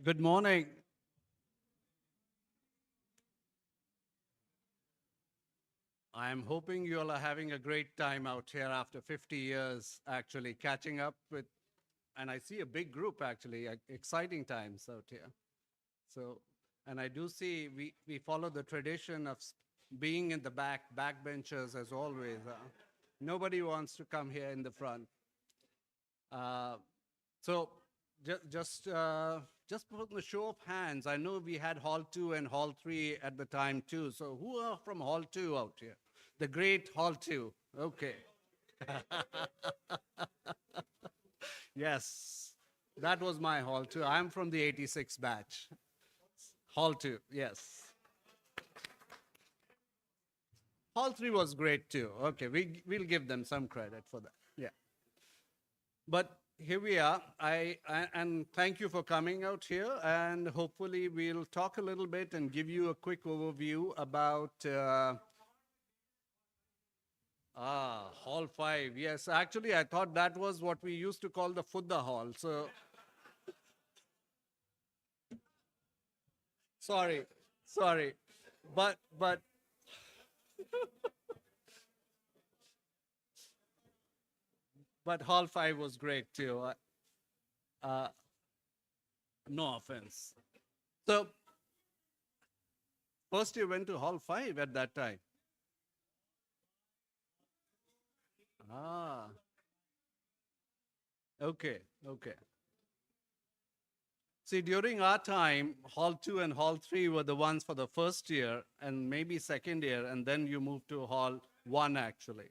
Good morning. I'm hoping you all are having a great time out here after 50 years, actually catching up with, and I see a big group actually, exciting times out here. So, and I do see we follow the tradition of being in the backbenchers as always. Nobody wants to come here in the front. Uh, so just put the show of hands. I know we had Hall 2 and Hall 3 at the time too. So who are from Hall 2 out here? The great Hall 2. Okay. Yes, that was my Hall 2. I'm from the 86 batch. Hall 2, yes. Hall 3 was great too. Okay, we'll give them some credit for that. Yeah. But here we are. And thank you for coming out here. And hopefully we'll talk a little bit and give you a quick overview about Hall 5. Yes, actually, I thought that was what we used to call the Fudda Hall. So sorry, sorry, but but Hall 5 was great too. Uh, no offense. So first you went to Hall 5 at that time. Ah, okay, okay. See, during our time, Hall 2 and Hall 3 were the ones for the first year and maybe second year, and then you moved to Hall 1 actually.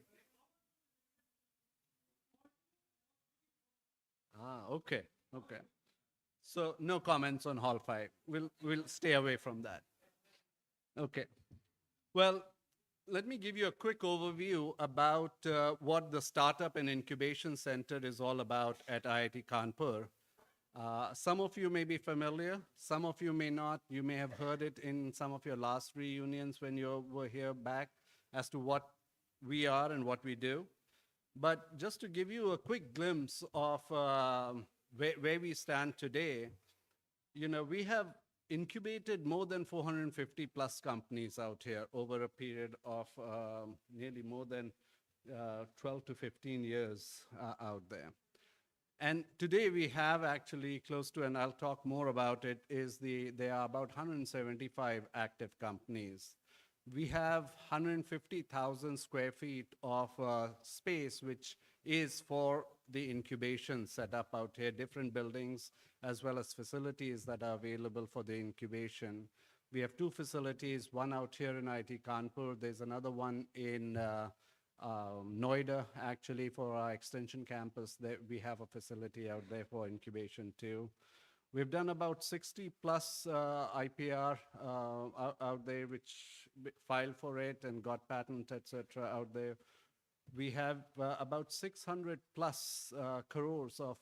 Ah, okay, okay. So no comments on Hall 5. We'll stay away from that. Okay. Well, let me give you a quick overview about what the Startup and Incubation Center is all about at IIT Kanpur. Some of you may be familiar, some of you may not. You may have heard it in some of your last reunions when you were here back as to what we are and what we do. But just to give you a quick glimpse of where we stand today, we have incubated more than 450 plus companies out here over a period of nearly more than 12 to 15 years out there. And today we have actually close to, and I'll talk more about it, there are about 175 active companies. We have 150,000 square feet of space, which is for the incubation setup out here, different buildings, as well as facilities that are available for the incubation. We have two facilities, one out here in IIT Kanpur. There's another one in Noida, actually, for our extension campus. We have a facility out there for incubation too. We've done about 60 plus IPR out there, which filed for it and got patent, etc. out there. We have about 600 plus crores of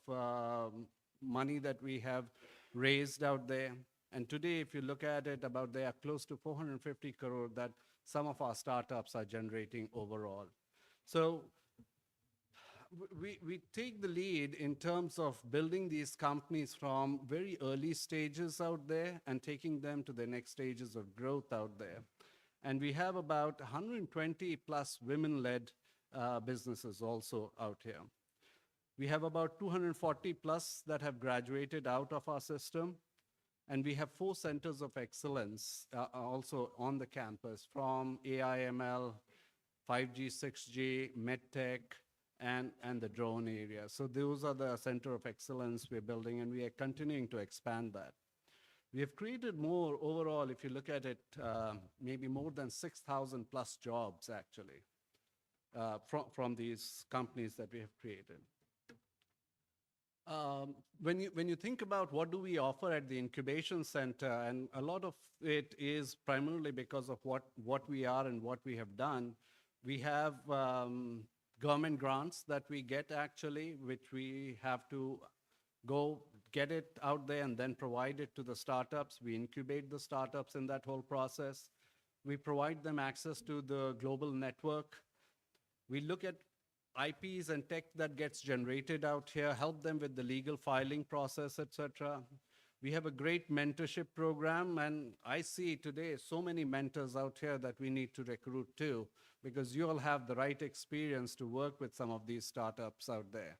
money that we have raised out there. And today, if you look at it, there are close to 450 crore that some of our startups are generating overall. So we take the lead in terms of building these companies from very early stages out there and taking them to the next stages of growth out there. And we have about 120 plus women-led businesses also out here. We have about 240 plus that have graduated out of our system. And we have 4 centers of excellence also on the campus, from AI/ML, 5G, 6G, MedTech, and the drone area. So those are the center of excellence we're building, and we are continuing to expand that. We have created more overall, if you look at it, maybe more than 6,000 plus jobs actually from these companies that we have created. When you think about what do we offer at the incubation center, and a lot of it is primarily because of what we are and what we have done, we have government grants that we get actually, which we have to go get it out there and then provide it to the startups. We incubate the startups in that whole process. We provide them access to the global network. We look at IPs and tech that gets generated out here, help them with the legal filing process, etc. We have a great mentorship program, and I see today so many mentors out here that we need to recruit too, because you all have the right experience to work with some of these startups out there.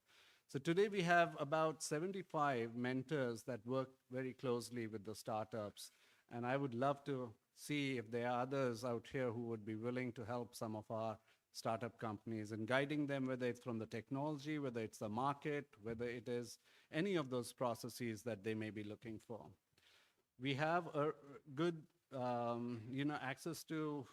So today we have about 75 mentors that work very closely with the startups, and I would love to see if there are others out here who would be willing to help some of our startup companies and guiding them, whether it's from the technology, whether it's the market, whether it is any of those processes that they may be looking for. We have a good access to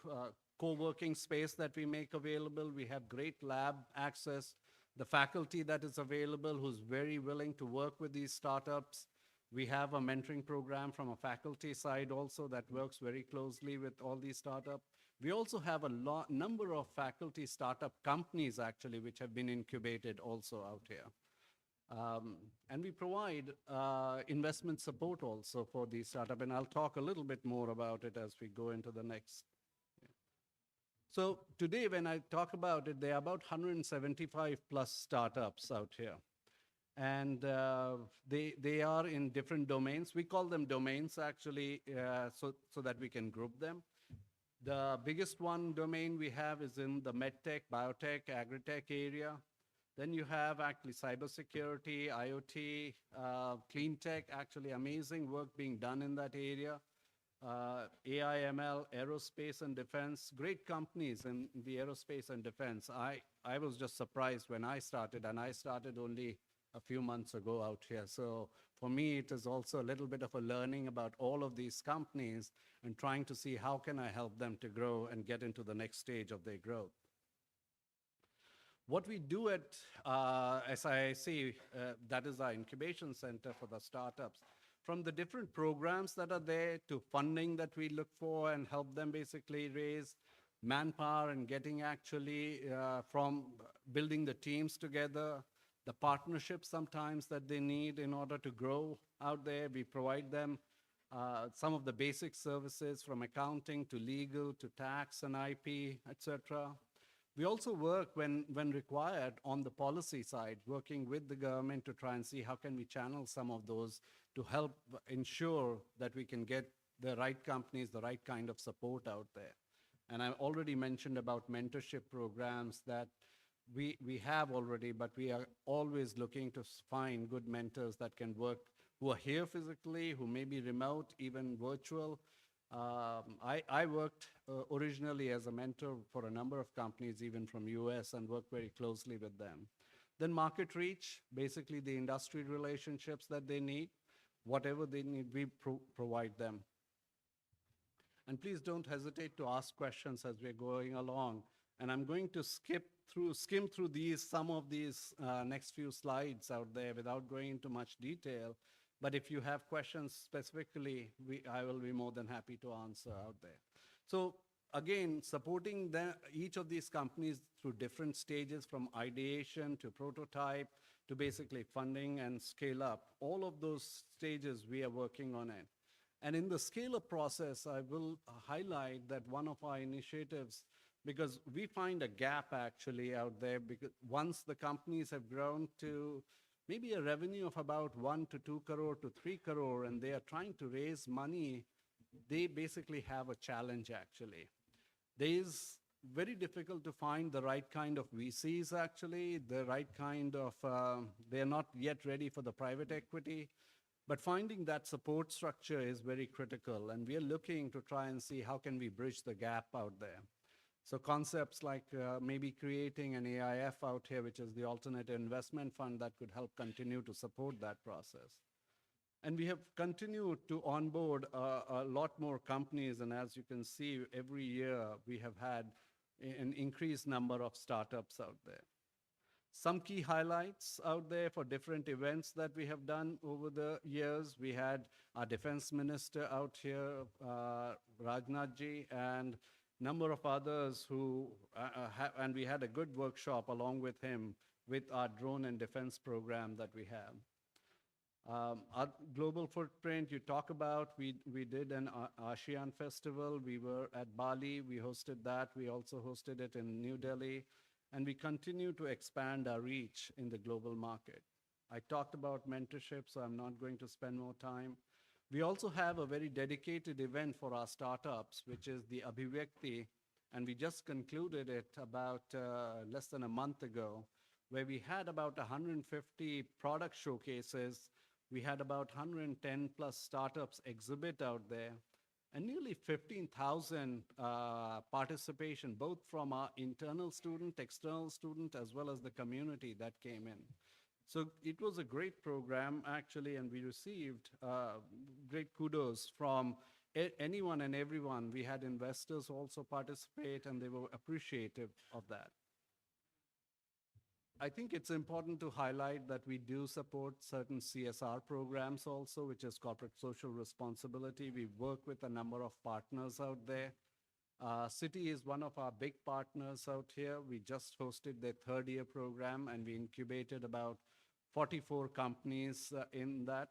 co-working space that we make available. We have great lab access, the faculty that is available who's very willing to work with these startups. We have a mentoring program from a faculty side also that works very closely with all these startups. We also have a number of faculty startup companies actually which have been incubated also out here. And we provide investment support also for these startups, and I'll talk a little bit more about it as we go into the next. So today when I talk about it, there are about 175 plus startups out here. And they are in different domains. We call them domains actually so that we can group them. The biggest one domain we have is in the medtech, biotech, agritech area. Then you have actually cybersecurity, IoT, clean tech, actually amazing work being done in that area. AI, ML, aerospace and defense, great companies in the aerospace and defense. I was just surprised when I started, and I started only a few months ago out here. So for me, it is also a little bit of a learning about all of these companies and trying to see how can I help them to grow and get into the next stage of their growth. What we do at SIIC, that is our incubation center for the startups. From the different programs that are there to funding that we look for and help them basically raise manpower and getting actually from building the teams together, the partnerships sometimes that they need in order to grow out there. We provide them some of the basic services from accounting to legal to tax and IP, etc. We also work when required on the policy side, working with the government to try and see how can we channel some of those to help ensure that we can get the right companies, the right kind of support out there. And I already mentioned about mentorship programs that we have already, but we are always looking to find good mentors that can work, who are here physically, who may be remote, even virtual. I worked originally as a mentor for a number of companies, even from US, and worked very closely with them. Then market reach, basically the industry relationships that they need, whatever they need, we provide them. And please don't hesitate to ask questions as we're going along. And I'm going to skim through some of these next few slides out there without going into much detail. But if you have questions specifically, I will be more than happy to answer out there. So again, supporting each of these companies through different stages, from ideation to prototype to basically funding and scale up. All of those stages we are working on it. And in the scale-up process, I will highlight that one of our initiatives, because we find a gap actually out there, because once the companies have grown to maybe a revenue of about 1 to 2 crore to 3 crore, and they are trying to raise money, they basically have a challenge actually. There is very difficult to find the right kind of VCs actually, the right kind of, they're not yet ready for the private equity, but finding that support structure is very critical, and we are looking to try and see how can we bridge the gap out there. So concepts like maybe creating an AIF out here, which is the Alternative Investment Fund, that could help continue to support that process. And we have continued to onboard a lot more companies, and as you can see, every year we have had an increased number of startups out there. Some key highlights out there for different events that we have done over the years. We had our defense minister out here, Rajnath ji, and number of others who, and we had a good workshop along with him with our drone and defense program that we have. Our global footprint, you talk about, we did an ASEAN festival. We were at Bali, we hosted that. We also hosted it in New Delhi. And we continue to expand our reach in the global market. I talked about mentorship, so I'm not going to spend more time. We also have a very dedicated event for our startups, which is the Abhivyakti, and we just concluded it about less than a month ago, where we had about 150 product showcases. We had about 110 plus startups exhibit out there, and nearly 15,000 participation, both from our internal student, external student, as well as the community that came in. So it was a great program, actually, and we received great kudos from anyone and everyone. We had investors also participate, and they were appreciative of that. I think it's important to highlight that we do support certain CSR programs also, which is corporate social responsibility. We work with a number of partners out there. Citi is one of our big partners out here. We just hosted their third year program, and we incubated about 44 companies in that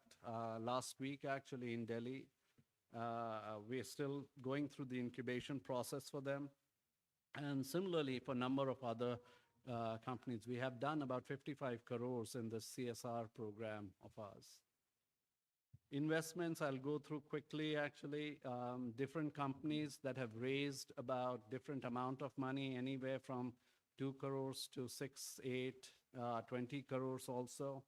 last week, actually, in Delhi. We're still going through the incubation process for them. And similarly, for a number of other companies, we have done about 55 crores in the CSR program of ours. Investments, I'll go through quickly, actually. Different companies that have raised about different amount of money, anywhere from 2 crores to 6, 8, 20 crores also.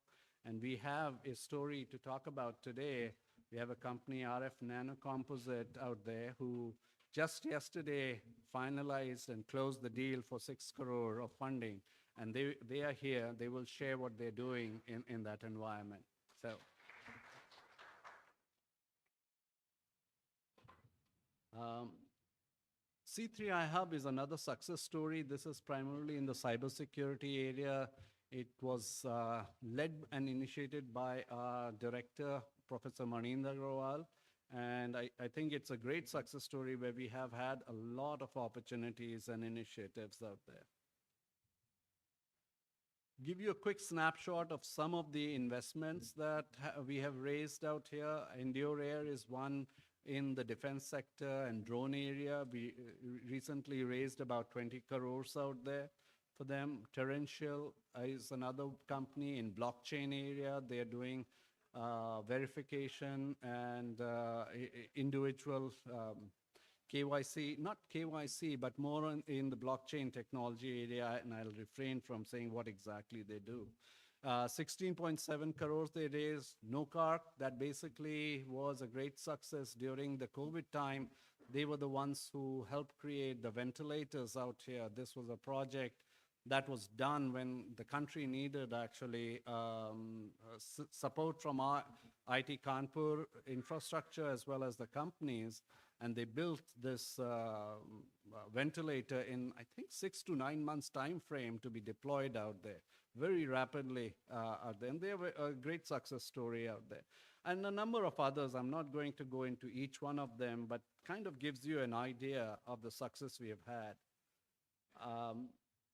And we have a story to talk about today. We have a company, RF Nanocomposite, out there who just yesterday finalized and closed the deal for 6 crore of funding. And they are here. They will share what they're doing in that environment. So. C3I Hub is another success story. This is primarily in the cybersecurity area. It was led and initiated by our director, Professor Maninder Agrawal. And I think it's a great success story where we have had a lot of opportunities and initiatives out there. Give you a quick snapshot of some of the investments that we have raised out here. Endure Air is one in the defense sector and drone area. We recently raised about 20 crores out there for them. Torrential is another company in blockchain area. They're doing verification and individual KYC, not KYC, but more in the blockchain technology area, and I'll refrain from saying what exactly they do. 16.7 crores they raised. Nokark, that basically was a great success during the COVID time. They were the ones who helped create the ventilators out here. This was a project that was done when the country needed actually support from our IIT Kanpur infrastructure as well as the companies. And they built this ventilator in, I think, 6 to 9 months time frame to be deployed out there very rapidly out there. And they have a great success story out there. And a number of others. I'm not going to go into each one of them, but kind of gives you an idea of the success we have had.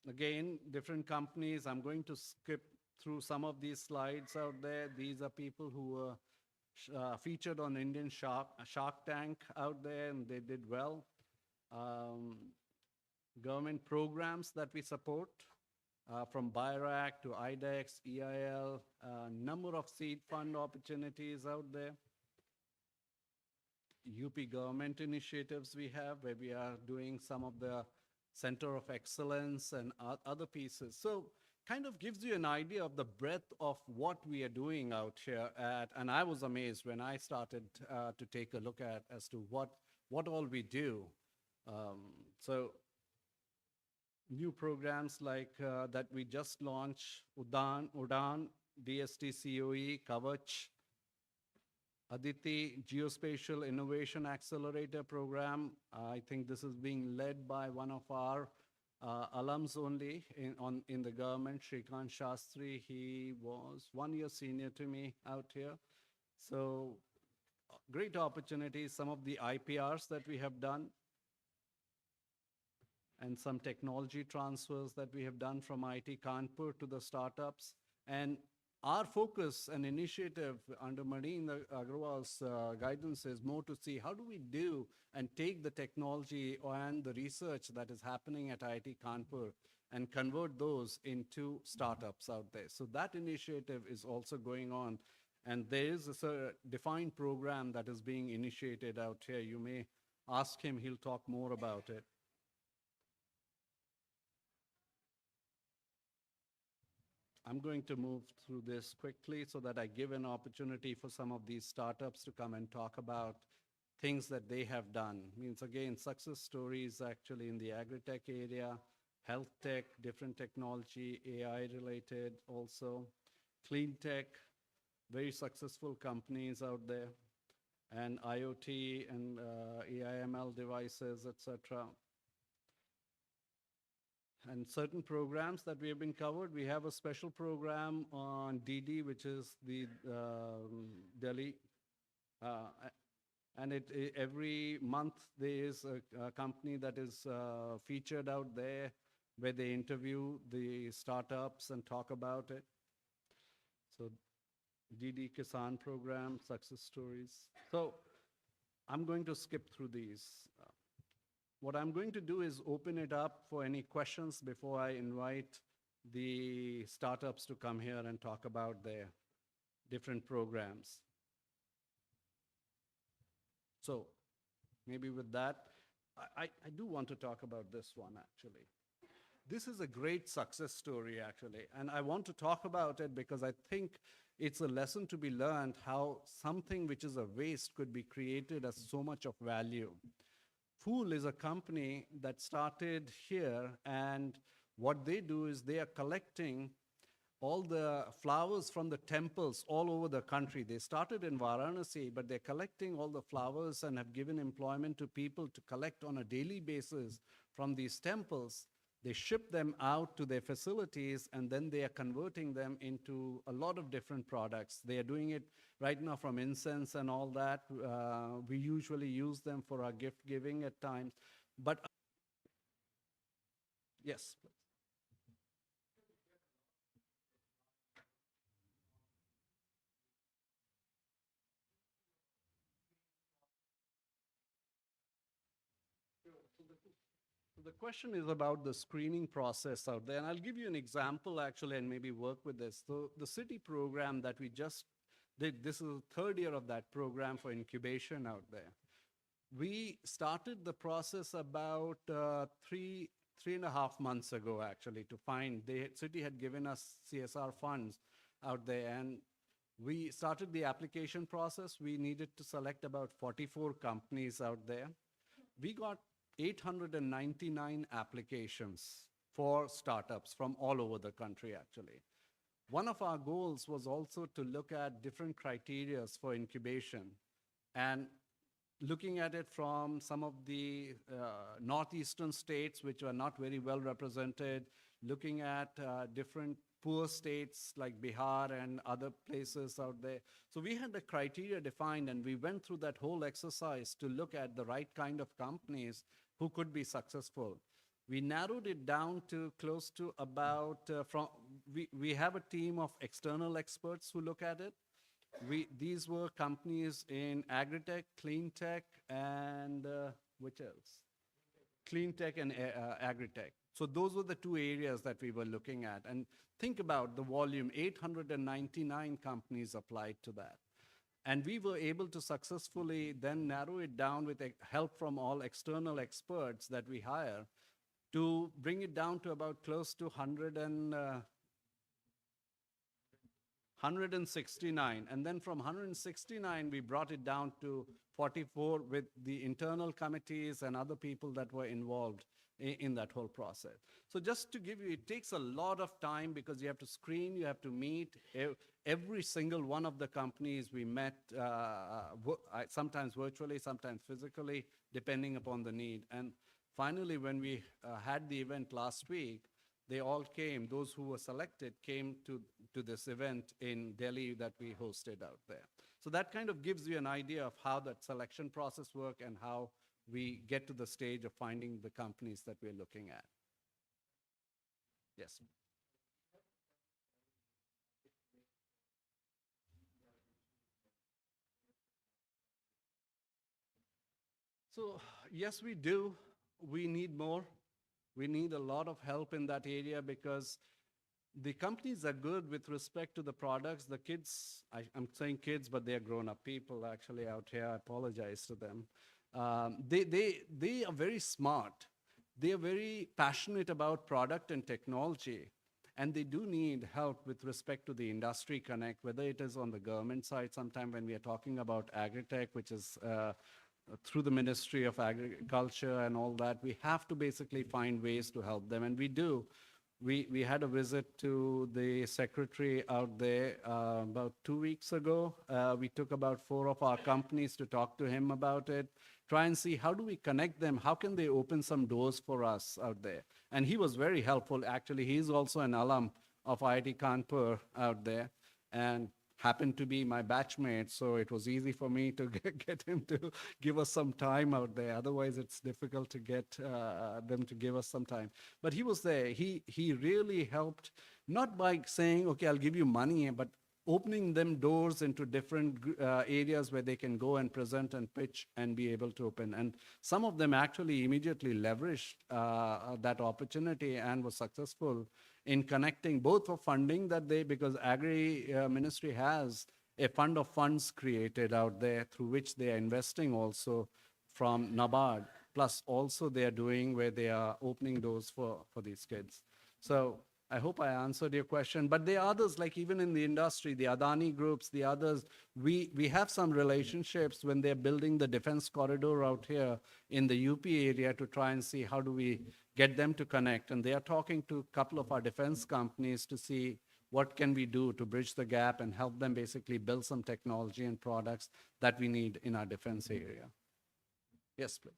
Again, different companies. I'm going to skip through some of these slides out there. These are people who were featured on Indian Shark Tank out there, and they did well. Government programs that we support, from BIRAC to IDEX, EIL, a number of seed fund opportunities out there. UP government initiatives we have, where we are doing some of the Center of Excellence and other pieces. So kind of gives you an idea of the breadth of what we are doing out here and I was amazed when I started to take a look at as to what all we do. So new programs like that we just launched, Udan, DST COE, Kavach, Aditi Geospatial Innovation Accelerator Program. I think this is being led by one of our alums only in the government, Shrikant Shastri. He was 1 year senior to me out here. So great opportunities, some of the IPRs that we have done, and some technology transfers that we have done from IIT Kanpur to the startups. And our focus and initiative under Maninder Agrawal's guidance is more to see how do we do and take the technology and the research that is happening at IIT Kanpur and convert those into startups out there. So that initiative is also going on. And there is a defined program that is being initiated out here. You may ask him, he'll talk more about it. I'm going to move through this quickly so that I give an opportunity for some of these startups to come and talk about things that they have done. Means again, success stories actually in the agri-tech area, health tech, different technology, AI related also, clean tech, very successful companies out there, and IoT and AIML devices, etc. And certain programs that we have been covered. We have a special program on DD, which is the Delhi. And every month there is a company that is featured out there where they interview the startups and talk about it. So DD Kisan program, success stories. So I'm going to skip through these. What I'm going to do is open it up for any questions before I invite the startups to come here and talk about their different programs. So maybe with that, I do want to talk about this one actually. This is a great success story actually, and I want to talk about it because I think it's a lesson to be learned how something which is a waste could be created as so much of value. Fool is a company that started here, and what they do is they are collecting all the flowers from the temples all over the country. They started in Varanasi, but they're collecting all the flowers and have given employment to people to collect on a daily basis from these temples. They ship them out to their facilities, and then they are converting them into a lot of different products. They are doing it right now from incense and all that. We usually use them for our gift giving at times. But yes. So the question is about the screening process out there. And I'll give you an example actually and maybe work with this. So the city program that we just did, this is the third year of that program for incubation out there. We started the process about 3.5 months ago actually to find, the city had given us CSR funds out there, and we started the application process. We needed to select about 44 companies out there. We got 899 applications for startups from all over the country, actually. One of our goals was also to look at different criteria for incubation, and looking at it from some of the northeastern states, which are not very well represented, looking at different poor states like Bihar and other places out there. So we had the criteria defined, and we went through that whole exercise to look at the right kind of companies who could be successful. We narrowed it down to close to about, we have a team of external experts who look at it. These were companies in agri-tech, clean tech, and which else? Clean tech and agri-tech. So those were the two areas that we were looking at. And think about the volume, 899 companies applied to that. And we were able to successfully then narrow it down with help from all external experts that we hire to bring it down to about close to 169. And then from 169, we brought it down to 44 with the internal committees and other people that were involved in that whole process. So just to give you, it takes a lot of time because you have to screen, you have to meet. Every single one of the companies we met, sometimes virtually, sometimes physically, depending upon the need. And finally, when we had the event last week, they all came, those who were selected came to this event in Delhi that we hosted out there. So that kind of gives you an idea of how that selection process works and how we get to the stage of finding the companies that we're looking at. Yes. So yes, we do. We need more. We need a lot of help in that area because the companies are good with respect to the products. The kids, I'm saying kids, but they're grown-up people actually out here. I apologize to them. They are very smart. They are very passionate about product and technology. And they do need help with respect to the industry connect, whether it is on the government side, sometime when we are talking about agri-tech, which is through the Ministry of Agriculture and all that, we have to basically find ways to help them, and we do. We had a visit to the secretary out there about 2 weeks ago. We took about 4 of our companies to talk to him about it, try and see how do we connect them, how can they open some doors for us out there. And he was very helpful. Actually, he's also an alum of IIT Kanpur out there, and happened to be my batchmate, so it was easy for me to get him to give us some time out there. Otherwise, it's difficult to get them to give us some time. But he was there. He really helped, not by saying, okay, I'll give you money, but opening them doors into different areas where they can go and present and pitch and be able to open. And some of them actually immediately leveraged that opportunity and was successful in connecting both for funding that they, because Agri Ministry has a fund of funds created out there through which they are investing also from NABARD, plus also they are doing where they are opening doors for these kids. So I hope I answered your question, but there are others, like even in the industry, the Adani groups, the others, we have some relationships when they're building the defense corridor out here in the UP area to try and see how do we get them to connect. And they are talking to a couple of our defense companies to see what can we do to bridge the gap and help them basically build some technology and products that we need in our defense area. Yes, please.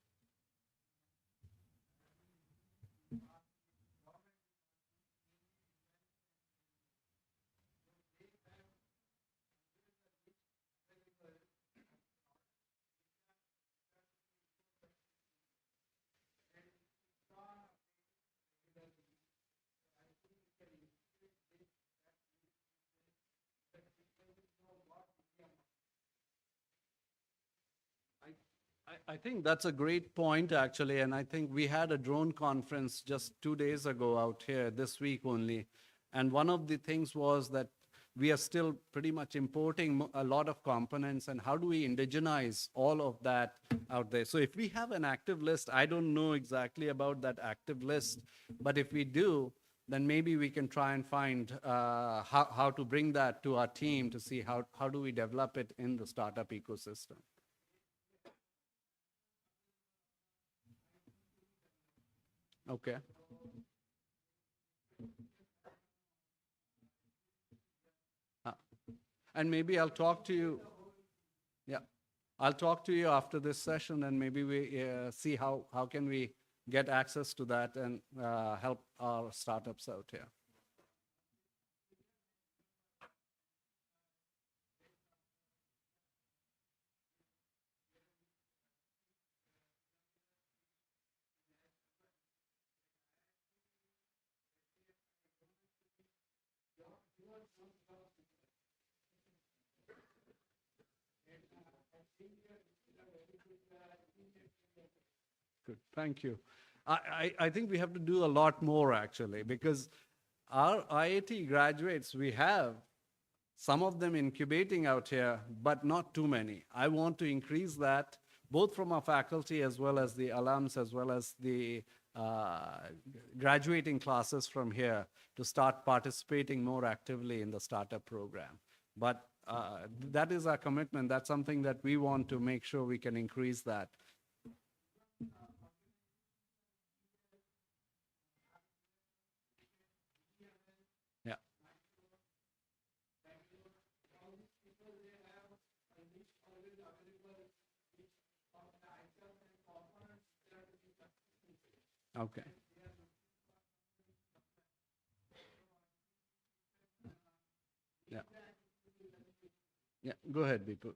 I think that's a great point, actually, and I think we had a drone conference just 2 days ago out here, this week only, and one of the things was that we are still pretty much importing a lot of components, and how do we indigenize all of that out there? So if we have an active list, I don't know exactly about that active list, but if we do, then maybe we can try and find how to bring that to our team to see how do we develop it in the startup ecosystem. Okay. Uh, and maybe I'll talk to you. Yeah, I'll talk to you after this session, and maybe we see how can we get access to that and help our startups out here. Good, thank you. I think we have to do a lot more actually, because our IIT graduates, we have some of them incubating out here, but not too many. I want to increase that, both from our faculty as well as the alums, as well as the graduating classes from here, to start participating more actively in the startup program. But that is our commitment. That's something that we want to make sure we can increase that. Yeah. Okay. Yeah. Yeah. Go ahead, Bipu.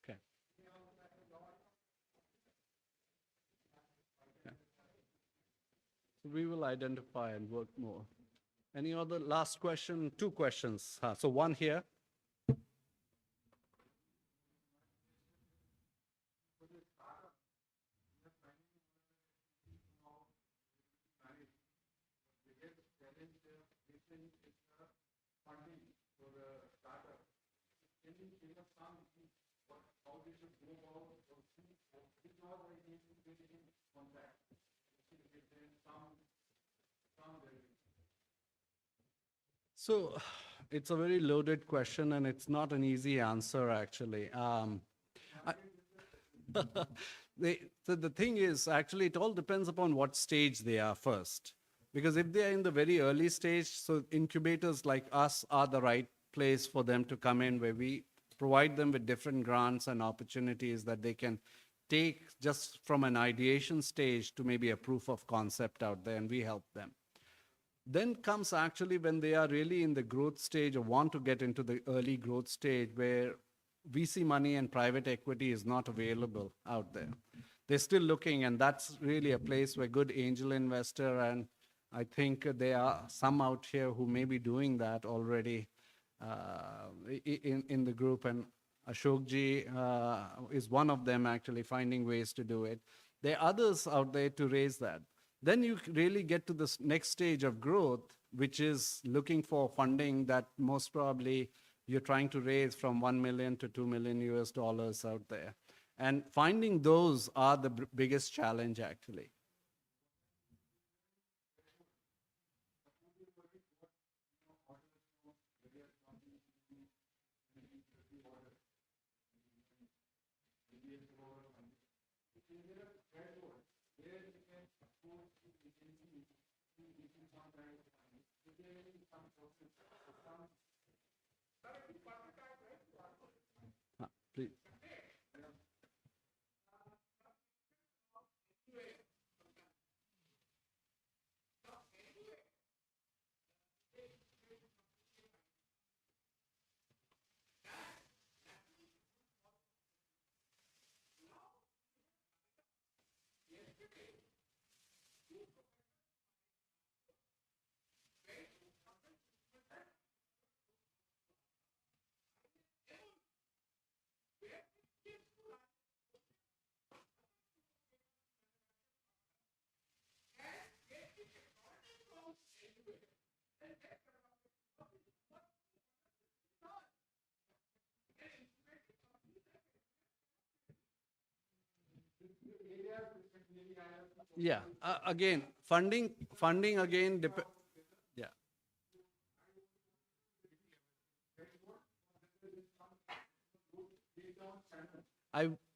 Okay. So we will identify and work more. Any other last question? Two questions. So one here. So it's a very loaded question and it's not an easy answer actually. I- so the thing is, actually, it all depends upon what stage they are first. Because if they are in the very early stage, so incubators like us are the right place for them to come in, where we provide them with different grants and opportunities that they can take just from an ideation stage to maybe a proof of concept out there, and we help them. Then comes actually when they are really in the growth stage or want to get into the early growth stage where VC money and private equity is not available out there. They're still looking, and that's really a place where good angel investor, and I think there are some out here who may be doing that already in the group, and Ashokji is one of them actually finding ways to do it. There are others out there to raise that. Then you really get to this next stage of growth, which is looking for funding that most probably you're trying to raise from 1 million to 2 million US dollars out there. And finding those are the biggest challenge actually. Please. Yeah, again, funding again, yeah.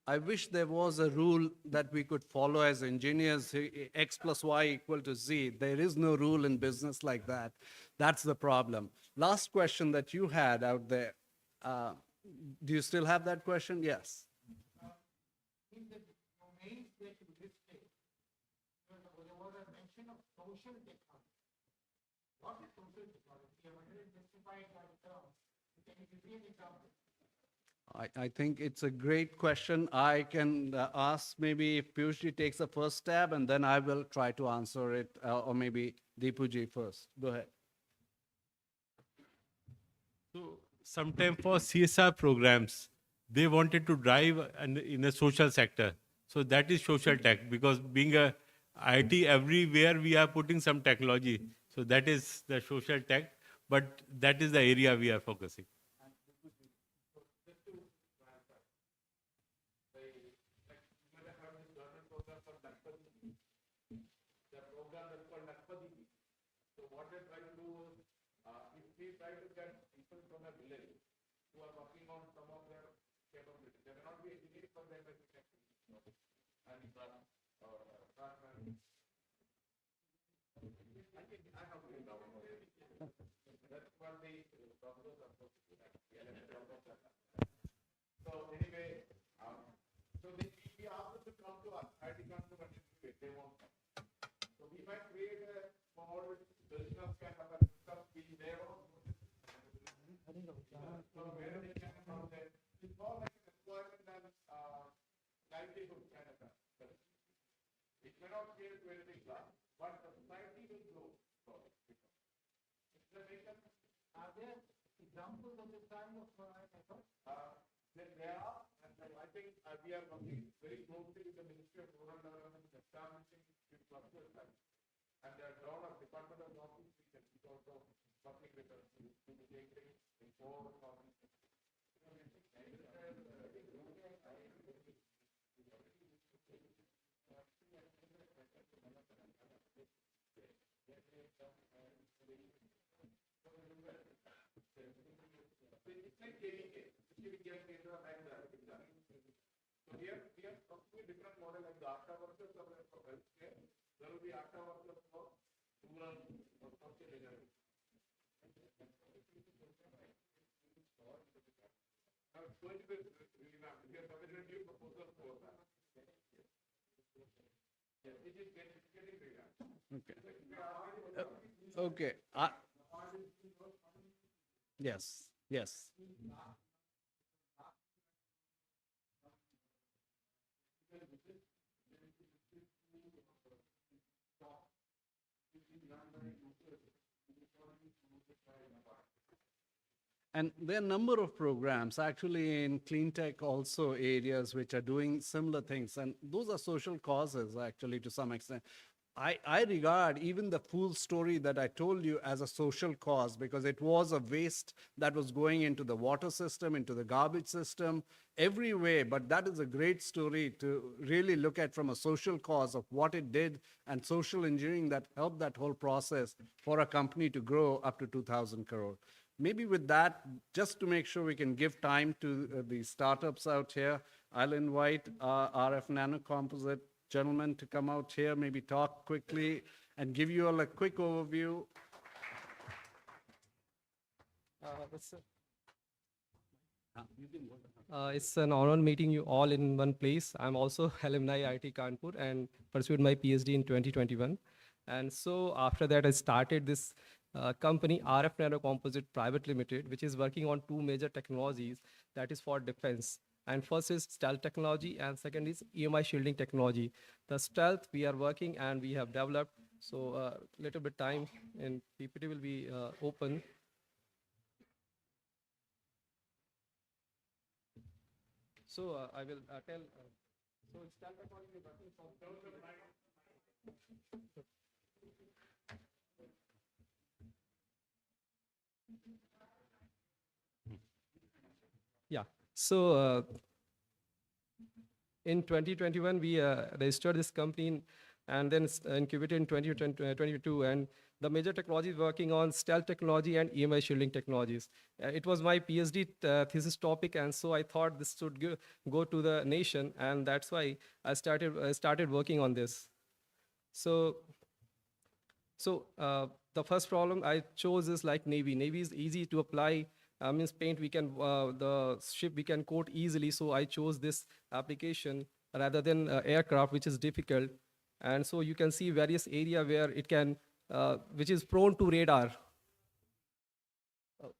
I wish there was a rule that we could follow as engineers, X plus Y equal to Z. There is no rule in business like that. That's the problem. Last question that you had out there. Do you still have that question? Yes. In the domains that you listed, there was a mention of social technology. What is social technology? You have already justified that term. Can you give me an example? I think it's a great question. I can ask maybe if Piyushji takes the first stab, and then I will try to answer it, or maybe Deepuji first. Go ahead. So sometime for CSR programs, they wanted to drive in a social sector. So that is social tech, because being a IT, everywhere we are putting some technology. So that is the social tech, but that is the area we are focusing. So what they try to do is, if we try who are working on some of their capabilities. They may not be engineering, but they may be technical. And I think I have to know. That's what the doctors are supposed to do. So anyway, so we asked them to come to us. I did not come and incubate. They won't come. So we might create a small business kind of a system in their own. So where they can come there. It's more like an employment and livelihood kind of a. It may not create anything large, but the society will grow. Are there examples of this kind of effort? There are, and I think we are working very closely with the Ministry of Rural Development, establishing this cluster site. And there are a lot of Department of Northeast region is also working with us to take things in four provinces. It's like KVK. So here we are talking a different model like the ATA workers for healthcare. There will be ATA workers for rural or social area. Now it's going to be revamped. We have submitted new proposal for that. Yes, it is getting revamped. Okay. Okay. Yes. Yes. And there are a number of programs actually in clean tech also areas which are doing similar things. And those are social causes actually to some extent. I regard even the fool story that I told you as a social cause because it was a waste that was going into the water system, into the garbage system, every way. But that is a great story to really look at from a social cause of what it did and social engineering that helped that whole process for a company to grow up to 2,000 crore. Maybe with that, just to make sure we can give time to the startups out here, I'll invite RF Nanocomposite gentlemen to come out here, maybe talk quickly and give you all a quick overview. It's an honor meeting you all in one place. I'm also alumni IIT Kanpur and pursued my PhD in 2021. And so after that, I started this company, RF Nanocomposite Private Limited, which is working on two major technologies that is for defense. And first is stealth technology, and second is EMI shielding technology. The stealth we are working and we have developed. So little bit time and PPT will be open. So I will tell. So it's stealth technology we're working for. Yeah. So in 2021, we registered this company and then incubated in 2022. And the major technologies working on stealth technology and EMI shielding technologies. It was my PhD thesis topic, and so I thought this should go to the nation, and that's why I started working on this. So the first problem I chose is like Navy. Navy is easy to apply. Means paint we can the ship we can coat easily, so I chose this application rather than aircraft, which is difficult. And so you can see various area where it can which is prone to radar. Oh.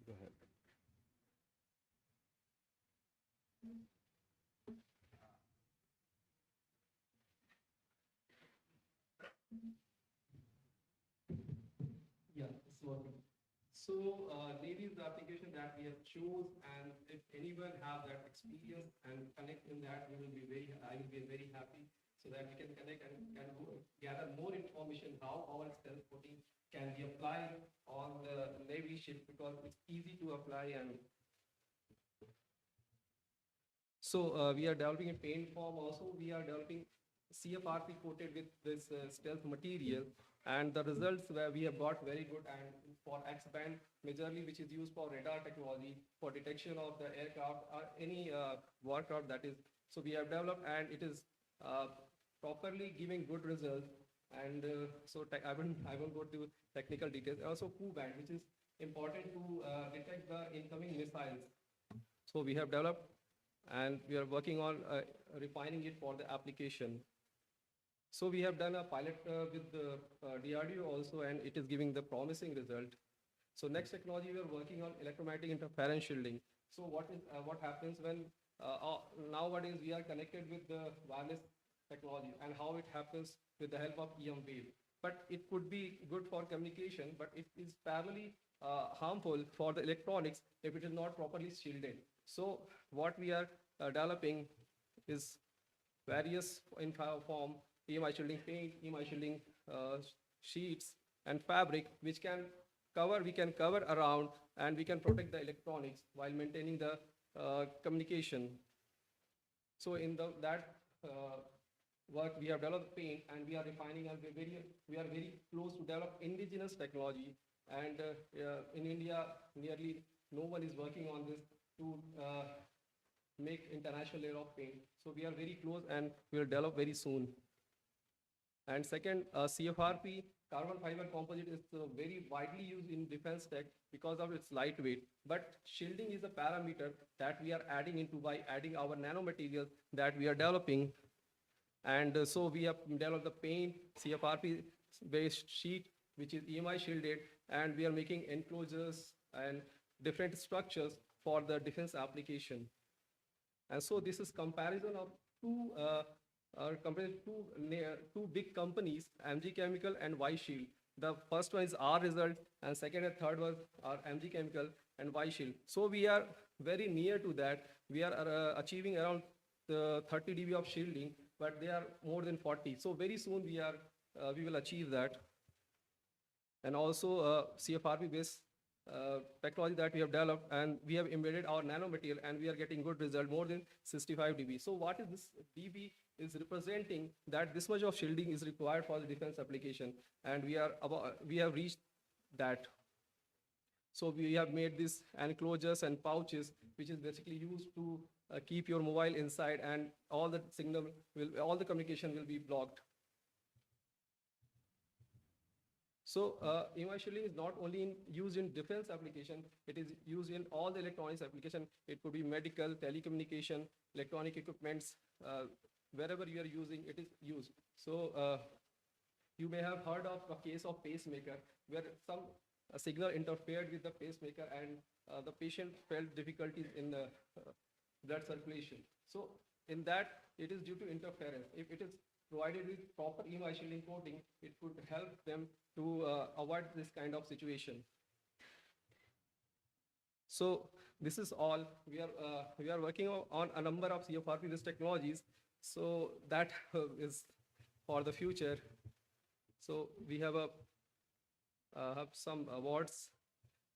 Go ahead. Yeah, it's working. So Navy is the application that we have chose, and if anyone have that experience and connect in that, I will be very happy, so that we can connect and can gather more information how our stealth coating can be applied on the Navy ship, because it's easy to apply. And so we are developing a paint form also. We are developing CFRP coated with this stealth material, and the results where we have got very good. And for X-band, majorly which is used for radar technology for detection of the aircraft or any warcraft that is. So we have developed, and it is properly giving good results. And I won't go to technical details. Also, Q-band, which is important to detect the incoming missiles. So we have developed, and we are working on refining it for the application. So we have done a pilot with the DRDO also, and it is giving the promising result. So next technology, we are working on electromagnetic interference shielding. So what happens when nowadays we are connected with the wireless technology, and how it happens with the help of EM wave. But it could be good for communication, but it is parallelly harmful for the electronics if it is not properly shielded. So what we are developing is various in form EMI shielding paint, EMI shielding sheets, and fabric, which we can cover around, and we can protect the electronics while maintaining the communication. So in that work, we have developed paint, and we are refining, and we are very close to develop indigenous technology. And in India, nearly no one is working on this to make international layer of paint. So we are very close, and we will develop very soon. And second, CFRP, carbon fiber composite, is very widely used in defense tech because of its lightweight. But shielding is a parameter that we are adding into by adding our nanomaterials that we are developing. And so we have developed the paint, CFRP based sheet, which is EMI shielded, and we are making enclosures and different structures for the defense application. And so this is comparison of two big companies, MG Chemical and Y Shield. The first one is our result, and second and third was our MG Chemical and Y Shield. So we are very near to that. We are achieving around 30 dB of shielding, but they are more than 40. So very soon we will achieve that. And also CFRP based technology that we have developed, and we have embedded our nanomaterial, and we are getting good result, more than 65 dB. So what is this dB is representing that this much of shielding is required for the defense application, and we have reached that. So we have made these enclosures and pouches, which is basically used to keep your mobile inside, and all the communication will be blocked. So EMI shielding is not only used in defense application, it is used in all the electronics application. It could be medical, telecommunication, electronic equipments, wherever you are using, it is used. So you may have heard of a case of pacemaker, where some signal interfered with the pacemaker, and the patient felt difficulties in the blood circulation. So in that, it is due to interference. If it is provided with proper EMI shielding coating, it could help them to avoid this kind of situation. So this is all. We are working on a number of CFRP-based technologies. So that is for the future. So we have some awards,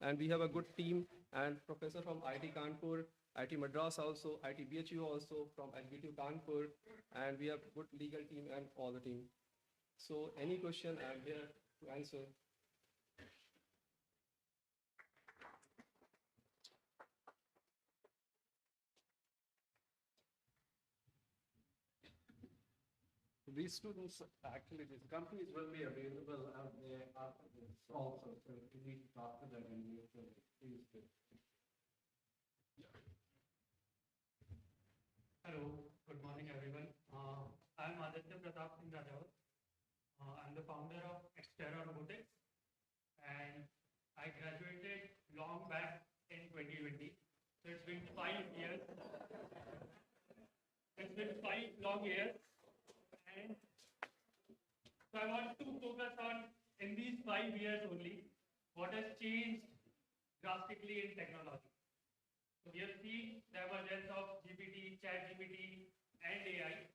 and we have a good team, and professor from IIT Kanpur, IIT Madras also, IIT BHU also, from LBTU Kanpur, and we have good legal team and all the team. So any question, I'm here to answer. These students, actually, these companies will be available out there after this also, so if you need to talk to them, and you can please do. Hello, good morning everyone. I'm Aditya Pratap Singh Rajawat. I'm the founder of xTerra Robotics, and I graduated long back in 2020. So it's been 5 years. It's been 5 long years. And so I want to focus on, in these 5 years only, what has changed drastically in technology. So we have seen the emergence of GPT, ChatGPT, and AI,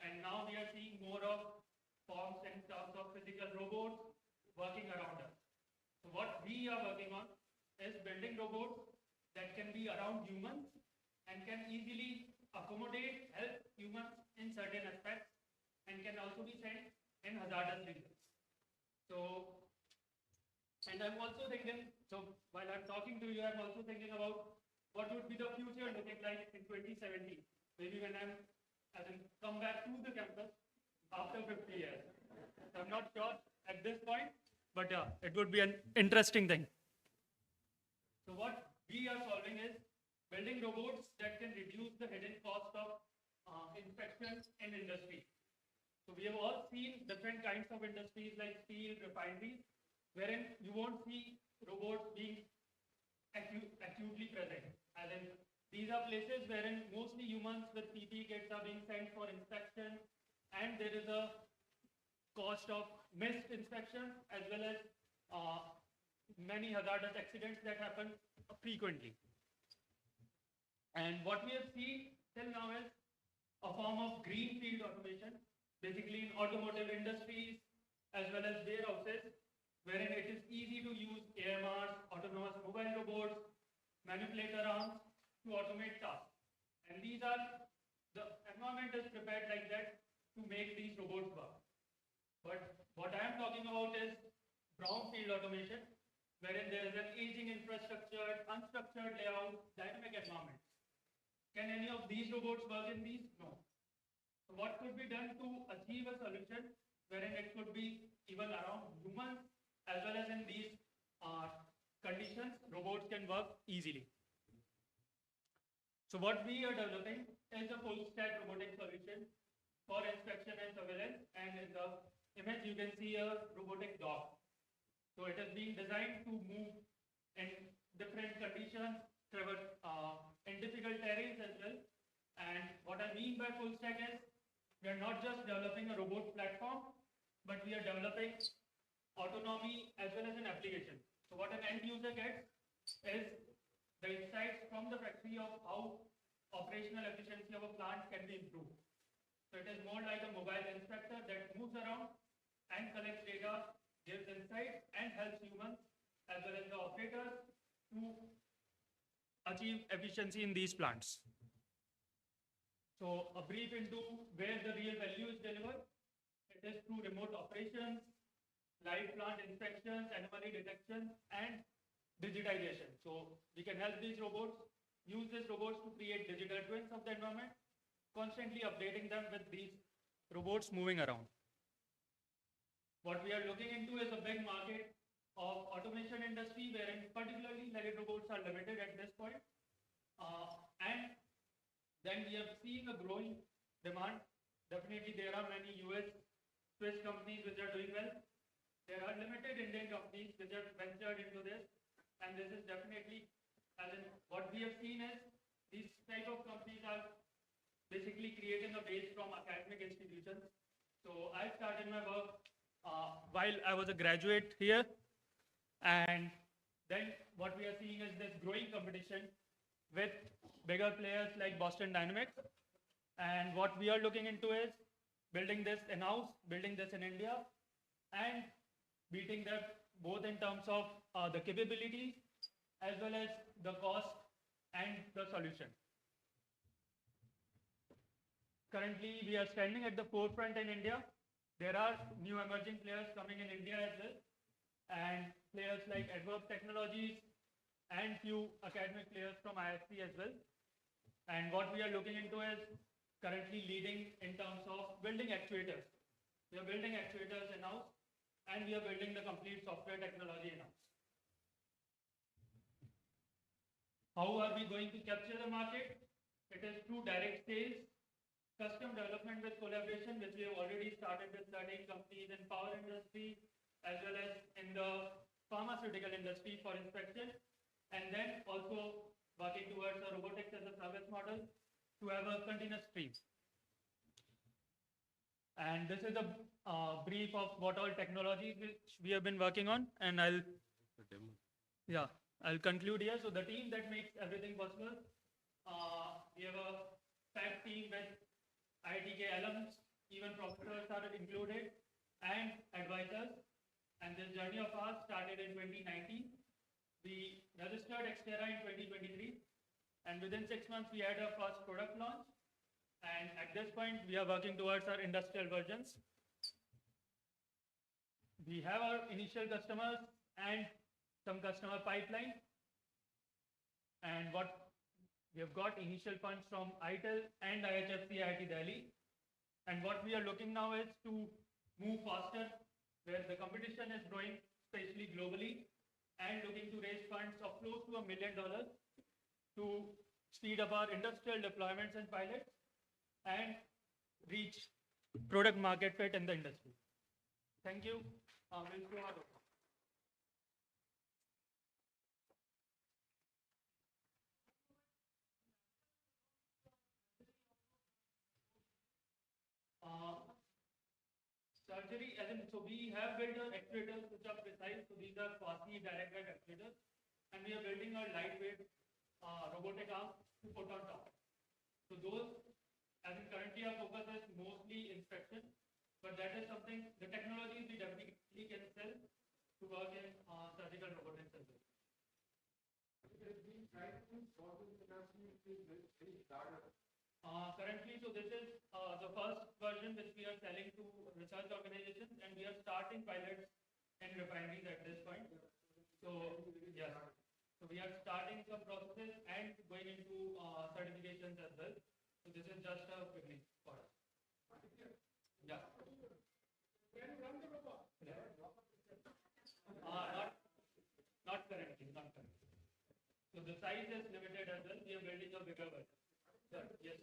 and now we are seeing more of forms and terms of physical robots working around us. So what we are working on is building robots that can be around humans and can easily accommodate, help humans in certain aspects, and be sent in hazardous regions. So, and I'm also thinking, so while I'm talking to you, I'm also thinking about what would be the future looking like in 2070, maybe when I will come back to the campus after 50 years. So I'm not sure at this point, but yeah, it would be an interesting thing. So what we are solving is building robots that can reduce the hidden cost of inspection in industry. So we have all seen different kinds of industries like steel, refineries, wherein you won't see robots being acutely present. As in, these are places wherein mostly humans with PPE kits are being sent for inspection, and there is a cost of missed inspection as well as many hazardous accidents that happen frequently. And what we have seen till now is a form of greenfield automation, basically in automotive industries as well as warehouses, wherein it is easy to use AMRs, autonomous mobile robots, manipulator arms to automate tasks. And these are, the environment is prepared like that to make these robots work. But what I am talking about is brownfield automation, wherein there is an aging infrastructure, unstructured layout, dynamic environment. Can any of these robots work in these? No. So what could be done to achieve a solution wherein it could be even around humans as well as in these conditions, robots can work easily. So what we are developing is a full stack robotic solution for inspection and surveillance, and in the image you can see a robotic dog. So it is being designed to move in different conditions, traverse in difficult terrains as well. And what I mean by full stack is we are not just developing a robot platform, but we are developing autonomy as well as an application. So what an end user gets is the insights from the factory of how operational efficiency of a plant can be improved. So it is more like a mobile inspector that moves around and collects data, gives insights, and helps humans as well as the operators to achieve efficiency in these plants. So a brief into where the real value is delivered. It is through remote operations, live plant inspections, anomaly detection, and digitization. So we can help these robots, use these robots to create digital twins of the environment, constantly updating them with these robots moving around. What we are looking into is a big market of automation industry, wherein particularly Lego robots are limited at this point. And then we are seeing a growing demand. Definitely there are many US, Swiss companies which are doing well. There are limited Indian companies which have ventured into this. And this is definitely, as in what we have seen is these type of companies are basically creating a base from academic institutions. So I started my work while I was a graduate here. And then what we are seeing is this growing competition with bigger players like Boston Dynamics. And what we are looking into is building this in-house, building this in India, and beating them both in terms of the capabilities as well as the cost and the solution. Currently, we are standing at the forefront in India. There are new emerging players coming in India as well, and players like Yearbook Technologies and few academic players from IITK as well. And what we are looking into is currently leading in terms of building actuators. We are building actuators in-house, and we are building the complete software technology in-house. How are we going to capture the market? It is through direct sales, custom development with collaboration, which we have already started with certain companies in power industry, as well as in the pharmaceutical industry for inspection, and then also working towards a robotics as a service model to have a continuous stream. And this is a brief of what all technologies which we have been working on, and I'll conclude here. So the team that makes everything possible, we have a packed team with IITK alums, even professors are included, and advisors. And this journey of ours started in 2019. We registered xTerra in 2023, and within 6 months we had our first product launch. And at this point, we are working towards our industrial versions. we have our initial customers and some customer pipeline. And what we have got initial funds from ITIL and IHFC IIT Delhi. And what we are looking now is to move faster, where the competition is growing, especially globally, and looking to raise funds of close to $1 million to speed up our industrial deployments and pilots and reach product market fit in the industry. Thank you. We'll go on. Surgery, as in, so we have built our actuators which are precise. So these are quasi direct drive actuators, and we are building a lightweight robotic arm to put on top. So those, as in currently our focus is mostly inspection, but that is something, the technologies we definitely can sell to work in surgical robotics as well. Currently, so this is the first version which we are selling to research organizations, and we are starting pilots and refineries at this point. So yes, so we are starting some processes and going into certifications as well. So this is just a beginning for us. Yeah. Not currently, not currently. So the size is limited as well. We are building a bigger version. Sir, yes.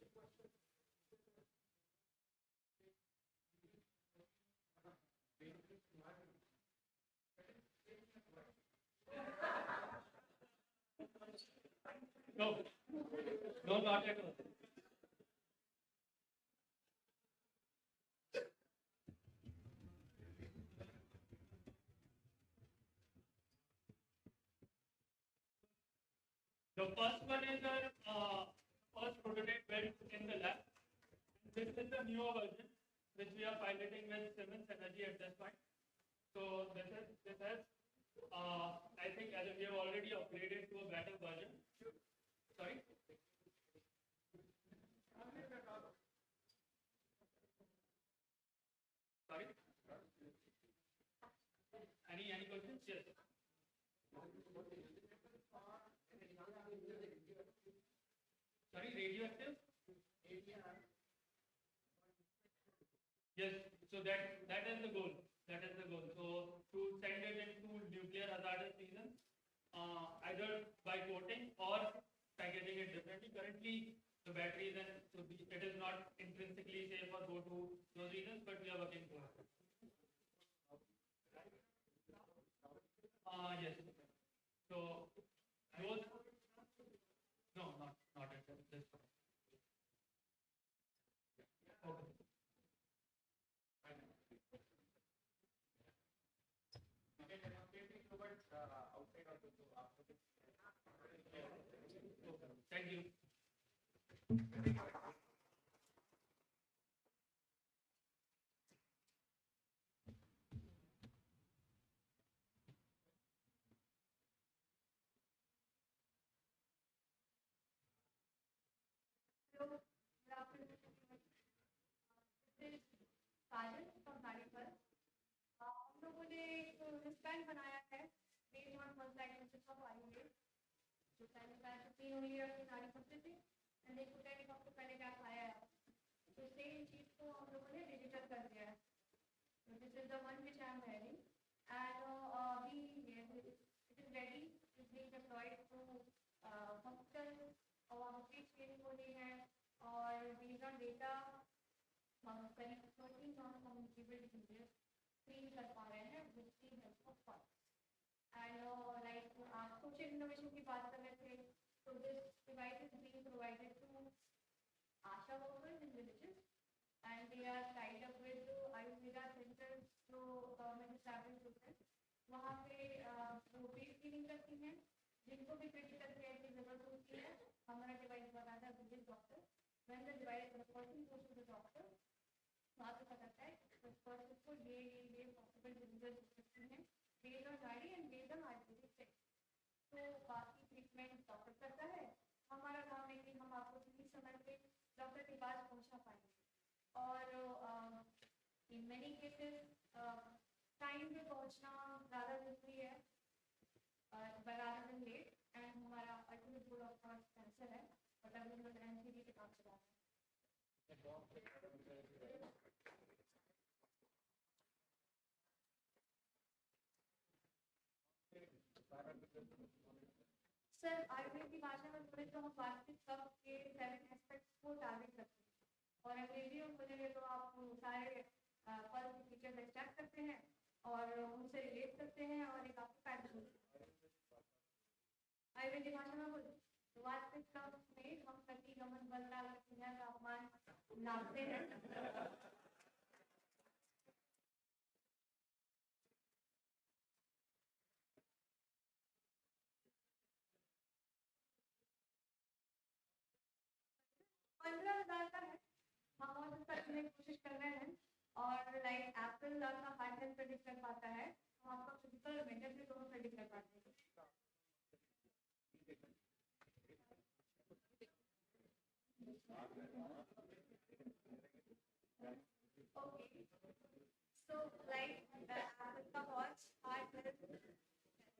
No, no, not at all. The first one is the first prototype built in the lab. This is the newer version, which we are piloting with Siemens Energy at this point. So this has I think as we have already upgraded to a better version. Sorry. Sorry. Any questions? Yes. Sorry, radioactive? Yes, so that is the goal. That is the goal. So to send it into nuclear hazardous regions, either by coating or packaging it differently. Currently, the batteries and so it is not intrinsically safe or go to those regions, but we are working towards it. Yes. So those. No, not at this point. Okay. Thank you. Kajal from Kanpur. हम लोगों ने एक wristband बनाया है based on first diagnosis of IITK. जो पहले का 15 उंगली रखी नाड़ी सबसे थी and एक होता है कि सबसे पहले क्या खाया है. तो सेम चीज को हम लोगों ने डिजिटल कर दिया है. So this is the one which I am wearing, and it is ready. It is being deployed to hospital और street training हो रही है और based on data करीब 13 non-communicable diseases screen कर पा रहे हैं with the help of funds. And like आप social innovation की बात कर रहे थे, so this device is being provided to ASHA workers in villages, and they are tied up with Ayurveda centers जो government established होते हैं. वहाँ पे वो पेट क्लीनिंग करती हैं, जिनको भी critical care की जरूरत होती है. हमारा device बनाता है village doctor. When the person goes to the doctor, वहाँ पे पता है कि उस person को ये possible diseases हो सकती हैं based on diary and based on Ayurvedic text. तो बाकी ट्रीटमेंट डॉक्टर करता है. हमारा काम है कि हम आपको सही समय पे डॉक्टर के पास पहुँचा पाएंगे. और in many cases टाइम पे पहुंचना ज़्यादा जरूरी है rather than late, and हमारा ultimate goal of course cancer है, but अभी हम NCD पे काम चला रहे हैं. सर आयुर्वेद की भाषा में बोले तो हम वास्तविक कफ के 7 एस्पेक्ट्स को टारगेट करते हैं, और अंग्रेजी में बोलेंगे तो आप सारे फल के फीचर्स एक्सट्रैक्ट करते हैं और उनसे रिलेट करते हैं और एक आपको पैटर्न आयुर्वेद की भाषा में बोले तो वास्तविक कफ में हम गति गमन बलता तापमान नापते हैं. $15,000 का है, हम और उसका करने की कोशिश कर रहे हैं, और लाइक एप्पल आपका हार्ट हेल्थ प्रेडिक्ट कर पाता है, हम आपका फिजिकल मेंटल भी दोनों प्रेडिक्ट कर पाते हैं. ओके, सो लाइक एप्पल का वॉच हार्ट हेल्थ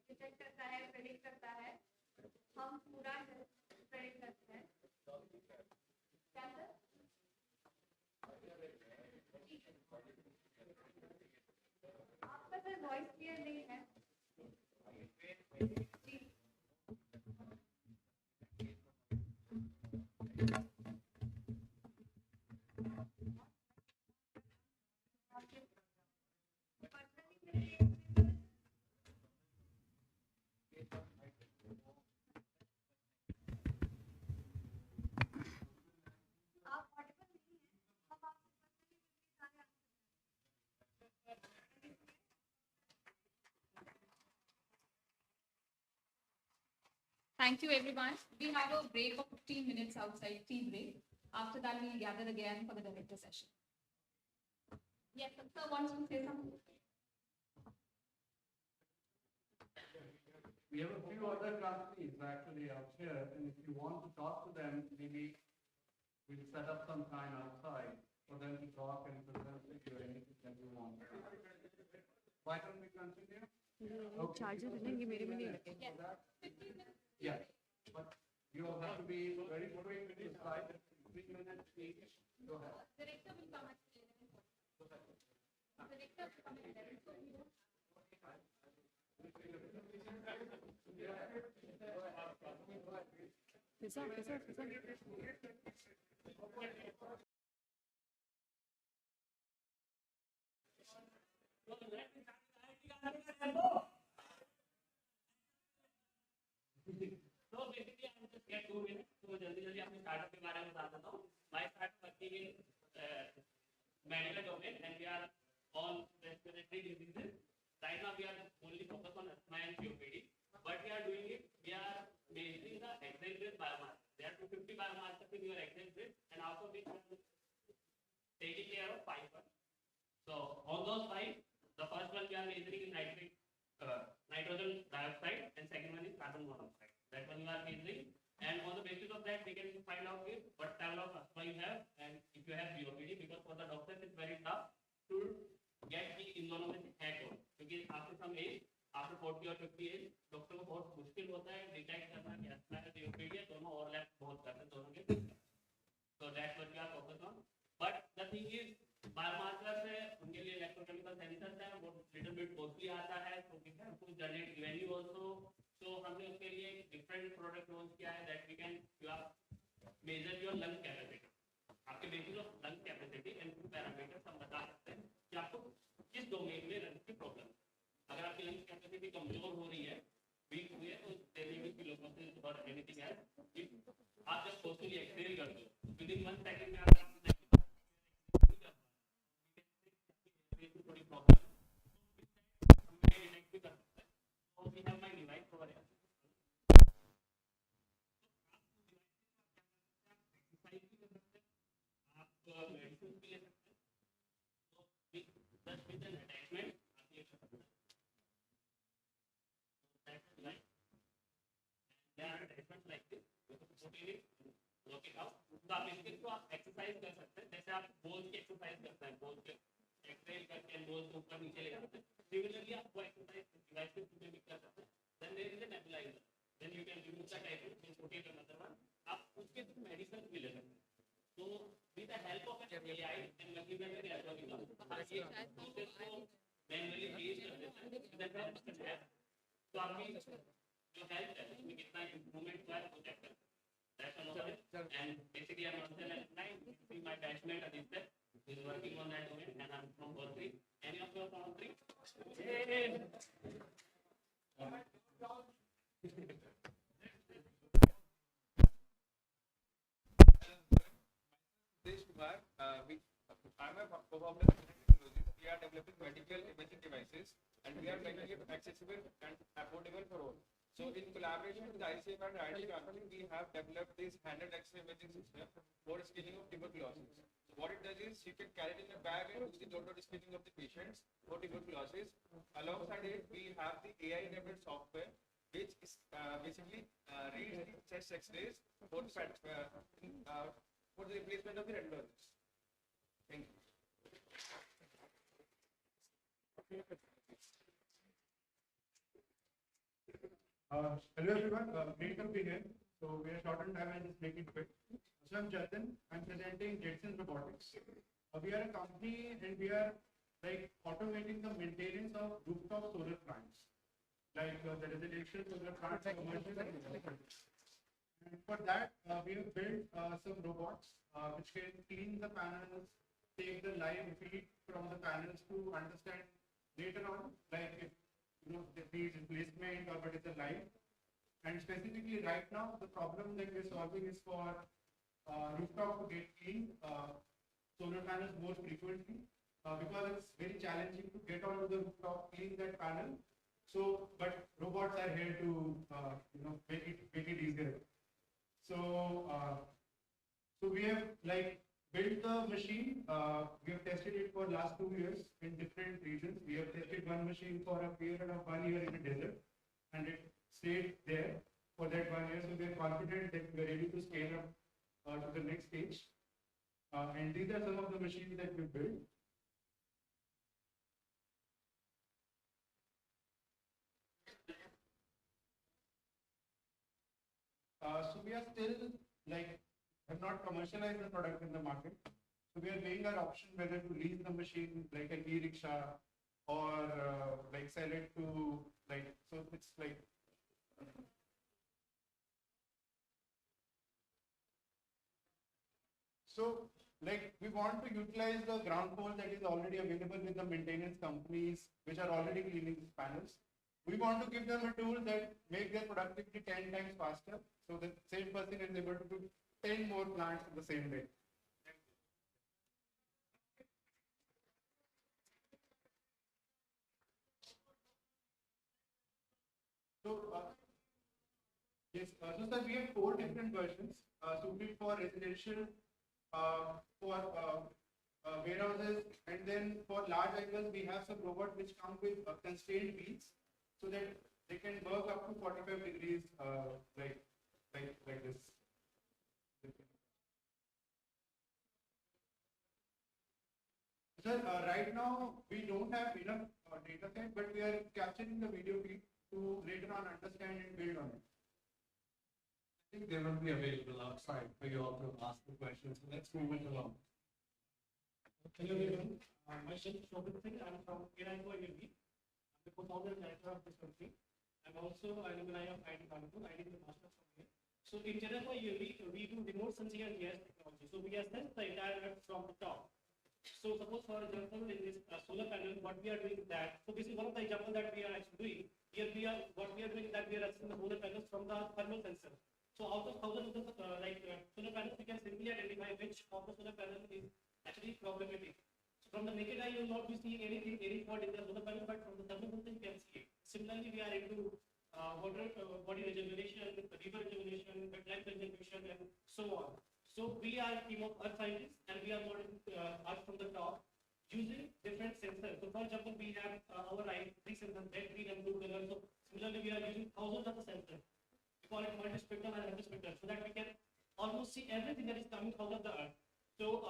डिटेक्ट करता है, प्रेडिक्ट करता है, हम पूरा प्रेडिक्ट करते हैं. क्या सर? आपका सर वॉइस क्लियर नहीं है. जी. आप ऑडिबल नहीं है, हम आपसे Thank you, everyone. We have a break of 15 minutes outside, tea break. After that, we'll gather again for the director session. Yes, sir wants to say something. We have a few other companies actually out here, and if you want to talk to them, maybe we'll set up some time outside for them to talk and present to you anything that you want. Why don't we continue? Charger है ना ये मेरे में नहीं लगेगा. Yeah, but you all have to be very quick with this slide, 3 minutes each. Go ahead. Director will come at 11:40. Director will come at 11:40. कैसा कैसा कैसा So basically, I will just get 2 minutes. So जल्दी अपने startup के बारे में बता देता हूँ. My startup working in medical domain, and we are on respiratory diseases. Right now, we are only focused on asthma and COPD. But we are doing it. We are measuring the exhale-based biomarkers. There are 250 biomarkers in your exhale-based, and also we are taking care of 5 ones. So on those 5, the first one we are measuring is nitrogen dioxide, and second one is carbon monoxide. That one you are measuring, and on the basis of that, we can find out what level of asthma you have, and if you have COPD, because for the doctors it's very tough to get the इन दोनों में से है कौन, क्योंकि after some age, after 40 or 50 age, doctor को बहुत मुश्किल होता है डिटेक्ट करना कि asthma है COPD है, दोनों ओवरलैप बहुत करते हैं दोनों के. So that's what we are focused on. But the thing is, biomarkers है, उनके लिए इलेक्ट्रोकेमिकल सेंसर्स है, वो लिटिल बिट कॉस्टली आता है, so we have to generate revenue also. So हमने उसके लिए डिफरेंट प्रोडक्ट लॉन्च किया है that we can measure your lung capacity. आपके basis of lung capacity and two parameters हम बता सकते हैं कि आपको किस डोमेन में लंग की प्रॉब्लम है. अगर आपकी लंग कैपेसिटी कमजोर हो रही है, वीक हुई है, तो देयर मे बी किलोसिस और एनीथिंग एल्स. आप जब फोर्सफुली एक्सहेल करते हो, विद इन 1 सेकंड में आप थोड़ी प्रॉब्लम हम डिटेक्ट भी कर सकते हैं. So we have my device over here. आप मेडिसिन भी ले सकते हैं. तो just with an attachment आप ये कर सकते हैं. That's right. There are attachments like this. You can put in it, work it out. तो आप इसको आप एक्सरसाइज कर सकते हैं. जैसे आप बोल की एक्सरसाइज करते हैं, बोल के एक्सरसाइज करके गोल से ऊपर नीचे ले जाते हैं. Similarly, आपको एक्सरसाइज डिवाइसेस में भी कर सकते हैं. Then there is a nebulizer. Then you can remove the typhoid, means rotate another one. आप उसके थ्रू मेडिसिन भी ले सकते हैं. So with the help of an AI and multimedia algorithm, ये process को manually change कर देता है. With the help of an app, तो आपकी जो हेल्थ है उसमें कितना इम्प्रूवमेंट हुआ है वो चेक करते हैं. That's all of it. And basically, I'm also an alumni. My batchmate Aditya is working on that domain, and I'm from Berkeley. Any of you are from Berkeley? I'm a co-founder of Technology. We are developing medical imaging devices, and we are making it accessible and affordable for all. So, in collaboration with ICF and IITK, we have developed this handheld X-ray imaging system for screening of tuberculosis. So, what it does is you can carry it in a bag and do the door-to-door screening of the patients for tuberculosis. Alongside it, we have the AI-enabled software, which is basically reads the chest X-rays for the replacement of the radiologists. Thank you. Hello everyone, great to be here. So we are short on time and just make it quick. So I'm Jatin, I'm presenting Inon Robotics. We are a company and we are like automating the maintenance of rooftop solar plants. Like the residential solar plants and commercial. And for that, we have built some robots which can clean the panels, take the live feed from the panels to understand later on, like if the feed replacement or what is the live. And specifically right now, the problem that we're solving is for rooftop to get clean solar panels more frequently because it's very challenging to get onto the rooftop, clean that panel. So, but robots are here to make it easier. So, so we have like built the machine. We have tested it for last 2 years in different regions. We have tested one machine for a period of 1 year in the desert, and it stayed there for that 1 year. So we are confident that we are ready to scale up to the next stage. And these are some of the machines that we built. So we are still like have not commercialized the product in the market. So we are weighing our option whether to lease the machine like an e-rickshaw or like sell it to like, so it's like. So like we want to utilize the ground pole that is already available with the maintenance companies which are already cleaning these panels. We want to give them a tool that make their productivity 10 times faster. So the same person is able to do 10 more plants in the same day. So, yes, so sir, we have 4 different versions suited for residential, for warehouses, and then for large angles, we have some robots which come with constrained wheels so that they can work up to 45 degrees like this. Sir, right now we don't have enough data set, but we are capturing the video feed to later on understand and build on it. I think they will be available outside for you all to ask the questions. So let's move it along. Hello everyone, myself Shobhit Singh. I'm from Inon Robotics. I'm the co-founder and director of this company. I'm also an alumni of IIT Kanpur. I did the master's from here. So in Ceremonial, we do remote sensing and gas technology. So we assess the entire earth from the top. So suppose for example in this solar panel, what we are doing is that, so this is one of the examples that we are actually doing. Here we are, what we are doing is that we are assessing the solar panels from the thermal sensor. So out of thousands of the solar panels, we can simply identify which of the solar panel is actually problematic. So from the naked eye, you will not be seeing anything, any fault in the solar panel, but from the thermal sensor, you can see it. Similarly, we are into water body regeneration, river regeneration, wetland conservation, and so on. So we are a team of earth scientists, and we are modeling earth from the top using different sensors. So for example, we have our eye 3 sensors, red, green, and blue color. So similarly, we are using thousands of the sensors. We call it multispectral and multispectral, so that we can almost see everything that is coming out of the earth. So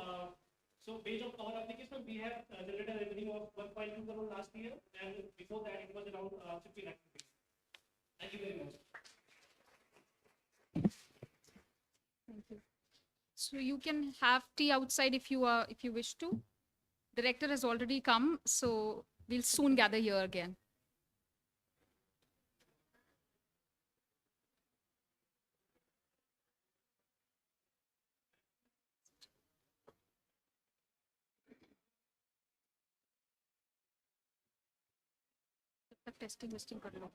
so based on our application, we have generated a revenue of 1.2 15 activities. Thank you very much. Thank you. So you can have tea outside if you wish to. Director has already come, so we'll soon gather here again. Testing कर लो.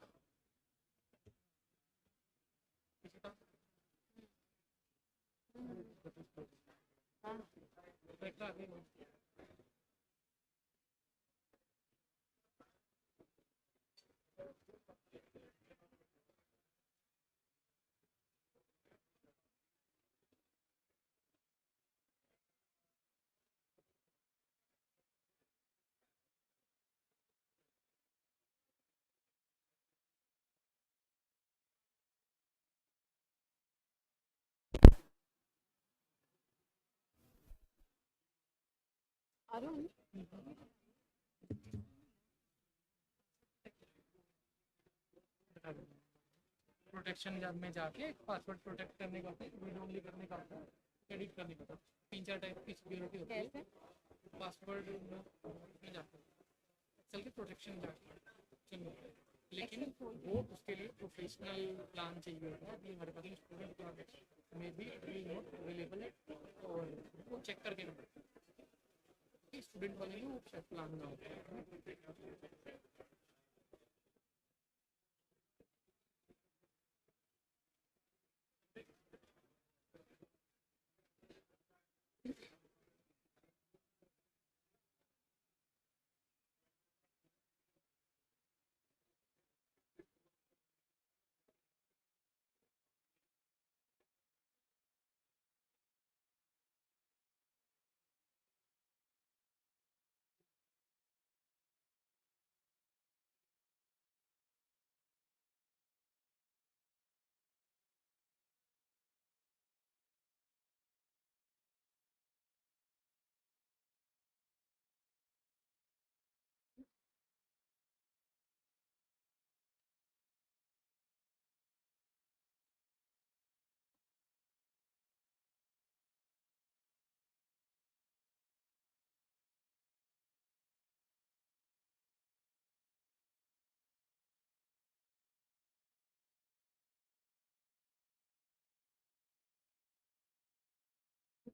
Protection lab में जाके password protect करने का होता है, read only करने का होता है, एडिट करने का होता है. 3-4 टाइप की सिक्योरिटी होती है. पासवर्ड में जाके एक्सेल के प्रोटेक्शन जाके चुनना होता है. लेकिन वो उसके लिए प्रोफेशनल प्लान चाहिए होता है. अभी हमारे पास स्टूडेंट प्लान में भी इट विल नॉट अवेलेबल है, और वो चेक करके ना स्टूडेंट वाले में वो प्लान ना होता है.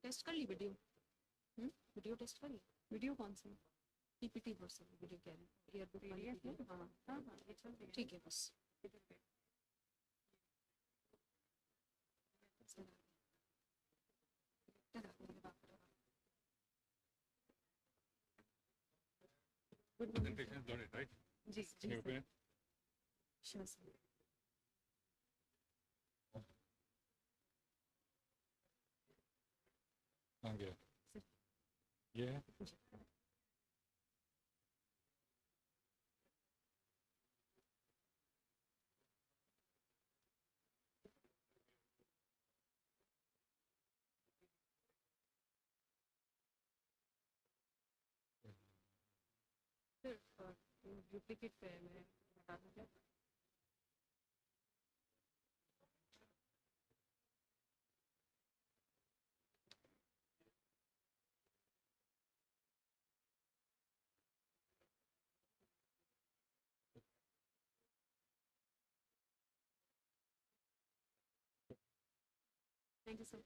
टेस्ट कर ली वीडियो. वीडियो टेस्ट कर ली. वीडियो कौन सी? पीपीटी वर्सन वीडियो कह रहे हैं. ईयरबुक वाली है. हाँ हाँ हाँ, ये चल रही है. ठीक है बस. Presentation is got it, right? जी जी You okay? Sure sir. कहाँ गया? ये है? डुप्लीकेट पे है, मैं बता दूँ क्या? Thank you sir.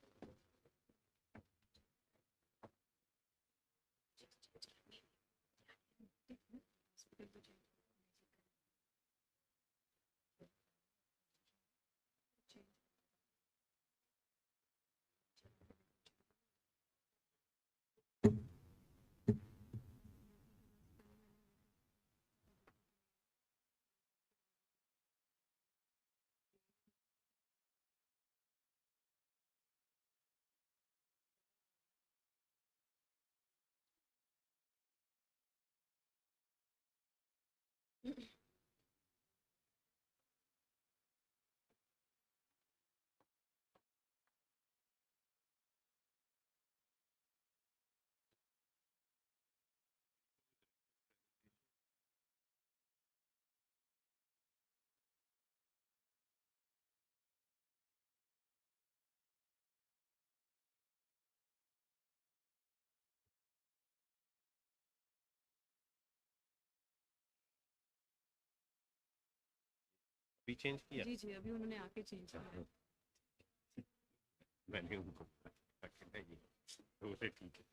भी चेंज किया जी जी अभी उन्होंने आके चेंज किया। मैंने उनको कहता ये तो बोले ठीक है ठीक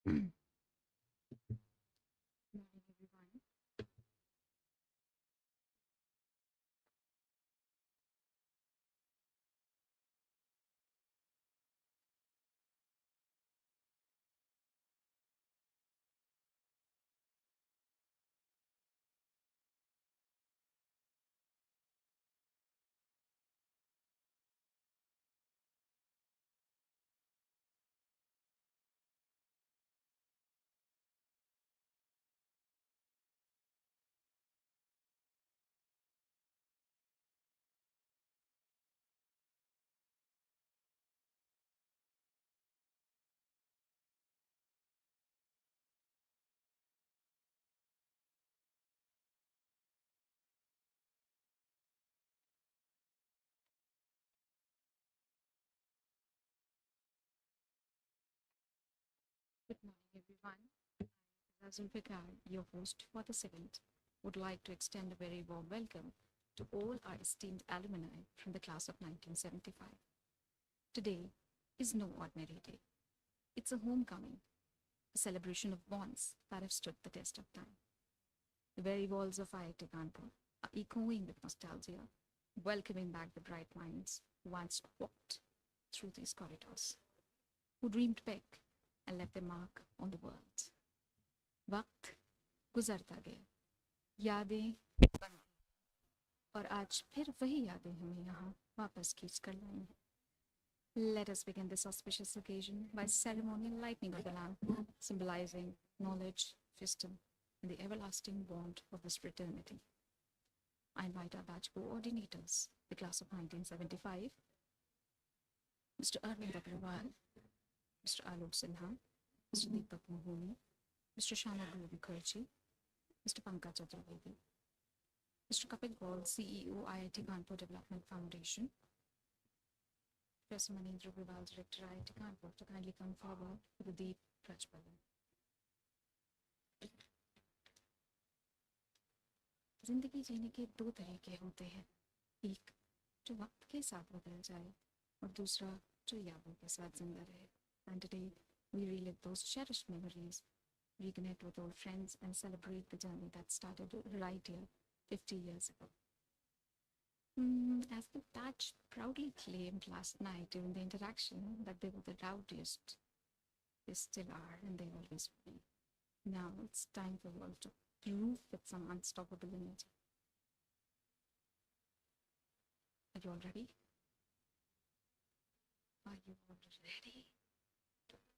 है। Morning, everyone. Good morning, everyone. As Zulfikar, your host for this event, would like to extend a very warm welcome to all our esteemed alumni from the class of 1975. Today is no ordinary day. It's a homecoming, a celebration of bonds that have stood the test of time. The very walls of IIT Kanpur are echoing with nostalgia, welcoming back the bright minds who once walked through these corridors, who dreamed big and left their mark on the world. वक्त गुजरता गया, यादें बनती, और आज फिर वही यादें हमें यहाँ वापस खींच कर लाई हैं. Let us begin this auspicious occasion by ceremonial lighting of the lamp, symbolizing knowledge, wisdom, and the everlasting bond of this fraternity. I invite our batch coordinators, the class of 1975, Mr. Arvind Agrawal, Mr. Alok Sinha, Mr. Deepak Mohoni, Mr. Shamaguru Mukherjee, Mr. Pankaj Chaturvedi, Mr. Kapil Gaul, CEO, IIT Kanpur Development Foundation, Professor Manindra Gurwal, Director, IIT Kanpur, to kindly come forward for the Deep Prajwalan. जिंदगी जीने के दो तरीके होते हैं, एक जो वक्त के साथ बदल जाए और दूसरा जो यादों के साथ जिंदा रहे. And today we relive those cherished memories, reconnect with old friends, and celebrate the journey that started right here 50 years ago. As the batch proudly claimed last night during the interaction that they were the rowdiest, they still are and they always will be. Now it's time for you all to prove with some unstoppable energy. Are you all ready? Are you all ready?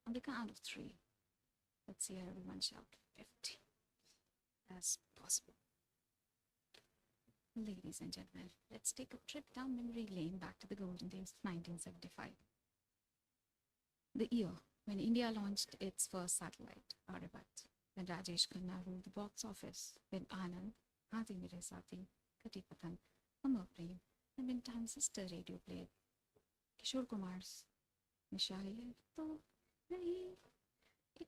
On the count of 3, let's hear everyone shout 50 as possible. Ladies and gentlemen, let's take a trip down memory lane back to the golden days of 1975. The year when India launched its first satellite, Aryabhat, when Rajesh Khanna ruled the box office, when Anand, Hathi Mere Saathi, Kati Pathan, Amar Prem, and when Transistor Radio played Kishore Kumar's Nishaye To Nahi,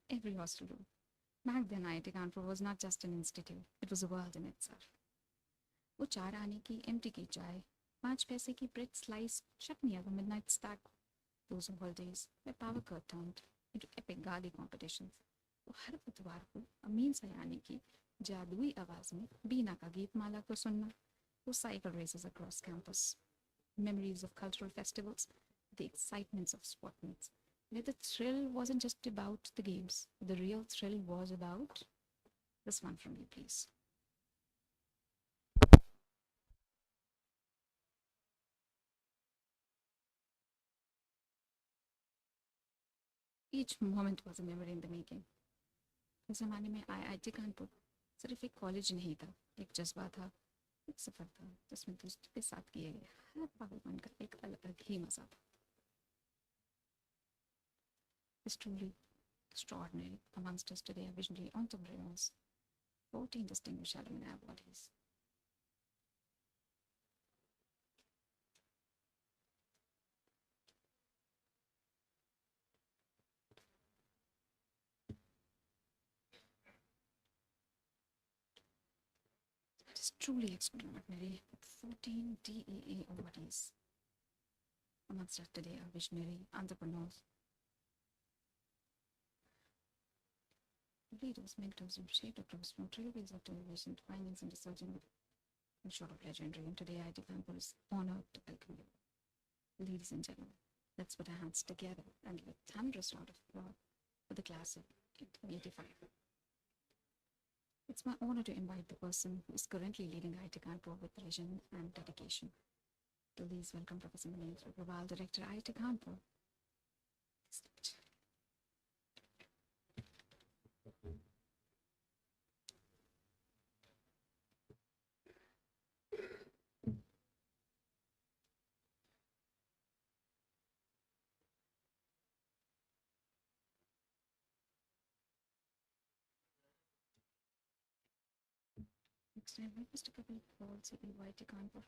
every was to do. Back then, IIT Kanpur was not just an institute, it was a world in itself. वो 4 आने की empty की चाय, 5 पैसे की bread slice, chutney of a midnight stack. Those were holidays where power cut turned into epic gali competitions. वो हर बुधवार को अमीन सयानी की जादुई आवाज में बीना का गीत माला को सुनना. वो cycle races across campus. Memories of cultural festivals, the excitements of sport meets. Where the thrill wasn't just about the games. The real thrill was about this one from you, please. Each moment was a memory in the making. उस ज़माने में IIT Kanpur सिर्फ एक college नहीं था, एक जज्बा था, एक सफ़र था जिसमें दोस्तों के साथ किए गए हर पागलपन का एक अलग ही मज़ा था. It's truly extraordinary. Amongst us today are visionary entrepreneurs, 14 distinguished alumni bodies. It is truly extraordinary with 14 DEA bodies. Amongst us today are visionary entrepreneurs, leaders, mentors, and shapers from trailways of television to finance and research and short of legendary. And today, IIT Kanpur is honored to welcome you. Ladies and gentlemen, let's put our hands together and give a thunderous round of applause for the class of 1985. It's my honor to invite the person who is currently leading IIT Kanpur with vision and dedication. Please welcome Professor Manindra Gurwal, Director, IIT Kanpur. Next, I invite Mr. Kapil Gaul, CEO, IIT Kanpur.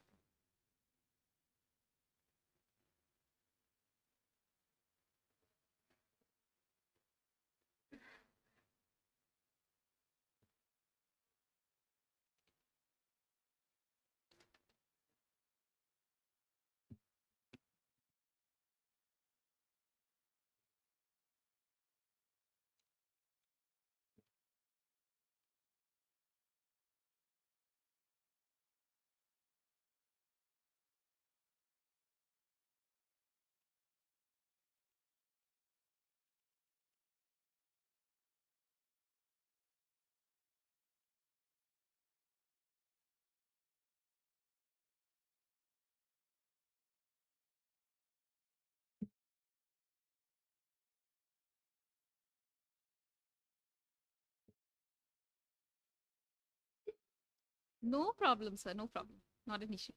No problem, sir. No problem. Not an issue.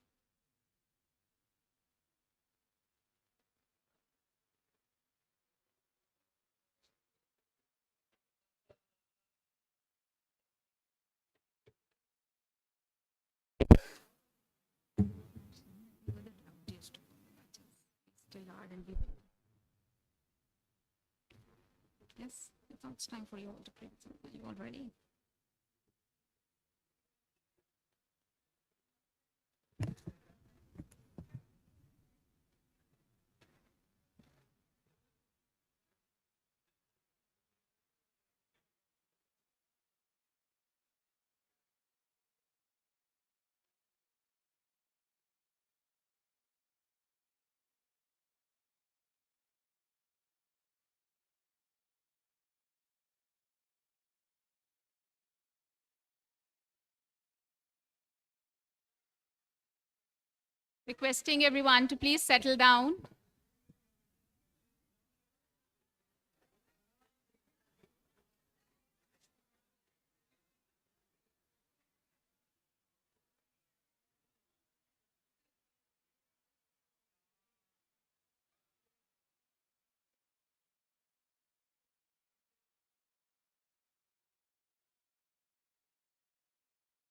Still hard and yes, now it's time for you all to print. Are you all ready? Requesting everyone to please settle down.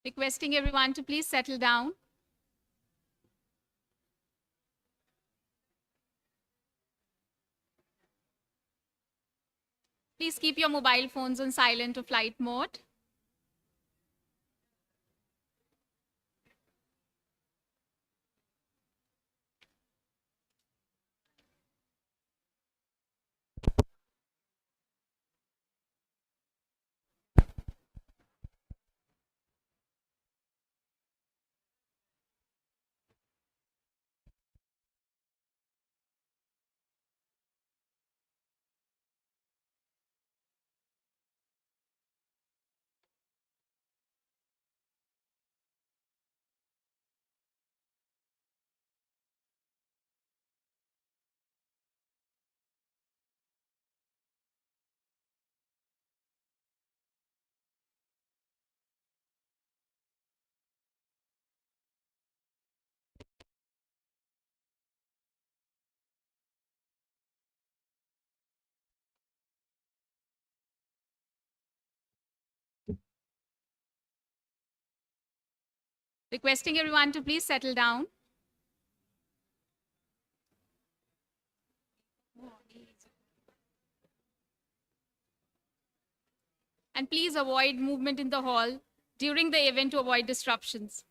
Requesting everyone to please settle down. Please keep your mobile phones on silent or flight mode. Requesting everyone to please settle down. And please avoid movement in the hall during the event to avoid disruptions.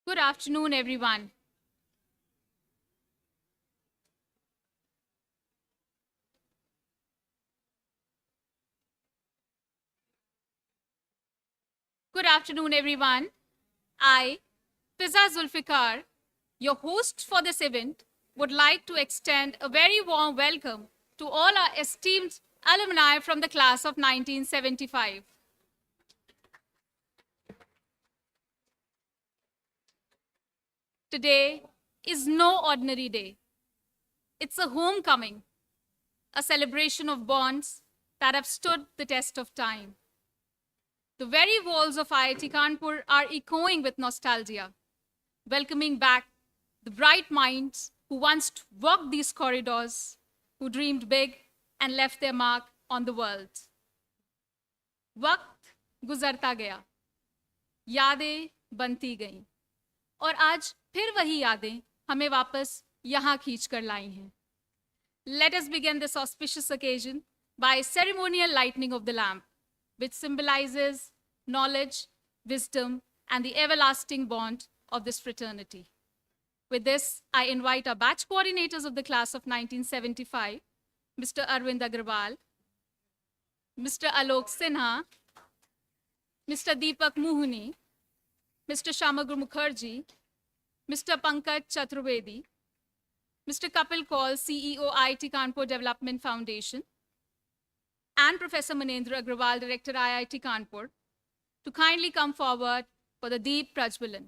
Good afternoon, everyone. Good afternoon, everyone. I, Fiza Zulfikar, your host for this event, would like to extend a very warm welcome to all our esteemed alumni from the class of 1975. Today is no ordinary day. It's a homecoming, a celebration of bonds that have stood the test of time. The very walls of IIT Kanpur are echoing with nostalgia, welcoming back the bright minds who once walked these corridors, who dreamed big and left their mark on the world. वक्त गुजरता गया, यादें बनती गईं, और आज फिर वही यादें हमें वापस यहाँ खींच कर लाई हैं. Let us begin this auspicious occasion by ceremonial lighting of the lamp, which symbolizes knowledge, wisdom, and the everlasting bond of this fraternity. With this, I invite our batch coordinators of the class of 1975, Mr. Arvind Agrawal, Mr. Alok Sinha, Mr. Deepak Muhuni, Mr. Shamagru Mukherjee, Mr. Pankaj Chaturvedi, Mr. Kapil Kaul, CEO, IIT Kanpur Development Foundation, and Professor Manendra Agrawal, Director, IIT Kanpur, to kindly come forward for the Deep Prajwalan.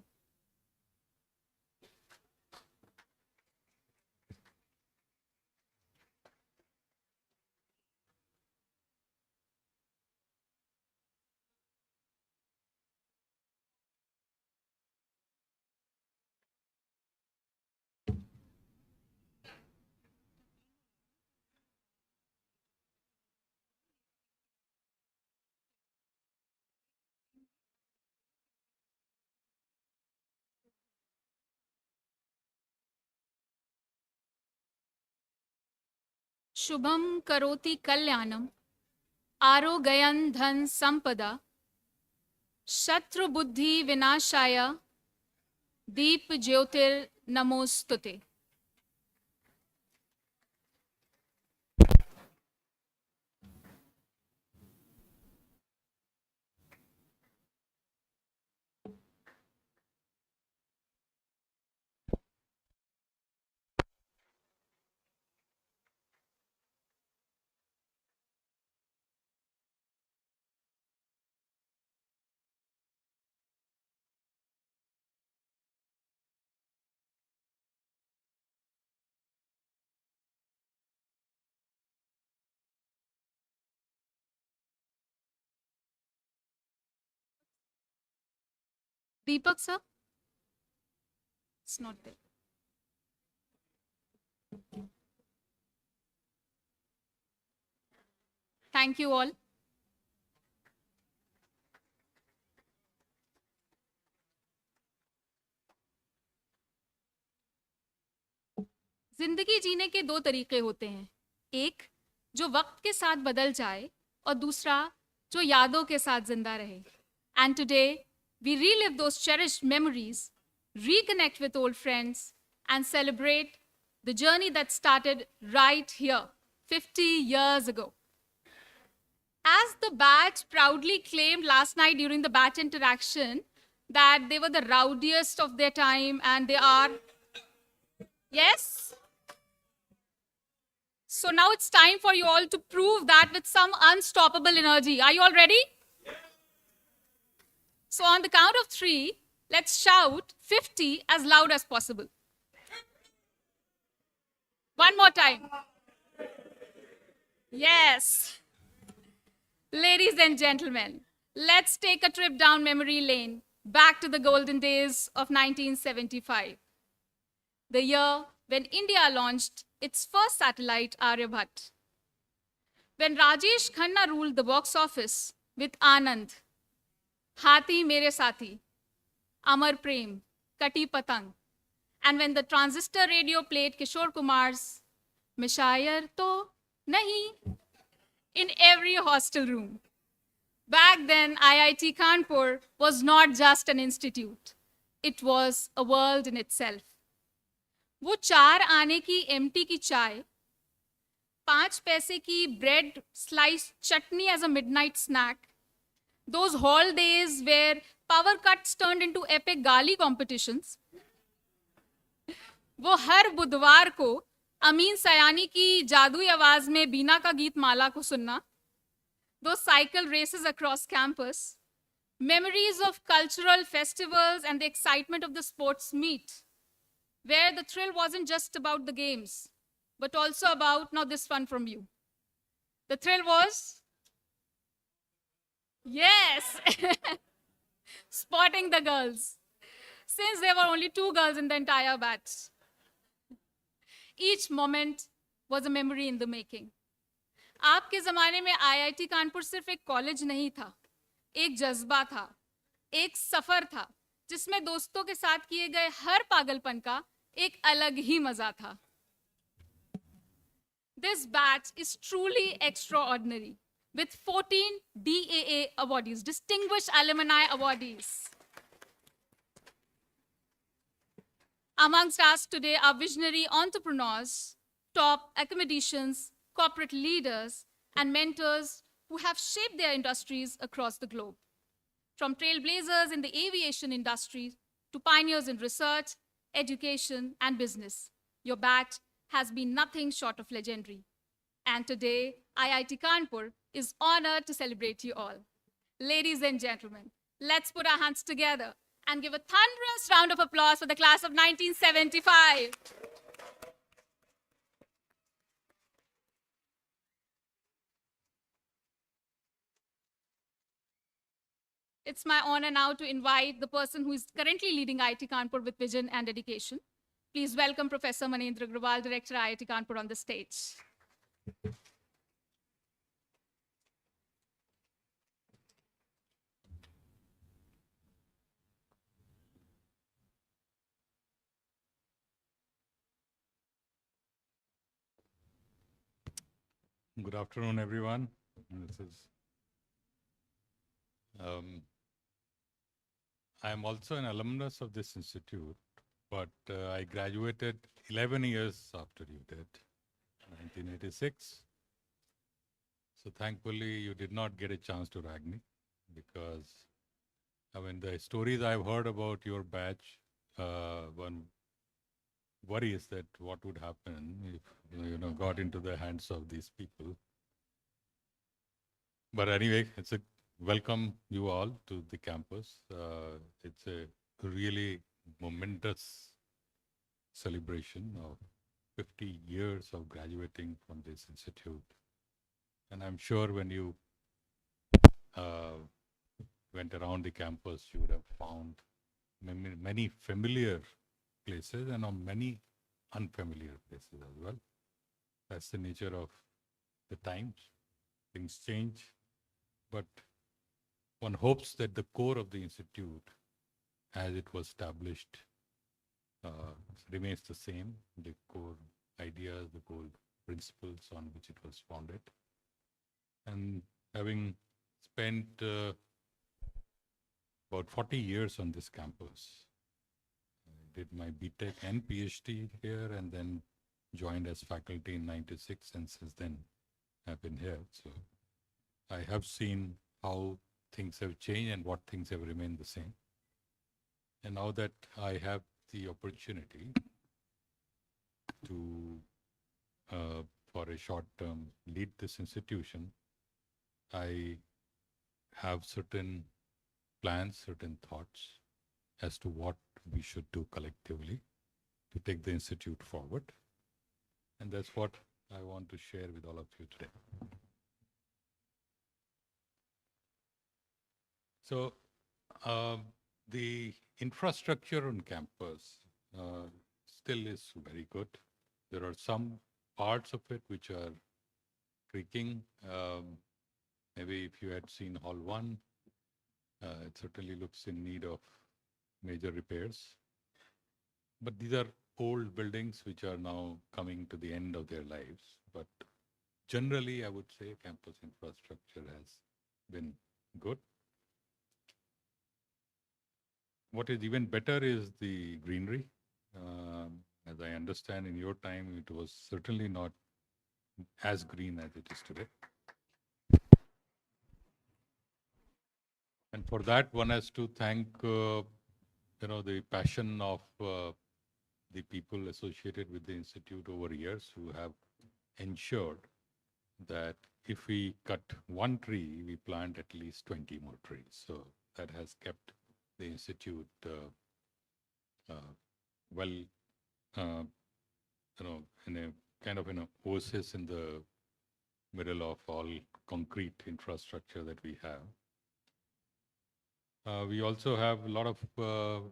Shubham karoti kalyanam, arogayan dhan sampada, shatru buddhi vinashaya, deep jyotir namostute. Deepak sir? It's not there. Thank you all. जिंदगी जीने के दो तरीके होते हैं, एक जो वक्त के साथ बदल जाए और दूसरा जो यादों के साथ जिंदा रहे. And today we relive those cherished memories, reconnect with old friends, and celebrate the journey that started right here 50 years ago. As the batch proudly claimed last night during the batch interaction that they were the rowdiest of their time, and they are. Yes? So now it's time for you all to prove that with some unstoppable energy. Are you all ready? So on the count of 3, let's shout 50 as loud as possible. One more time. Yes. Ladies and gentlemen, let's take a trip down memory lane, back to the golden days of 1975. The year when India launched its first satellite, Aryabhat. When Rajesh Khanna ruled the box office with Anand, Hathi Mere Sathi, Amar Prem, Kati Patang, and when the transistor radio played Kishore Kumar's Mishayar To Nahi in every hostel room. Back then, IIT Kanpur was not just an institute. It was a world in itself. वो 4 आने की MT की चाय, 5 पैसे की bread slice chutney as a midnight snack, those hall days where power cuts turned into epic gali competitions, वो हर बुधवार को अमीन सयानी की जादुई आवाज में बीना का गीत माला को सुनना, those cycle races across campus, memories of cultural festivals and the excitement of the sports meet, where the thrill wasn't just about the games, but also about, now this one from you. The thrill was, yes, spotting the girls, since there were only 2 girls in the entire batch. Each moment was a memory in the making. आपके ज़माने में IIT Kanpur सिर्फ एक college नहीं था, एक जज्बा था, एक सफ़र था, जिसमें दोस्तों के साथ किए गए हर पागलपन का एक अलग ही मजा था. This batch is truly extraordinary, with 14 DAA awardees, Distinguished Alumni awardees. Amongst us today are visionary entrepreneurs, top academicians, corporate leaders, and mentors who have shaped their industries across the globe. From trailblazers in the aviation industry to pioneers in research, education, and business, your batch has been nothing short of legendary. And today, IIT Kanpur is honored to celebrate you all. Ladies and gentlemen, let's put our hands together and give a thunderous round of applause for the class of 1975. It's my honor now to invite the person who is currently leading IIT Kanpur with vision and dedication. Please welcome Professor Manendra Agrawal, Director IIT Kanpur, on the stage. Good afternoon, everyone. This is. I am also an alumnus of this institute, but I graduated 11 years after you did, 1986. So thankfully, you did not get a chance to rag me, because I mean, the stories I've heard about your batch, one worries that what would happen if got into the hands of these people. But anyway, it's a welcome you all to the campus. It's a really momentous celebration of 50 years of graduating from this institute. And I'm sure when you went around the campus, you would have found many familiar places and many unfamiliar places as well. That's the nature of the times. Things change, but one hopes that the core of the institute, as it was established, remains the same, the core ideas, the core principles on which it was founded. And having spent about 40 years on this campus, I did my BTech and PhD here, and then joined as faculty in '96, and since then I've been here. So I have seen how things have changed and what things have remained the same. And now that I have the opportunity to, for a short term, lead this institution, I have certain plans, certain thoughts as to what we should do collectively to take the institute forward. And that's what I want to share with all of you today. So the infrastructure on campus still is very good. There are some parts of it which are creaking. Maybe if you had seen Hall 1, it certainly looks in need of major repairs. But these are old buildings which are now coming to the end of their lives. But generally, I would say campus infrastructure has been good. What is even better is the greenery. As I understand, in your time, it was certainly not as green as it is today. And for that, one has to thank, the passion of the people associated with the institute over years, who have ensured that if we cut one tree, we plant at least 20 more trees. So that has kept the institute well, in a kind of an oasis in the middle of all concrete infrastructure that we have. We also have a lot of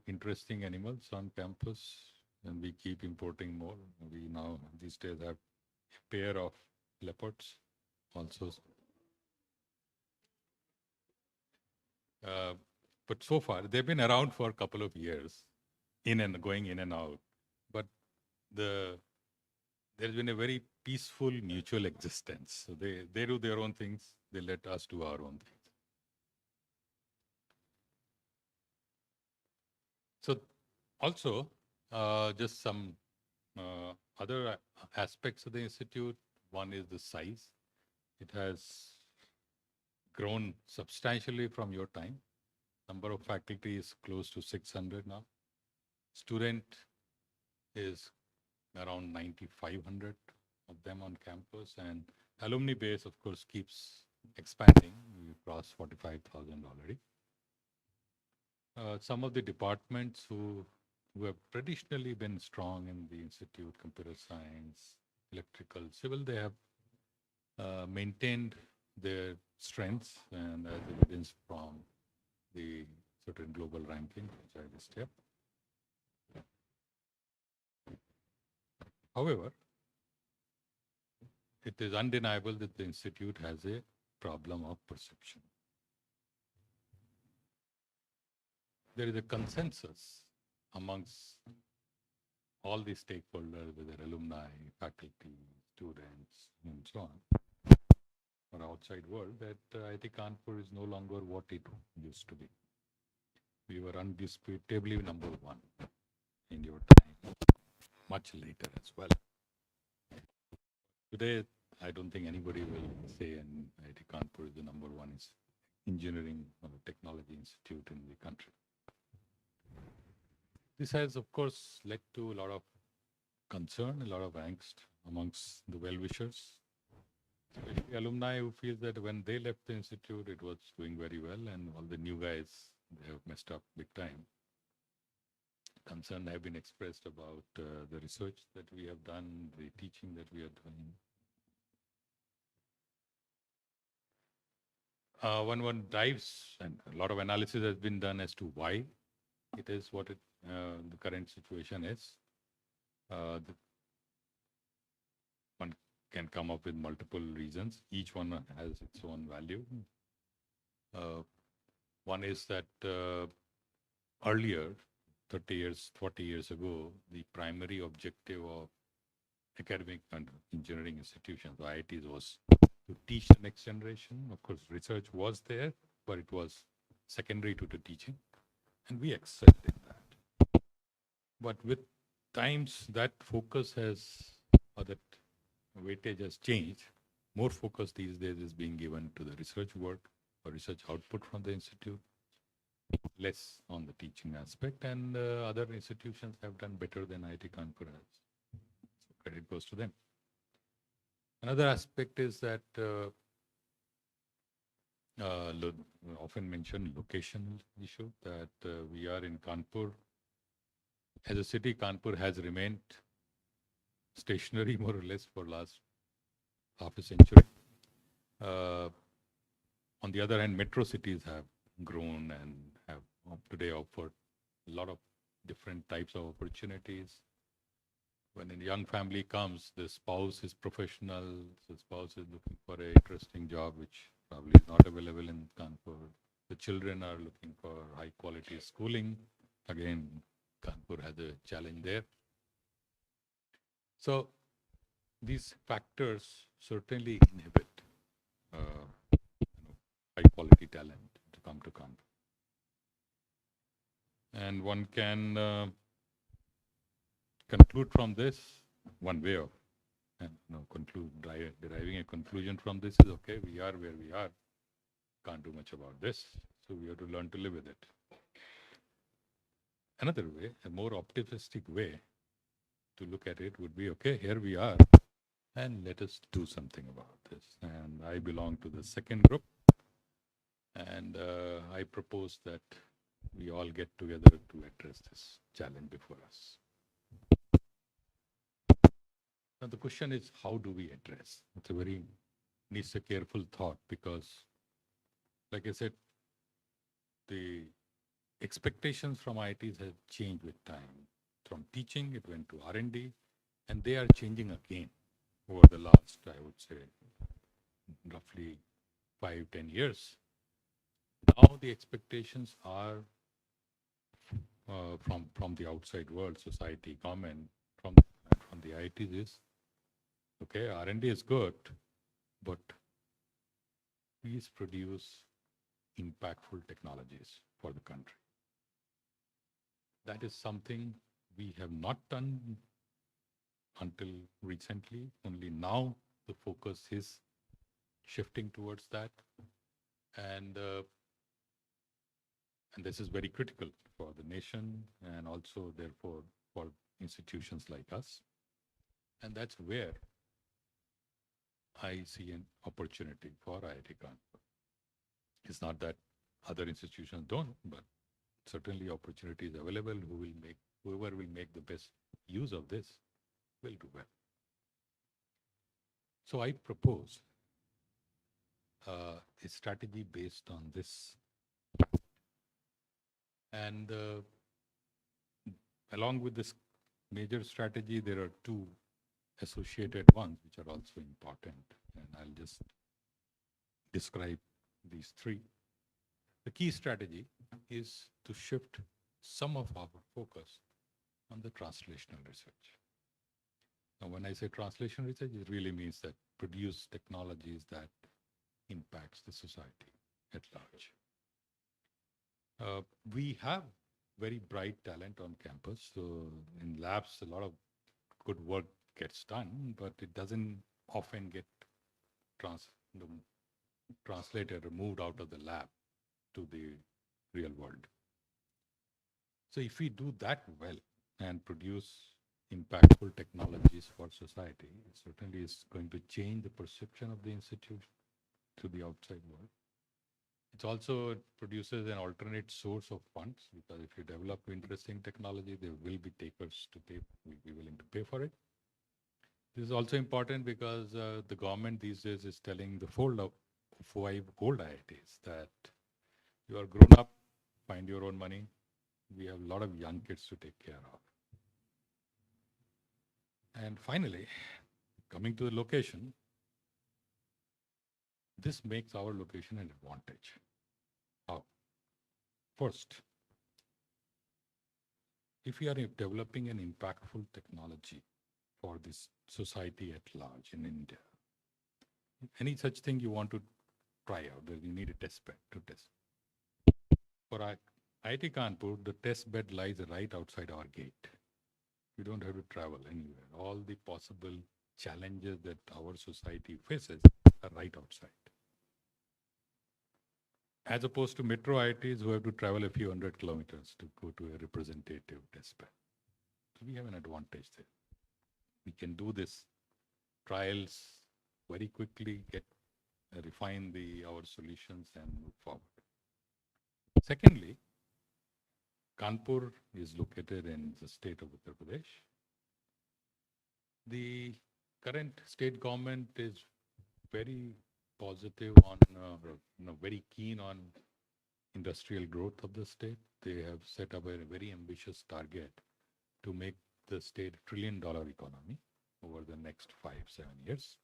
interesting animals on campus, and we keep importing more. We now, these days, have a pair of leopards also. But so far, they've been around for a couple of years, going in and out. But there's been a very peaceful mutual existence. So they do their own things, they let us do our own things. So also, just some other aspects of the institute. One is the size. It has grown substantially from your time. Number of faculty is close to 600 now. Student is around 9,500 of them on campus, and alumni base, of course, keeps expanding. We crossed 45,000 already. Some of the departments who have traditionally been strong in the institute, computer science, electrical, civil, they have maintained their strengths, and as evidenced from the certain global ranking, which I just have. However, it is undeniable that the institute has a problem of perception. There is a consensus amongst all the stakeholders, whether alumni, faculty, students, and so on, or outside world, that IIT Kanpur is no longer what it used to be. We were undisputably number one in your time, much later as well. Today, I don't think anybody will say IIT Kanpur is the number one engineering or technology institute in the country. This has, of course, led to a lot of concern, a lot of angst amongst the well-wishers, especially alumni who feel that when they left the institute, it was doing very well, and all the new guys, they have messed up big time. Concern have been expressed about the research that we have done, the teaching that we are doing. One dives, and a lot of analysis has been done as to why it is what the current situation is. One can come up with multiple reasons. Each one has its own value. One is that earlier, 30 years, 40 years ago, the primary objective of academic and engineering institutions, IITs, was to teach the next generation. Of course, research was there, but it was secondary to the teaching, and we excelled in that. But with times, that focus has, or that weightage has changed. More focus these days is being given to the research work or research output from the institute, less on the teaching aspect, and other institutions have done better than IIT Kanpur has. So credit goes to them. Another aspect is that often mentioned location issue, that we are in Kanpur. As a city, Kanpur has remained stationary more or less for last half a century. On the other hand, metro cities have grown and have today offered a lot of different types of opportunities. When a young family comes, the spouse is professional, the spouse is looking for an interesting job, which probably is not available in Kanpur. The children are looking for high quality schooling. Again, Kanpur has a challenge there. So these factors certainly inhibit high quality talent to come to Kanpur. And one can conclude from this, one way of deriving a conclusion from this is, okay, we are where we are, can't do much about this, so we have to learn to live with it. Another way, a more optimistic way to look at it would be, okay, here we are, and let us do something about this. And I belong to the second group, and I propose that we all get together to address this challenge before us. Now the question is, how do we address? It's a very needs a careful thought, because, like I said, the expectations from IITs have changed with time. From teaching, it went to R&D, and they are changing again over the last, I would say, roughly 5-10 years. Now the expectations are from the outside world, society, government, from the IITs is, okay, R&D is good, but please produce impactful technologies for the country. That is something we have not done until recently. Only now the focus is shifting towards that. And this is very critical for the nation and also, therefore, for institutions like us. And that's where I see an opportunity for IIT Kanpur. It's not that other institutions don't, but certainly opportunity is available. Whoever will make the best use of this will do well. So I propose a strategy based on this. And along with this major strategy, there are two associated ones which are also important. And I'll just describe these three. The key strategy is to shift some of our focus on the translational research. Now, when I say translation research, it really means that produce technologies that impacts the society at large. We have very bright talent on campus. So in labs, a lot of good work gets done, but it doesn't often get translated or moved out of the lab to the real world. So if we do that well and produce impactful technologies for society, it certainly is going to change the perception of the institution to the outside world. It also produces an alternate source of funds, because if you develop interesting technology, there will be takers to pay, will be willing to pay for it. This is also important because the government these days is telling the 5 old IITs that you are grown up, find your own money. We have a lot of young kids to take care of. And finally, coming to the location, this makes our location an advantage. How? First, if we are developing an impactful technology for this society at large in India, any such thing you want to try out, you need a test bed to test. For IIT Kanpur, the test bed lies right outside our gate. You don't have to travel anywhere. All the possible challenges that our society faces are right outside. As opposed to metro IITs who have to travel a few hundred kilometers to go to a representative test bed. So we have an advantage there. We can do this trials very quickly, refine our solutions and move forward. Secondly, Kanpur is located in the state of Uttar Pradesh. The current state government is very positive on, very keen on industrial growth of the state. They have set up a very ambitious target to make the state $1 trillion economy over the next 5-7 years.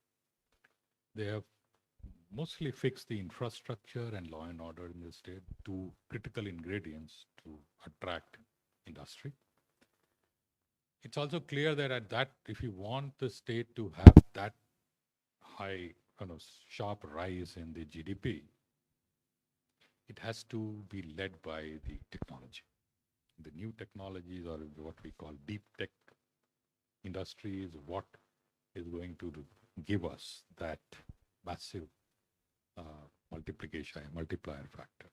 They have mostly fixed the infrastructure and law and order in the state, two critical ingredients to attract industry. It's also clear that if you want the state to have that high, sharp rise in the GDP, it has to be led by the technology. The new technologies, or what we call deep tech industry, is what is going to give us that massive multiplier factor.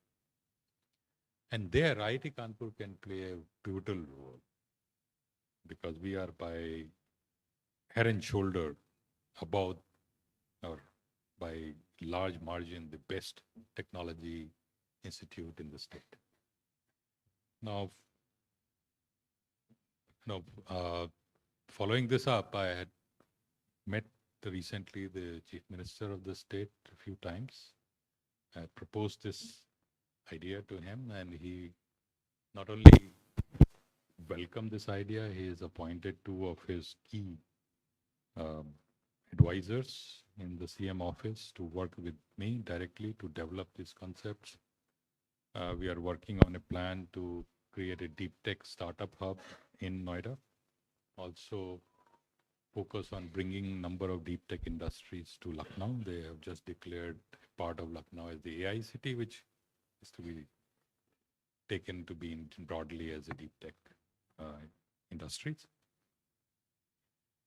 And there, IIT Kanpur can play a pivotal role, because we are by head and shoulder above, or by large margin, the best technology institute in the state. Now, following this up, I had met recently the chief minister of the state a few times. I proposed this idea to him, and he not only welcomed this idea, he has appointed 2 of his key advisors in the CM office to work with me directly to develop these concepts. We are working on a plan to create a deep tech startup hub in Noida. Also focus on bringing number of deep tech industries to Lucknow. They have just declared part of Lucknow as the AI city, which is to be taken to be broadly as a deep tech industries.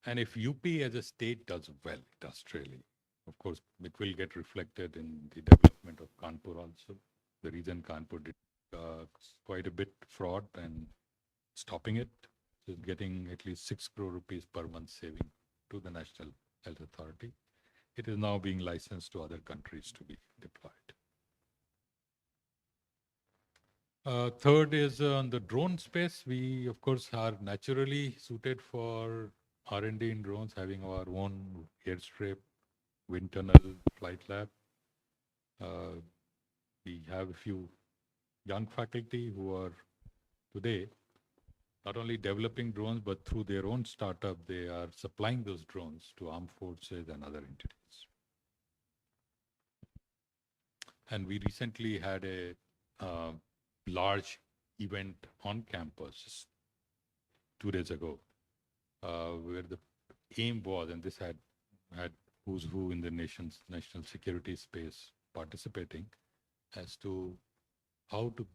And if UP as a state does well industrially, of course, it will get reflected in the development development of Kanpur also. The reason Kanpur did quite a bit fraud and stopping it is getting at least 6 crore rupees per month saving to the National Health Authority. It is now being licensed to other countries to be deployed. Third is on the drone space. We, of course, are naturally suited for R&D in drones, having our own airstrip, wind tunnel, flight lab. We have a few young faculty who are today not only developing drones, but through their own startup, they are supplying those drones to armed forces and other entities. And we recently had a large event on campus 2 days ago, where the aim was, and this had who's who in the national security space participating, as to how to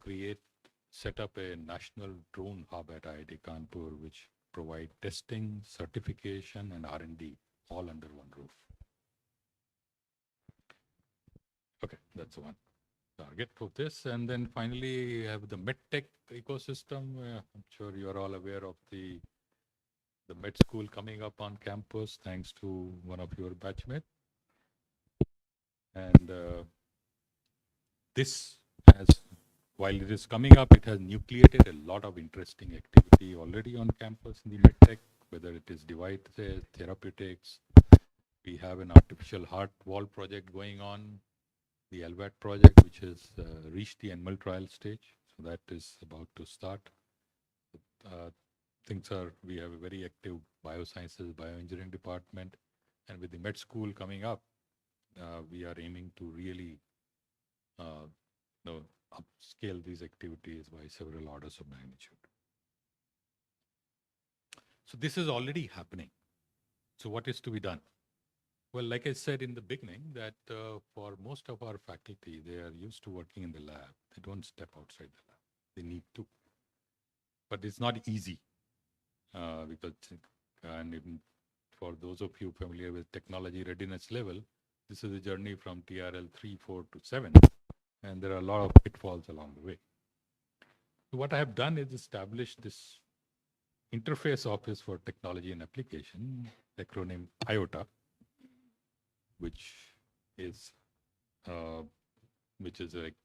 set up a national drone hub at IIT Kanpur, which provide testing, certification, and R&D all under one roof. Okay, that's one target for this. And then finally, we have the medtech ecosystem. I'm sure you're all aware of the med school coming up on campus, thanks to one of your batchmates. And this has, while it is coming up, it has nucleated a lot of interesting activity already on campus in the medtech, whether it is devices, therapeutics. We have an artificial heart wall project going on, the LVAT project, which has reached the animal trial stage. So that is about to start. We have a very active biosciences, bioengineering department. And with the med school coming up, we are aiming to really upscale these activities by several orders of magnitude. So this is already happening. So what is to be done? Well, like I said in the beginning, that for most of our faculty, they are used to working in the lab. They don't step outside the lab. They need to. But it's not easy because, and even for those of you familiar with technology readiness level, this is a journey from TRL 3, 4 to 7, and there are a lot of pitfalls along the way. So what I have done is establish this interface office for technology and application, acronym IOTA, which is like,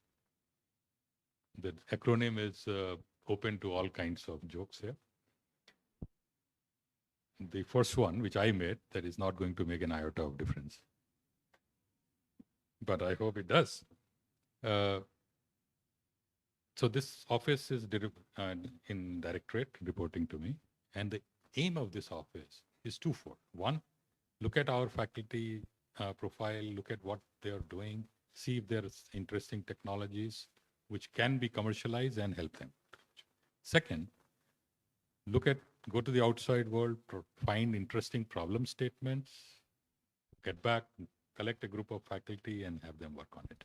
the acronym is open to all kinds of jokes here. The first one, which I made, that is not going to make an iota of difference, but I hope it does. So this office is in directorate reporting to me, and the aim of this office is twofold. One, look at our faculty profile, look at what they are doing, see if there's interesting technologies which can be commercialized and help them. Second, go to the outside world, find interesting problem statements, get back, collect a group of faculty and have them work on it.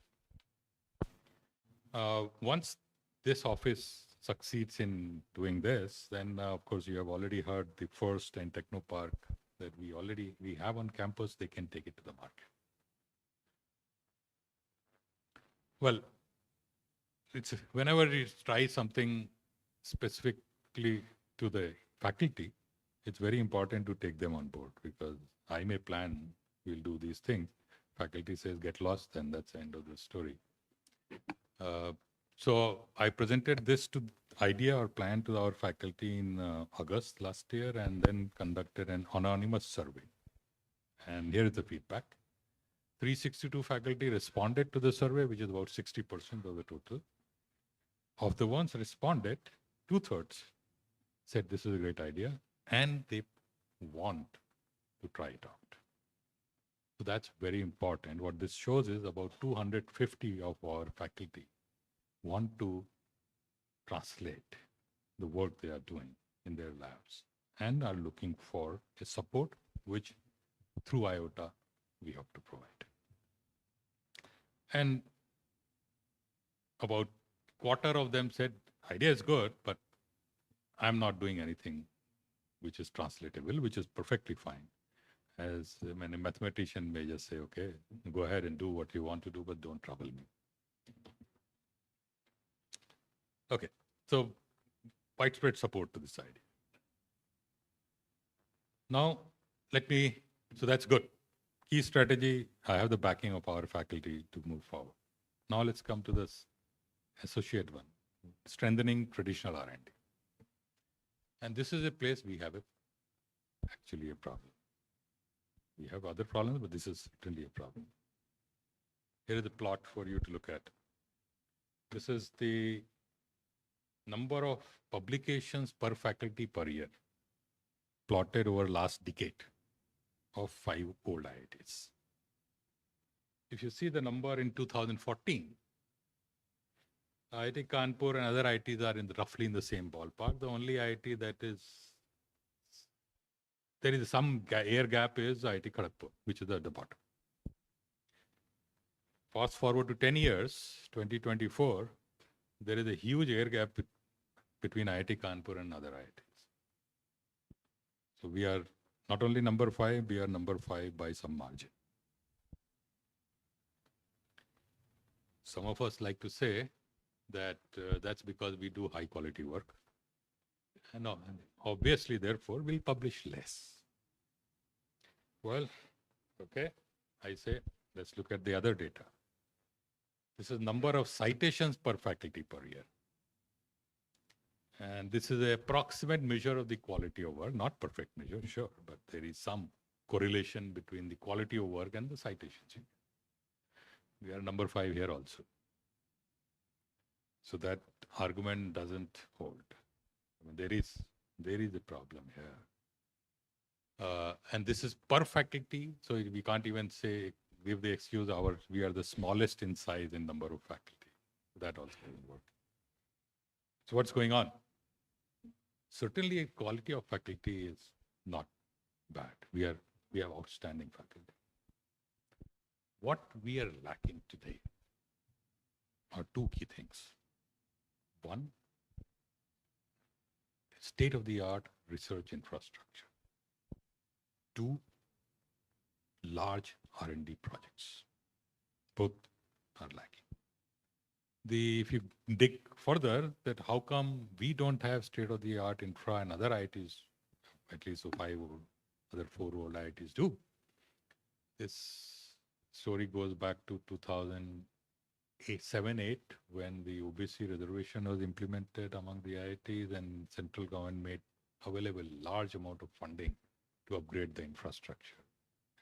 Once this office succeeds in doing this, then of course you have already heard the first and Technopark that we have on campus. They can take it to the market. Well, whenever you try something specifically to the faculty, it's very important to take them on board, because I may plan, we'll do these things. Faculty says get lost, then that's the end of the story. So I presented this idea or plan to our faculty in August last year, and then conducted an anonymous survey. And here is the feedback. 362 faculty responded to the survey, which is about 60% of the total. Of the ones responded, 2/3 said this is a great idea, and they want to try it out. So that's very important. What this shows is about 250 of our faculty want to translate the work they are doing in their labs and are looking for a support, which through IOTA we have to provide. And about quarter of them said, idea is good, but I'm not doing anything which is translatable, which is perfectly fine. As I mean, a mathematician may just say, okay, go ahead and do what you want to do, but don't trouble me. Okay, so widespread support to this idea. Now, so that's good. Key strategy, I have the backing of our faculty to move forward. Now let's come to this associate one, strengthening traditional R&D. And this is a place we have actually a problem. We have other problems, but this is certainly a problem. Here is the plot for you to look at. This is the number of publications per faculty per year, plotted over last decade of 5 old IITs. If you see the number in 2014, IIT Kanpur and other IITs are roughly in the same ballpark. The only IIT that there is some air gap is IIT Kharagpur, which is at the bottom. Fast forward to 10 years, 2024, there is a huge air gap between IIT Kanpur and other IITs. So we are not only number 5, we are number 5 by some margin. Some of us like to say that that's because we do high quality work. And obviously, therefore, we'll publish less. Well, okay, I say, let's look at the other data. This is number of citations per faculty per year. And this is an approximate measure of the quality of work, not perfect measure, sure, but there is some correlation between the quality of work and the citations. We are number 5 here also. So that argument doesn't hold. I mean, there is a problem here. And this is per faculty, so we can't even say, give the excuse we are the smallest in size in number of faculty. That also doesn't work. So what's going on? Certainly, quality of faculty is not bad. We have outstanding faculty. What we are lacking today are 2 key things. One, state-of-the-art research infrastructure. 2, large R&D projects. Both are lacking. If you dig further, that how come we don't have state-of-the-art infra and other IITs, at least 5 or other 4 old IITs do. This story goes back to 2007-8, when the OBC reservation was implemented among the IITs, and central government made available large amount of funding to upgrade the infrastructure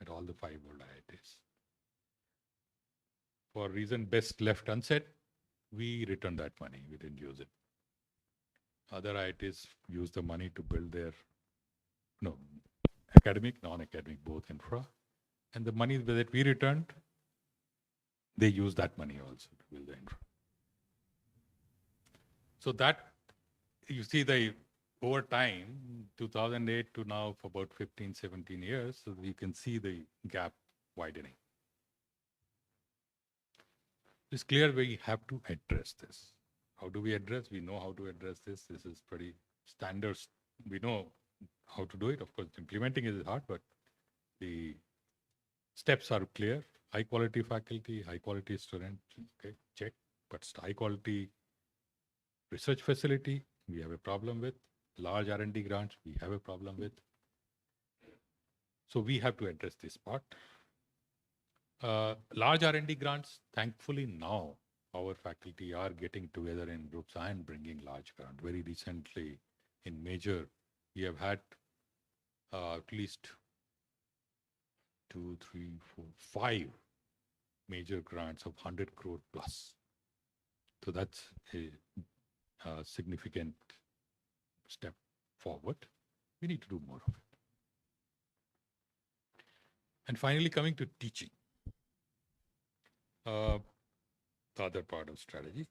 at all the 5 old IITs. For reason best left unsaid, we returned that money. We didn't use it. Other IITs used the money to build their academic, non-academic, both infra. And the money that we returned, they used that money also to build the infra. So that, you see over time, 2008 to now for about 15, 17 years, so you can see the gap widening. It's clear we have to address this. How do we address? We know how to address this. This is pretty standard. We know how to do it. Of course, implementing is hard, but the steps are clear. High quality faculty, high quality student, okay, check. But high quality research facility, we have a problem with. Large R&D grants, we have a problem with. So we have to address this part. Large R&D grants, thankfully now our faculty are getting together in groups and bringing large grants. Very recently in major, we have had at least 2, 3, 4, 5 major grants of 100 crore plus. So that's a significant step forward. We need to do more of it. And finally, coming to teaching. The other part of strategy.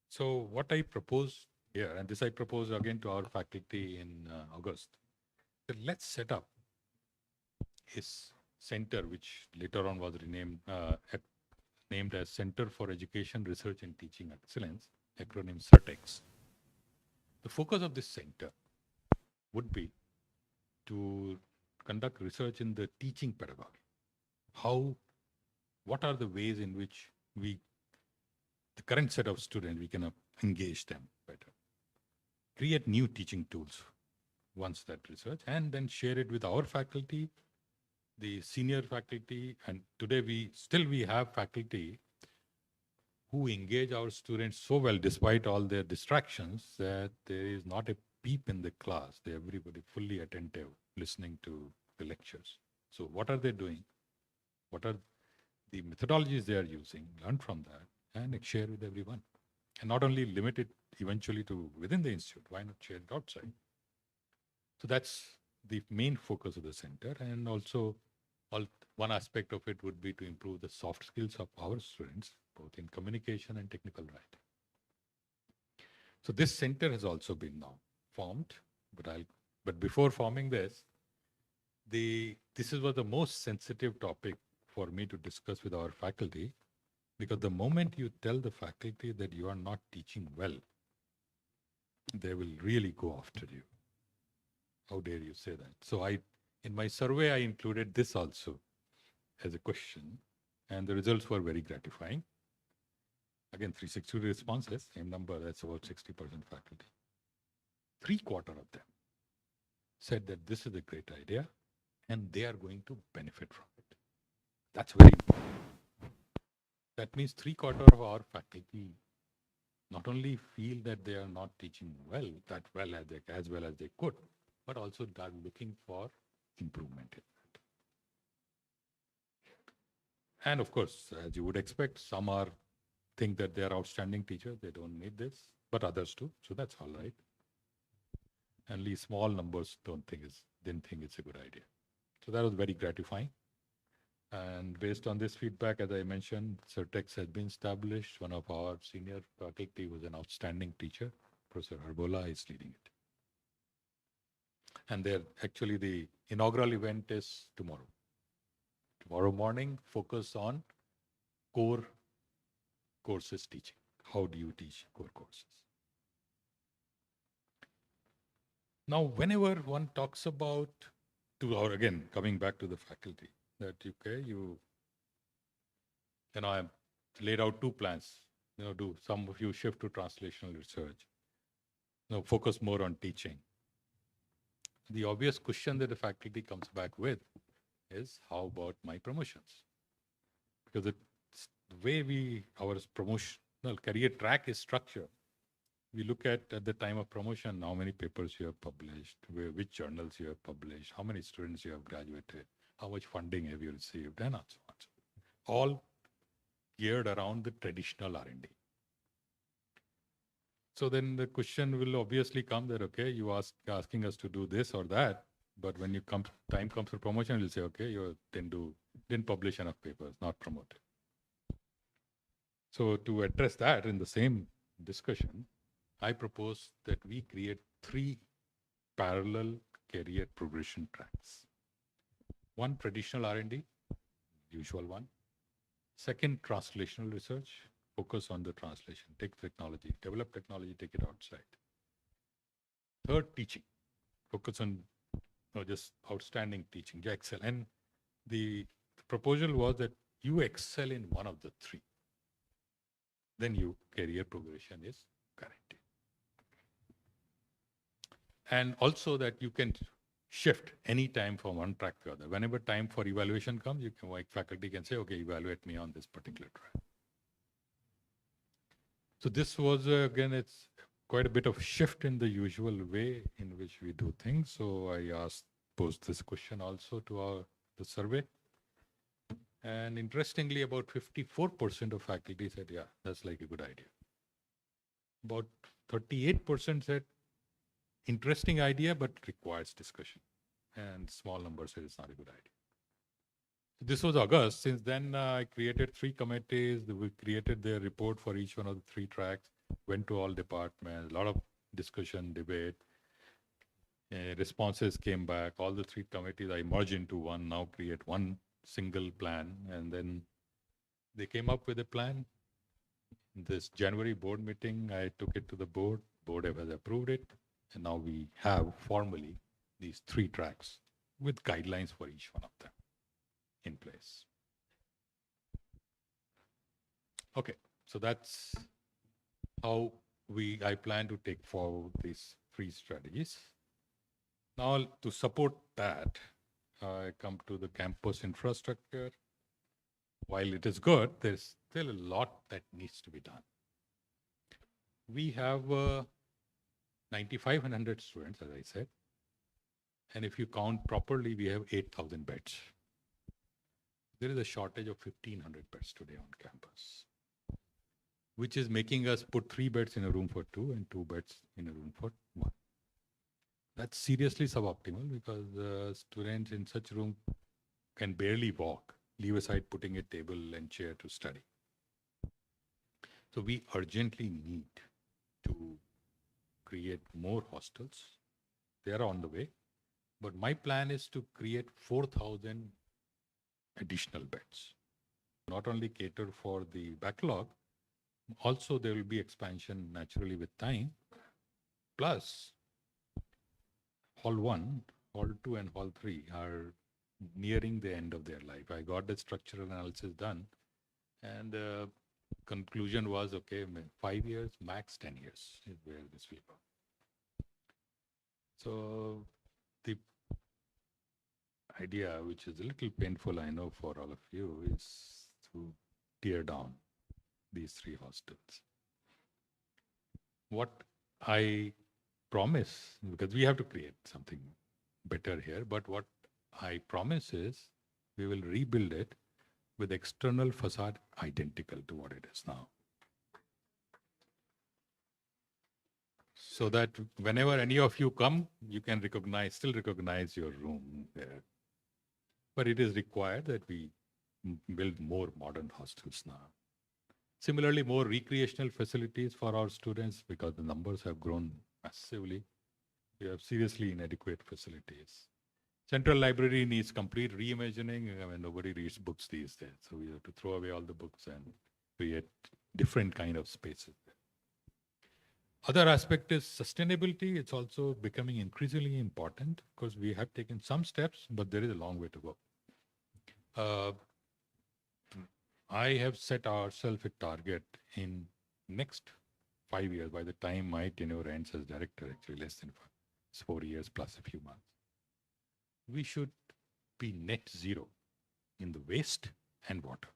So what I propose here, and this I propose again to our faculty in August, that let's set up a center which later on was renamed, named as Center for Education, Research and Teaching Excellence, acronym CERTEX. The focus of this center would be to conduct research in the teaching pedagogy. What are the ways in which the current set of students, we can engage them better, create new teaching tools once that research, and then share it with our faculty, the senior faculty, and today we have faculty who engage our students so well despite all their distractions that there is not a peep in the class. Everybody fully attentive, listening to the lectures. So what are they doing? What are the methodologies they are using? Learn from that and share with everyone. And not only limit it eventually to within the institute, why not share it outside? So that's the main focus of the center. And also one aspect of it would be to improve the soft skills of our students, both in communication and technical writing. So this center has also been now formed, but before forming this was the most sensitive topic for me to discuss with our faculty, because the moment you tell the faculty that you are not teaching well, they will really go after you. How dare you say that? So in my survey, I included this also as a question, and the results were very gratifying. Again, 360 responses, same number, that's about 60% faculty. 3/4 of them said that this is a great idea and they are going to benefit from it. That's very important. That means 3/4 of our faculty not only feel that they are not teaching as well as they could, but also are looking for improvement in that. And of course, as you would expect, some think that they are outstanding teachers, they don't need this, but others do. So that's all right. Only small numbers didn't think it's a good idea. So that was very gratifying. And based on this feedback, as I mentioned, Certex has been established. One of our senior faculty was an outstanding teacher, Professor Harbola, is leading it. And actually the inaugural event is tomorrow. Tomorrow morning, focus on core courses teaching. How do you teach core courses? Now, whenever one talks about, again, coming back to the faculty, that I've laid out 2 plans. Do some of you shift to translational research. Focus more on teaching. The obvious question that the faculty comes back with is, how about my promotions? Because the way our promotional career track is structured, we look at the time of promotion, how many papers you have published, which journals you have published, how many students you have graduated, how much funding have you received, and so on. All geared around the traditional R&D. So then the question will obviously come that, okay, you asking us to do this or that, but when time comes for promotion, you'll say, okay, you didn't publish enough papers, not promoted. So to address that in the same discussion, I propose that we create 3 parallel career progression tracks. One, traditional R&D, usual one. Second, translational research, focus on the translation, take technology, develop technology, take it outside. Third, teaching, focus on just outstanding teaching, you excel. And the proposal was that you excel in one of the 3. Then your career progression is guaranteed. And also that you can shift any time from one track to other. Whenever time for evaluation comes, faculty can say, okay, evaluate me on this particular track. So this was, again, it's quite a bit of shift in the usual way in which we do things. So I posed this question also to the survey. And interestingly, about 54% of faculty said, yeah, that's like a good idea. About 38% said, interesting idea, but requires discussion. And small number said it's not a good idea. So this was August. Since then, I created 3 committees. We created their report for each one of the 3 tracks, went to all departments, a lot of discussion, debate. Responses came back. All the 3 committees I merged into one, now create one single plan. And then they came up with a plan. In this January board meeting, I took it to the board. Board has approved it. And now we have formally these 3 tracks with guidelines for each one of them in place. Okay, so that's how I plan to take forward these 3 strategies. Now, to support that, I come to the campus infrastructure. While it is good, there's still a lot that needs to be done. We have 9,500 students, as I said. And if you count properly, we have 8,000 beds. There is a shortage of 1,500 beds today on campus, which is making us put 3 beds in a room for 2 and 2 beds in a room for 1. That's seriously suboptimal because students in such room can barely walk, leave aside putting a table and chair to study. So we urgently need to create more hostels. They are on the way. But my plan is to create 4,000 additional beds. Not only cater for the backlog, also there will be expansion naturally with time. Plus, Hall 1, Hall 2 and Hall 3 are nearing the end of their life. I got the structural analysis done and the conclusion was, okay, 5 years, max 10 years is where this will go. So the idea, which is a little painful, I know, for all of you, is to tear down these 3 hostels. What I promise, because we have to create something better here, but what I promise is we will rebuild it with external facade identical to what it is now. So that whenever any of you come, you can still recognize your room there. But it is required that we build more modern hostels now. Similarly, more recreational facilities for our students because the numbers have grown massively. We have seriously inadequate facilities. Central library needs complete reimagining. I mean, nobody reads books these days. So we have to throw away all the books and create different kind of spaces. Other aspect is sustainability. It's also becoming increasingly important because we have taken some steps, but there is a long way to go. I have set ourselves a target in next 5 years, by the time my tenure ends as director, actually less than 5, it's 4 years plus a few months. We should be net zero in the waste and water.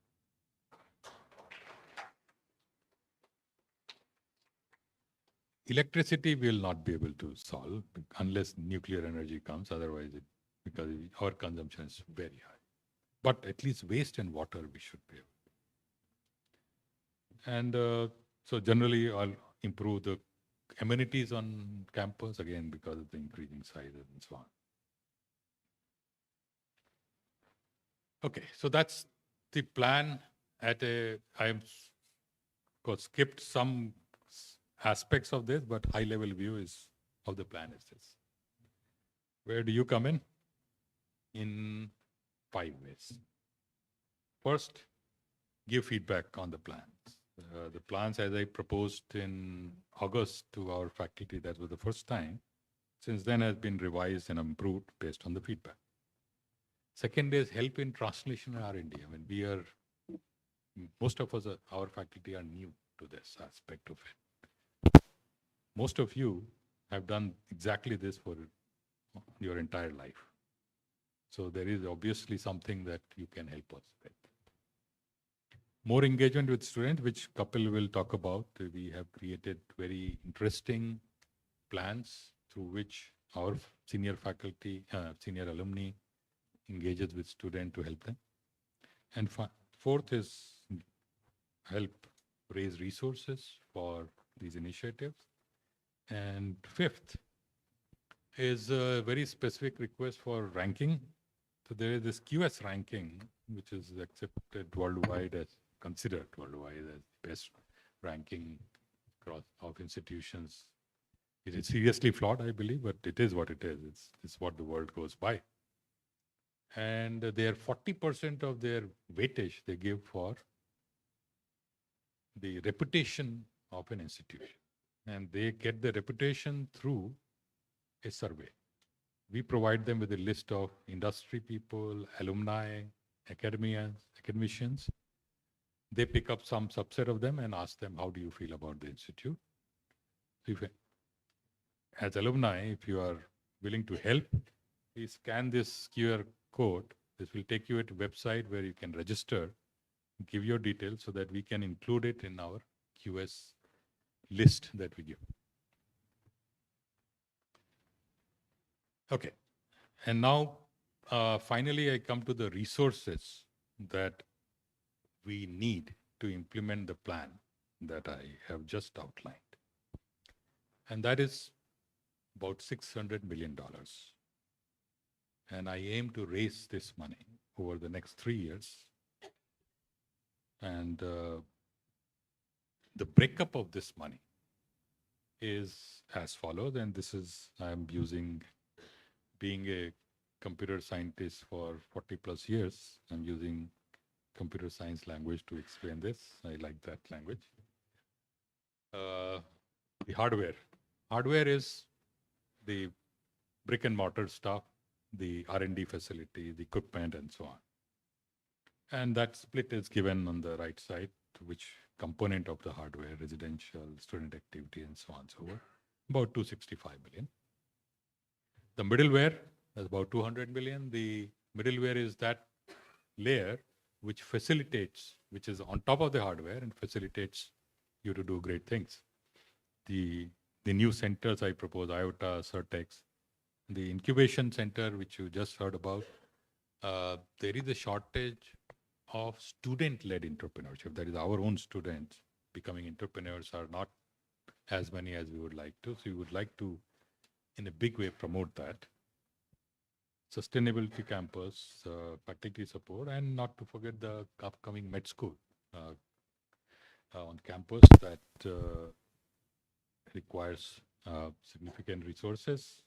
Electricity we will not be able to solve unless nuclear energy comes, otherwise because our consumption is very high. But at least waste and water we should be able to. And so generally I'll improve the amenities on campus, again, because of the increasing sizes and so on. Okay, so that's the plan. I've skipped some aspects of this, but high level view is of the plan is this. Where do you come in? In 5 ways. First, give feedback on the plans. The plans, as I proposed in August to our faculty, that was the first time. Since then has been revised and improved based on the feedback. Second is help in translation and R&D. I mean, most of us, our faculty are new to this aspect of it. Most of you have done exactly this for your entire life. So there is obviously something that you can help us with. More engagement with students, which Kapil will talk about. We have created very interesting plans through which our senior faculty, senior alumni engages with students to help them. And fourth is help raise resources for these initiatives. And fifth is a very specific request for ranking. So there is this QS ranking, which is accepted worldwide as, considered worldwide as the best ranking of institutions. It is seriously flawed, I believe, but it is what it is. It's what the world goes by. And their 40% of their weightage they give for the reputation of an institution. And they get the reputation through a survey. we provide them with a list of industry people, alumni, academicians. They pick up some subset of them and ask them, how do you feel about the institute? If, as alumni, if you are willing to help, please scan this QR code. This will take you to a website where you can register, give your details so that we can include it in our QS list that we give. Okay. And now, finally, I come to the resources that we need to implement the plan that I have just outlined. And that is about $600 million. And I aim to raise this money over the next 3 years. And the breakup of this money is as follows. And this is, I'm using, being a computer scientist for 40 plus years, I'm using computer science language to explain this. I like that language. The hardware. Hardware is the brick and mortar stuff, the R&D facility, the equipment, and so on. And that split is given on the right side, which component of the hardware, residential, student activity, and so on and so forth, about 265 million. The middleware is about 200 million. The middleware is that layer which facilitates, which is on top of the hardware and facilitates you to do great things. The new centers I propose, IOTA, Certex, the incubation center, which you just heard about, there is a shortage of student-led entrepreneurship. That is, our own students becoming entrepreneurs are not as many as we would like to. So we would like to, in a big way, promote that. Sustainability campus, faculty support, and not to forget the upcoming med school on campus that requires significant resources.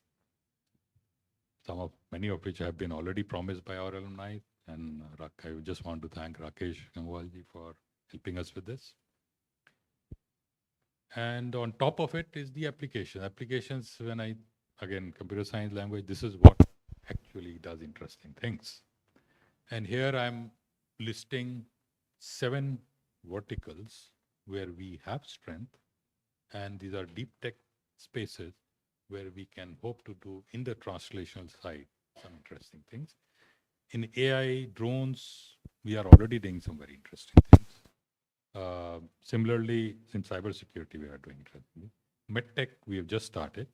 Many of which have been already promised by our alumni. And I just want to thank Rakesh Gangwalji for helping us with this. And on top of it is the application. Applications, when again, computer science language, this is what actually does interesting things. And here I'm listing 7 verticals where we have strength. And these are deep tech spaces where we can hope to do in the translational side some interesting things. In AI, drones, we are already doing some very interesting things. Similarly, in cybersecurity, we are doing interesting. MedTech, we have just started.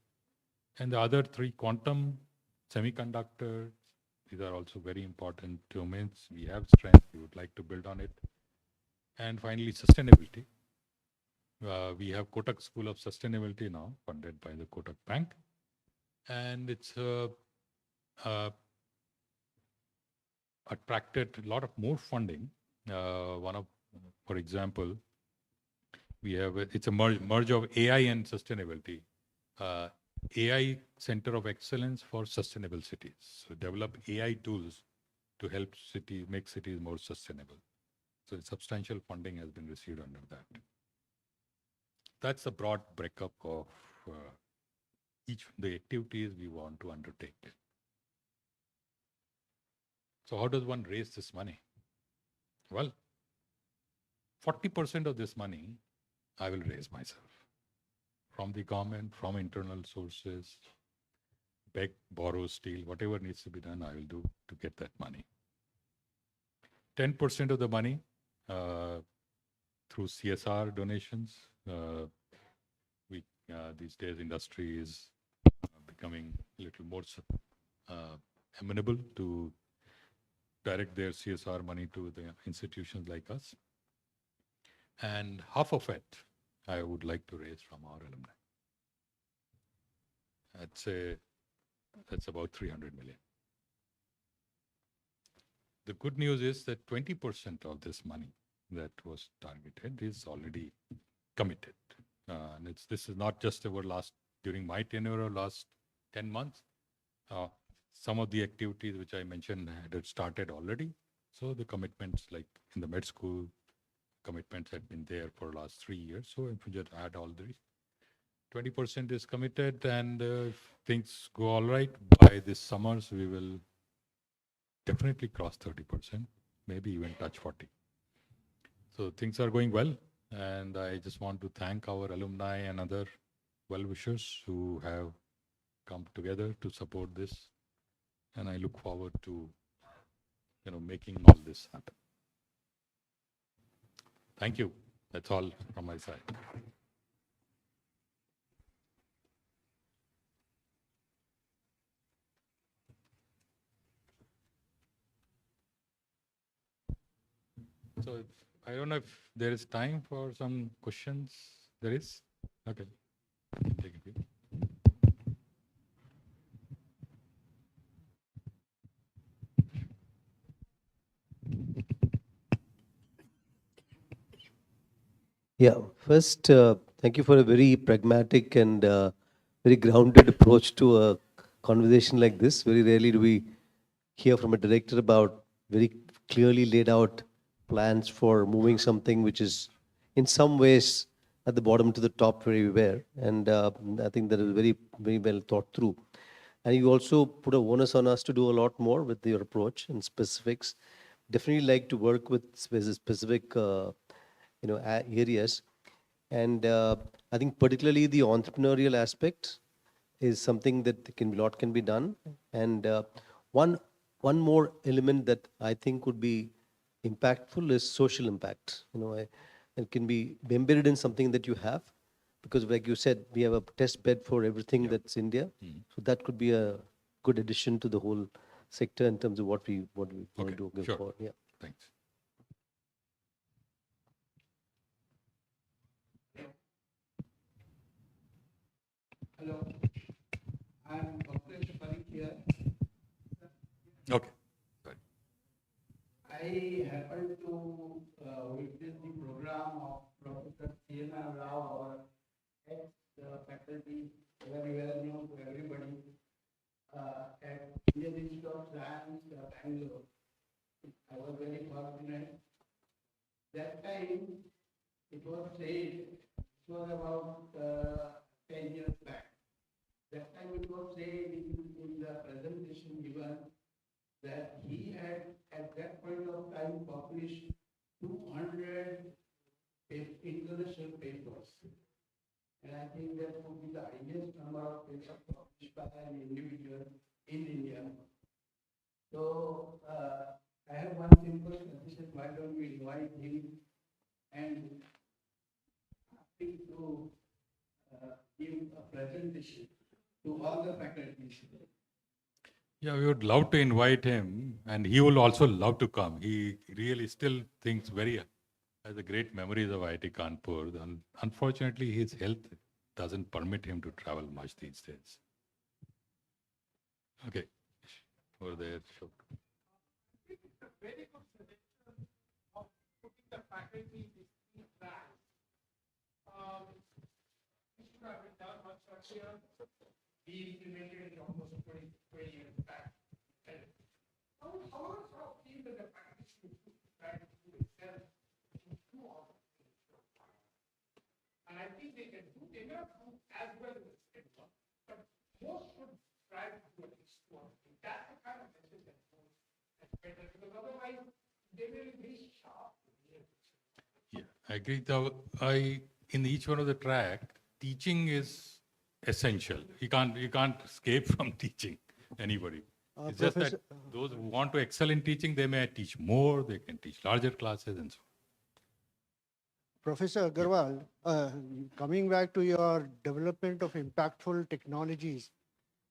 And the other 3, quantum, semiconductors, these are also very important domains. We have strength, we would like to build on it. And finally, sustainability. We have Kotak School of Sustainability now, funded by the Kotak Bank. And it's attracted a lot of more funding. For example, we have, it's a merge of AI and sustainability. AI Center of Excellence for Sustainable Cities. So develop AI tools to help make cities more sustainable. So substantial funding has been received under that. That's a broad breakup of the activities we want to undertake. So how does one raise this money? Well, 40% of this money I will raise myself. From the government, from internal sources, beg, borrow, steal, whatever needs to be done, I will do to get that money. 10% of the money through CSR donations. These days, industry is becoming a little more amenable to direct their CSR money to the institutions like us. And half of it, I would like to raise from our alumni. I'd say that's about 300 million. The good news is that 20% of this money that was targeted is already committed. And this is not just during my tenure or last 10 months. Some of the activities which I mentioned had started already. So the commitments, like in the med school, commitments had been there for the last 3 years. So if we just add all these, 20% is committed, and if things go all right, by this summers, we will definitely cross 30%, maybe even touch 40. So things are going well, and I just want to thank our alumni and other well-wishers who have come together to support this, and I look forward to, making all this happen. Thank you. That's all from my side. So I don't know if there is time for some questions. There is? Okay. Take a few. Yeah, first, thank you for a very pragmatic and very grounded approach to a conversation like this. Very rarely do we hear from a director about very clearly laid out plans for moving something which is in some ways at the bottom to the top where we were. And I think that is very, very well thought through. And you also put a onus on us to do a lot more with your approach and specifics. Definitely like to work with specific areas. And I think particularly the entrepreneurial aspect is something that lot can be done. And one more element that I think would be impactful is social impact. It can be embedded in something that you have, because like you said, we have a test bed for everything that's India. So that could be a good addition to the whole sector in terms of what we want to do going sure. forward. Yeah. Thanks. Hello, I'm Dr. Shafari here. Okay. I happened to witness the program of Professor Ceremonial, our ex-faculty, very well known to everybody, at Indian Institute of Science, Bangalore. I was very fortunate. That time, it was said, it was about 10 years back. That time it was said in the presentation given that he had at that point of time published 200 international papers. And I think that would be the highest number of papers published by an individual in India. So I have one simple suggestion: why don't we invite him and ask him to give a presentation to all the faculties? Yeah, we would love to invite him, and he will also love to come. He really still thinks has a great memories of IIT Kanpur. Unfortunately, his health doesn't permit him to travel much these days. Okay, over there. Sure. It's a very good suggestion of putting the faculty in this plan. We should have been done much earlier. We implemented it almost 20 years back. And how feel that the faculty should try to do itself to do all of this? And I think they can do, they may not do as well as the state one, but most should try to do at least one. That's the kind of message that goes better, because otherwise they will be sharp. Yeah, I agree. In each one of the track, teaching is essential. You can't escape from teaching anybody. It's just that those who want to excel in teaching, they may teach more, they can teach larger classes and so on. Professor Agarwal, coming back to your development of impactful technologies,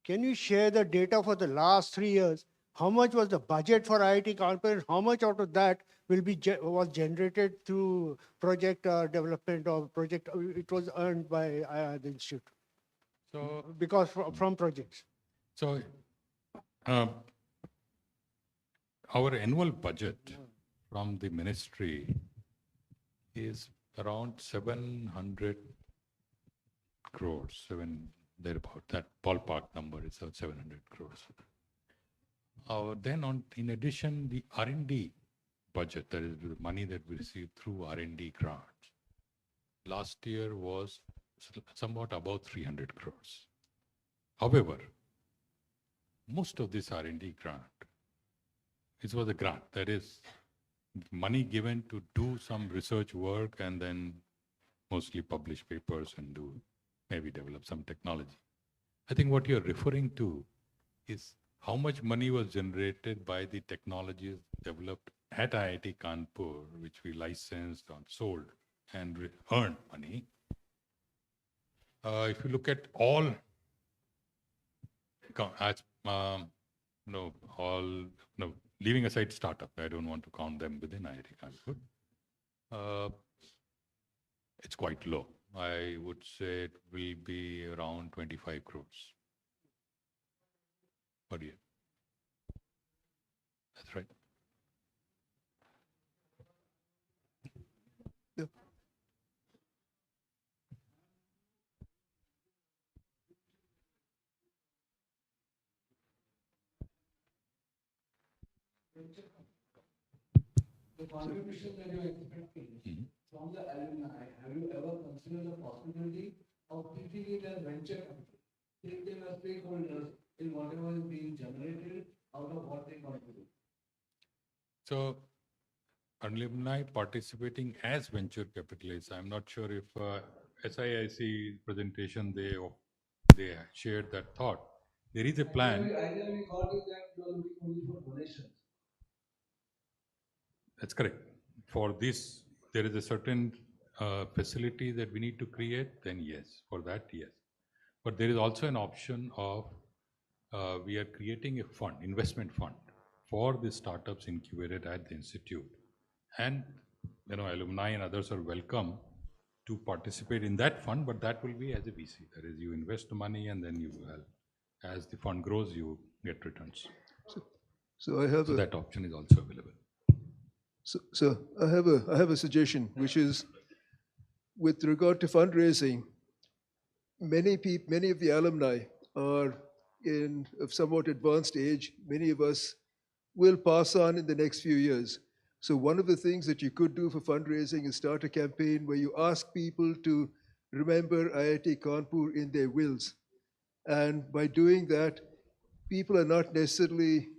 can you share the data for the last 3 years? How much was the budget for IIT Kanpur? How much out of that was generated through project development or project? It was earned by the institute. So because from projects. So our annual budget from the ministry is around 700 crores, thereabout. That ballpark number is 700 crores. Then in addition, the R&D budget, that is the money that we receive through R&D grants, last year was somewhat above 300 crores. However, most of this R&D grant, it was a grant, that is money given to do some research work and then mostly publish papers and do maybe develop some technology. I think what you're referring to is how much money was generated by the technologies developed at IIT Kanpur, which we licensed or sold and earned money. If you look at all, leaving aside startup, I don't want to count them within IIT Kanpur. It's quite low. I would say it will be around 25 crores per year. That's right. Yeah. The contribution that you are expecting from the alumni, have you ever considered the possibility of treating it as venture capital? Take them as stakeholders in whatever is being generated out of what they contribute. So, alumni participating as venture capitalists, I'm not sure if SIIC presentation they shared that thought. There is a plan. The idea we got is that you are looking only for donations. That's correct. For this, there is a certain facility that we need to create, then yes. For that, yes. But there is also an option of we are creating a fund, investment fund, for the startups incubated at the institute. And, alumni and others are welcome to participate in that fund, but that will be as a VC. That is, you invest the money and then you will, as the fund grows, you get returns. So I have that option is also available. So I have a suggestion, which is with regard to fundraising. Many of the alumni are in a somewhat advanced age. Many of us will pass on in the next few years. So one of the things that you could do for fundraising is start a campaign where you ask people to remember IIT Kanpur in their wills. And by doing that, people are not necessarily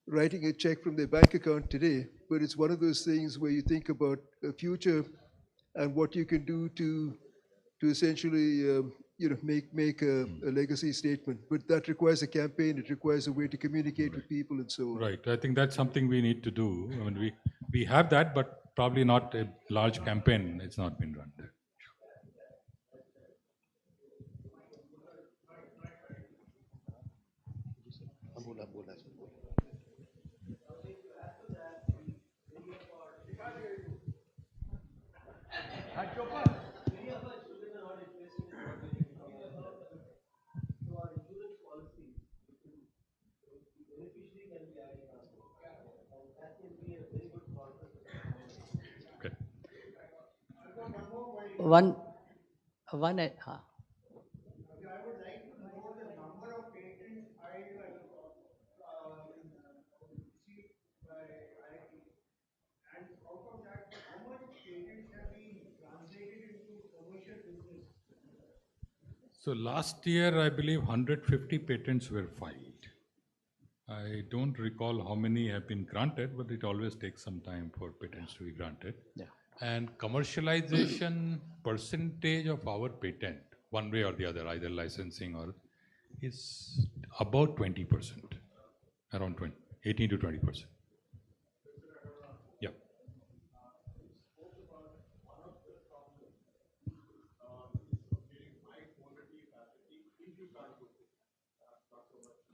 writing a check from their bank account today, but it's one of those things where you think about a future and what you can do to essentially make a legacy statement. But that requires a campaign. It requires a way to communicate with people and so on. Right. I think that's something we need to do. I mean, we have that, but probably not a large campaign. It's not been run there. One. I would like to know the number of patents filed received by IIT, and out of that, how much patents have been translated into commercial business? So last year, I believe 150 patents were filed. I don't recall how many have been granted, but it always takes some time for patents to be granted. Yeah. And commercialization percentage of our patent, one way or the other, either licensing or, is about 20%, around 18 to 20%. Yeah.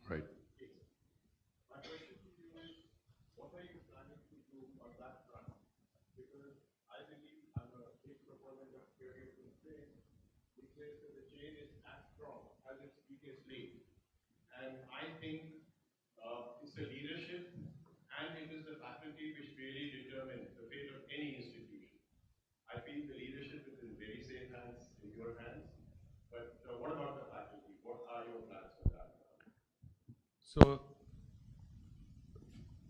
Right. My question to you is, what are you planning to do on that front? Because I believe I'm a big proponent of theory of chain, which says that the chain is as strong as its weakest link. And I think it's the leadership and it is the faculty which really determine the fate of any institution. I feel the leadership is in very safe hands, in your hands. But what about the faculty? What are your plans for that? So,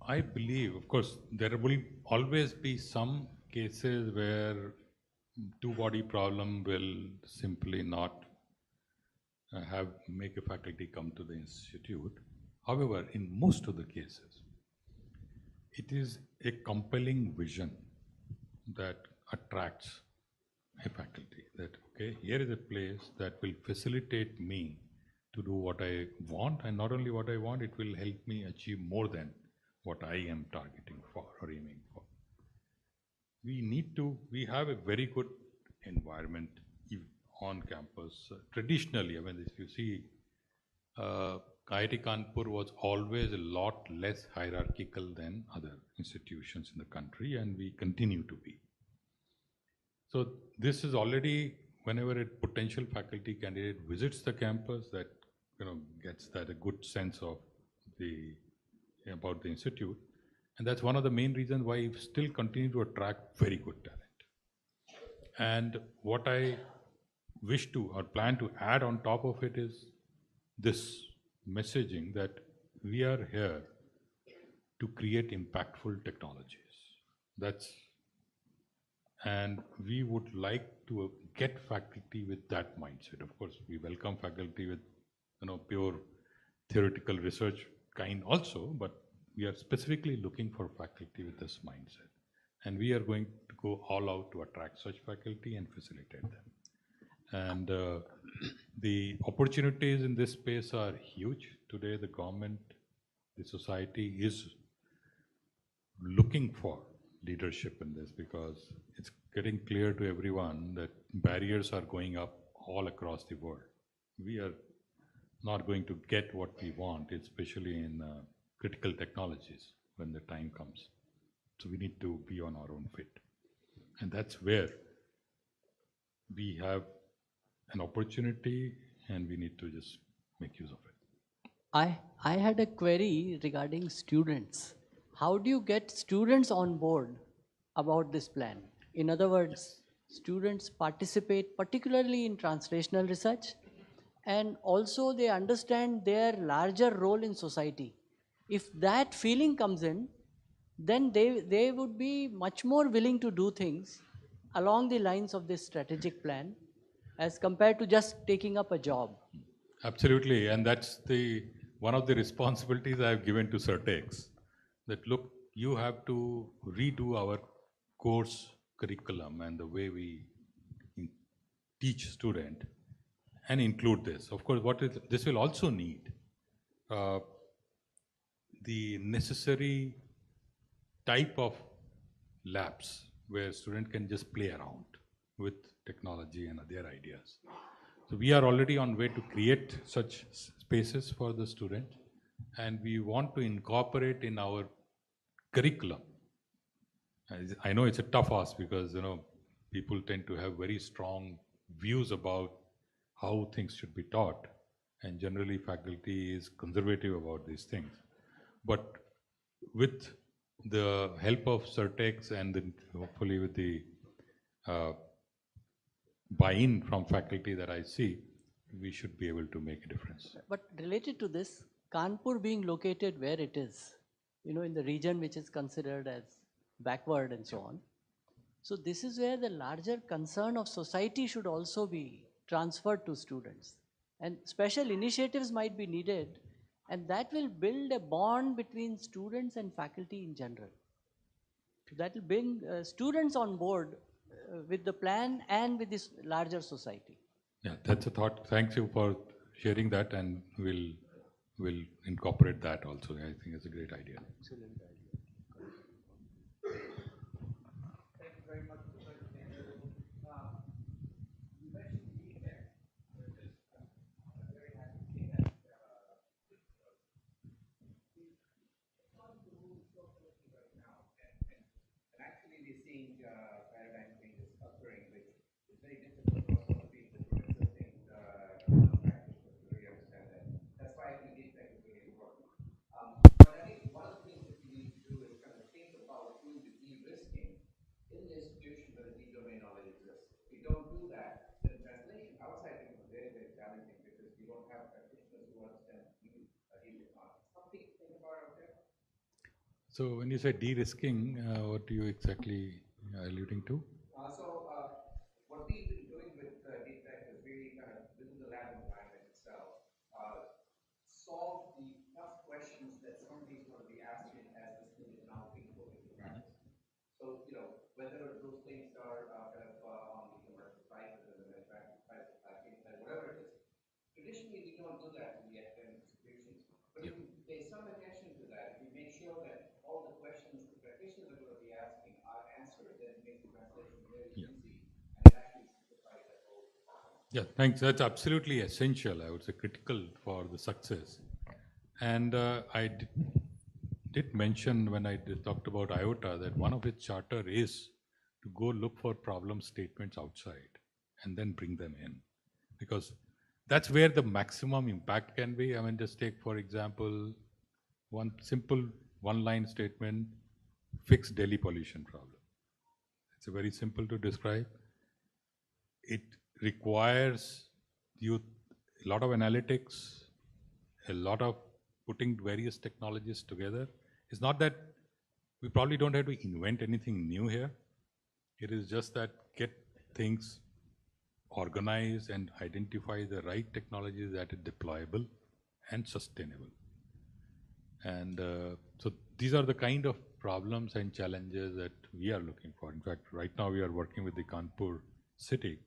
I believe, of course, there will always be some cases where two-body problem will simply not make a faculty come to the institute. However, in most of the cases, it is a compelling vision that attracts a faculty. That, okay, here is a place that will facilitate me to do what I want, and not only what I want, it will help me achieve more than what I am targeting for or aiming for. We have a very good environment on campus. Traditionally, I mean, if you see, IIT Kanpur was always a lot less hierarchical than other institutions in the country, and we continue to be. So this is already, whenever a potential faculty candidate visits the campus, that gets that a good sense of about the institute, and that's one of the main reasons why we still continue to attract very good talent. And what I wish to or plan to add on top of it is this messaging that we are here to create impactful technologies. And we would like to get faculty with that mindset. Of course, we welcome faculty with pure theoretical research kind also, but we are specifically looking for faculty with this mindset. And we are going to go all out to attract such faculty and facilitate them. And the opportunities in this space are huge. Today, the government, the society is looking for leadership in this, because it's getting clear to everyone that barriers are going up all across the world. We are not going to get what we want, especially in critical technologies when the time comes. So we need to be on our own feet. And that's where we have an opportunity, and we need to just make use of it. I had a query regarding students. How do you get students on board about this plan? In other words, students participate particularly in translational research, and also they understand their larger role in society. If that feeling comes in, then they would be much more willing to do things along the lines of this strategic plan as compared to just taking up a job. Absolutely, and that's one of the responsibilities I've given to Certex. That look, you have to redo our course curriculum and the way we teach student, and include this. Of course, this will also need the necessary type of labs where student can just play around with technology and their ideas. So we are already on way to create such spaces for the student, and we want to incorporate in our curriculum. I know it's a tough ask, because people tend to have very strong views about how things should be taught, and generally faculty is conservative about these things. But with the help of Certex and hopefully with the buy-in from faculty that I see, we should be able to make a difference. But related to this, Kanpur being located where it is, in the region which is considered as backward and so on. So this is where the larger concern of society should also be transferred to students. And special initiatives might be needed, and that will build a bond between students and faculty in general. That will bring students on board with the plan and with this larger society. Yeah, that's a thought. Thanks you for sharing that, and we'll incorporate that also. I think it's a great idea. Excellent idea. Thank you very much for the presentation. You mentioned DTech, which is I'm very happy to see that. Right now, and actually we're seeing paradigm changes occurring, which is very difficult for some people to existing practice to really understand that. That's why I think DTech is really important. But I think one of the things that we need to do is kind of think about doing the de-risking in the institution where the domain knowledge exists. If we don't do that, then translation outside becomes very, very challenging, because you don't have practitioners who understand new technology. Something to think about out there. So when you say de-risking, what are you exactly alluding to? whether those things are kind of on the commercial side, whether the manufacturing side, supply chain side, whatever it is. Traditionally, we don't do that in the academic institutions, but if we pay some attention to that, if we make sure that all the questions the practitioners are going to be asking are answered, then it makes the translation very easy, and it actually simplifies that whole process. Yeah, thanks. That's absolutely essential, I would say critical for the success. And I did mention when I talked about IOTA that one of its charter is to go look for problem statements outside and then bring them in. Because that's where the maximum impact can be. I mean, just take, for example, one simple one-line statement, fix Delhi pollution problem. It's very simple to describe. It requires you a lot of analytics, a lot of putting various technologies together. It's not that we probably don't have to invent anything new here. It is just that get things organize and identify the right technologies that are deployable and sustainable. And so these are the kind of problems and challenges that we are looking for. In fact, right now we are working with the Kanpur city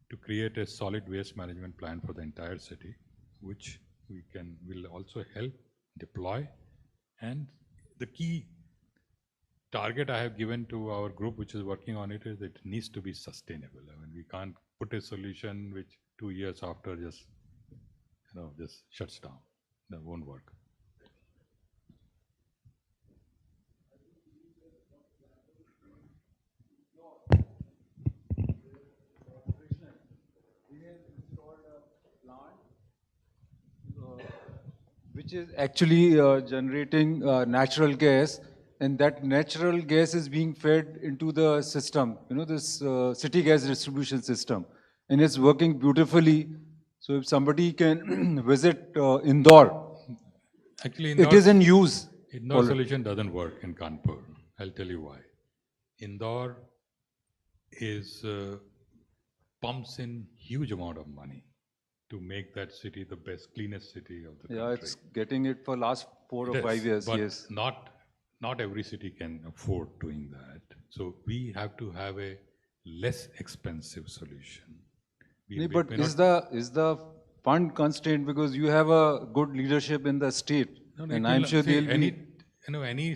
to create a solid waste management plan for the entire city, which will also help deploy. And the key target I have given to our group, which is working on it, is that it needs to be sustainable. I mean, we can't put a solution which 2 years after just shuts down. That won't work. Which is actually generating natural gas, and that natural gas is being fed into the system, this city gas distribution system, and it's working beautifully. So if somebody can visit Indore, actually it is in use. Indore solution doesn't work in Kanpur. I'll tell you why. Indore is pumps in huge amount of money to make that city the best, cleanest city of the country. Yeah, it's getting it for last 4 or 5 years. But yes, not every city can afford doing that. So we have to have a less expensive solution. But is the fund constraint because you have a good leadership in the state, and I'm sure they'll any, be. Any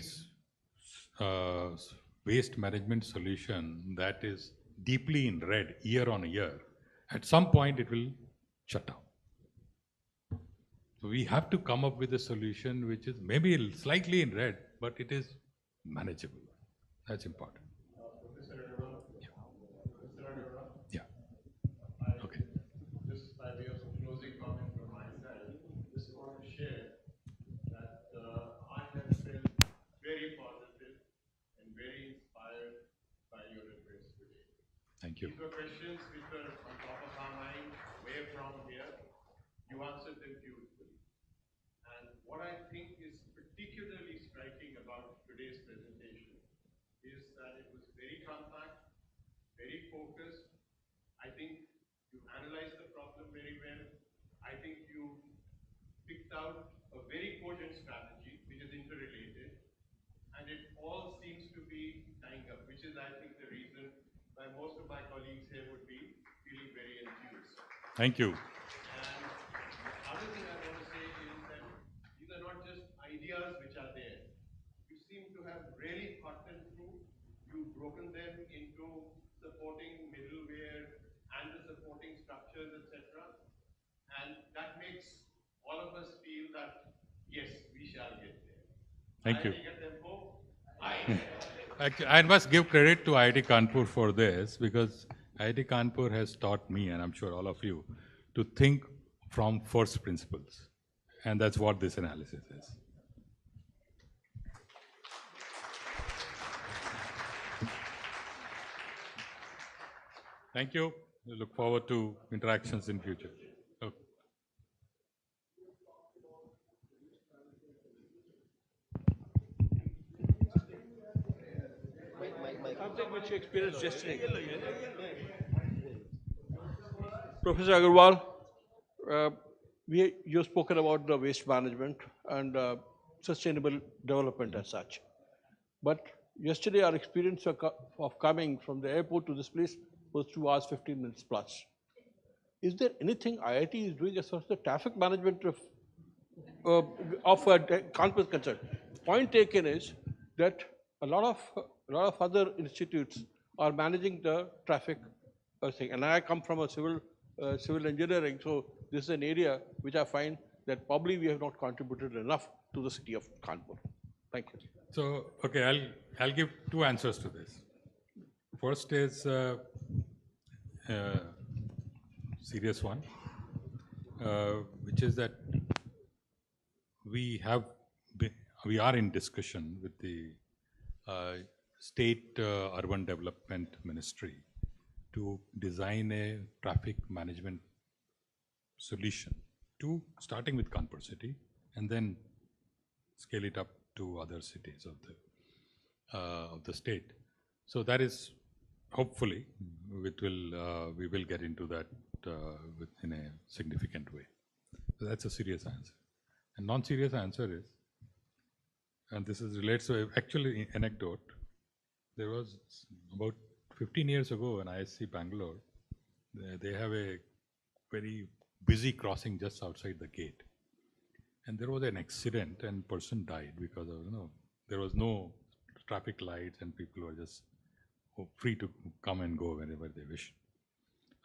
waste management solution that is deeply in red year on year, at some point it will shut down. So we have to come up with a solution which is maybe slightly in red, but it is manageable. That's important. Yeah. Okay. Just by way of a closing comment from my side, just want to share that I have felt very positive and very inspired by your address today. Thank you. These were questions which were on top of our mind, where from here. You answered them beautifully. And what I think is particularly striking about today's presentation is that it was very compact, very focused. I think you analyzed the problem very well. I think you picked out a very cogent strategy which is interrelated, and it all seems to be tying up, which is, I think, the reason why most of my colleagues here would be feeling very enthused. Thank you. And the other thing I want to say is that these are not just ideas which are there. You seem to have really thought them through. You've broken them into supporting middleware and the supporting structures, etc. And that makes all of us feel that, yes, we shall get there. Thank you. Tempo, I must give credit to IIT Kanpur for this, because IIT Kanpur has taught me, and I'm sure all of you, to think from first principles. And that's what this analysis is. Thank you. We look forward to interactions in future. Okay. Something which you experienced yesterday. Professor Agarwal, you've spoken about the waste management and sustainable development as such. But Yesterday, our experience of coming from the airport to this place was 2 hours, 15 minutes plus. Is there anything IIT is doing as far as the traffic management of Kanpur is concerned? Point taken is that a lot of other institutes are managing the traffic thing, and I come from a civil engineering, so this is an area which I find that probably we have not contributed enough to the city of Kanpur. Thank you. So, okay, I'll give two answers to this. First is serious one, which is that we are in discussion with the state urban development ministry to design a traffic management solution starting with Kanpur city and then scale it up to other cities of the state. So that is hopefully we will get into that in a significant way. So that's a serious answer. A non-serious answer is, and this is relates to actually anecdote. There was about 15 years ago in ISC Bangalore, they have a very busy crossing just outside the gate. And there was an accident and person died because of, there was no traffic lights and people were just free to come and go whenever they wish.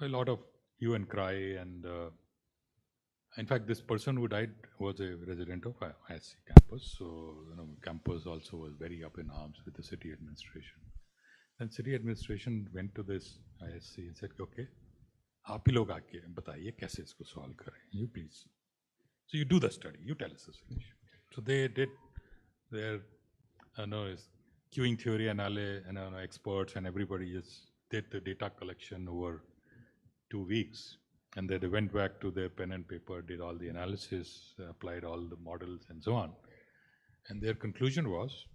A lot of hue and cry, and in fact, this person who died was a resident of ISC campus. So, campus also was very up in arms with the city administration. And city administration went to this ISC and said, okay, आप ही लोग आके बताइए कैसे इसको solve करें. You please. So you do the study. You tell us the solution. So they did their, queuing theory and experts and everybody just did the data collection over 2 weeks. And then they went back to their pen and paper, did all the analysis, applied all the models and so on. And their conclusion was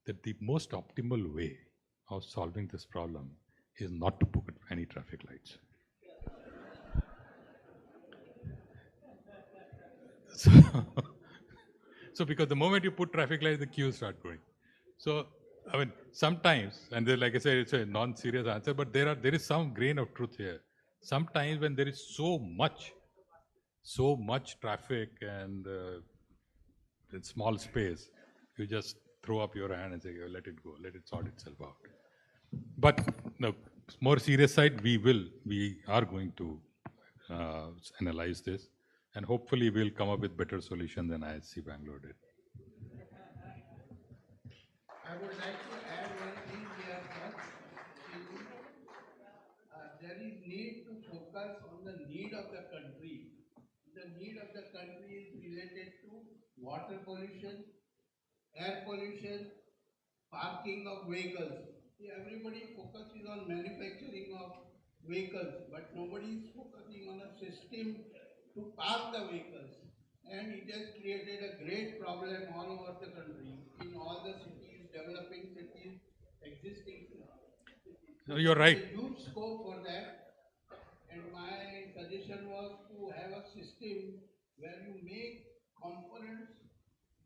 that the most optimal way of solving this problem is not to put any traffic lights. So because the moment you put traffic lights, the queues start going. So, I mean, sometimes, and like I said, it's a non-serious answer, but there is some grain of truth here. Sometimes when there is so much traffic and in small space, you just throw up your hand and say, let it go, let it sort itself out. But no, more serious side, we are going to analyze this, and hopefully we'll come up with better solution than ISC Bangalore did. I would like to add one thing here, sir. There is need to focus on the need of the country. The need of the country is related to water pollution, air pollution, parking of vehicles. See, everybody focuses on manufacturing of vehicles, but nobody is focusing on a system to park the vehicles. And it has created a great problem all over the country, in all the cities, developing cities, existing cities. No, you're right. There's a huge scope for that. And my suggestion was to have a system where you make components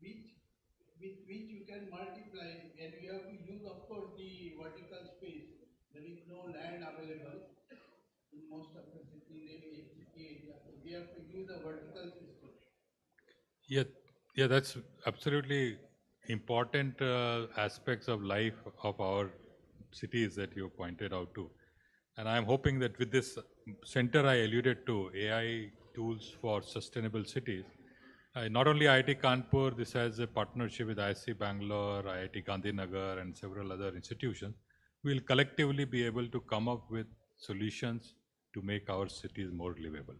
with which you can multiply, and you have to use, of course, the vertical space. There is no land available in most of the city area. So we have to use a vertical system. Yeah, that's absolutely important aspects of life of our cities that you pointed out to. And I'm hoping that with this center I alluded to, AI tools for sustainable cities, not only IIT Kanpur, this has a partnership with ISC Bangalore, IIT Gandhinagar, and several other institutions. We'll collectively be able to come up with solutions to make our cities more livable.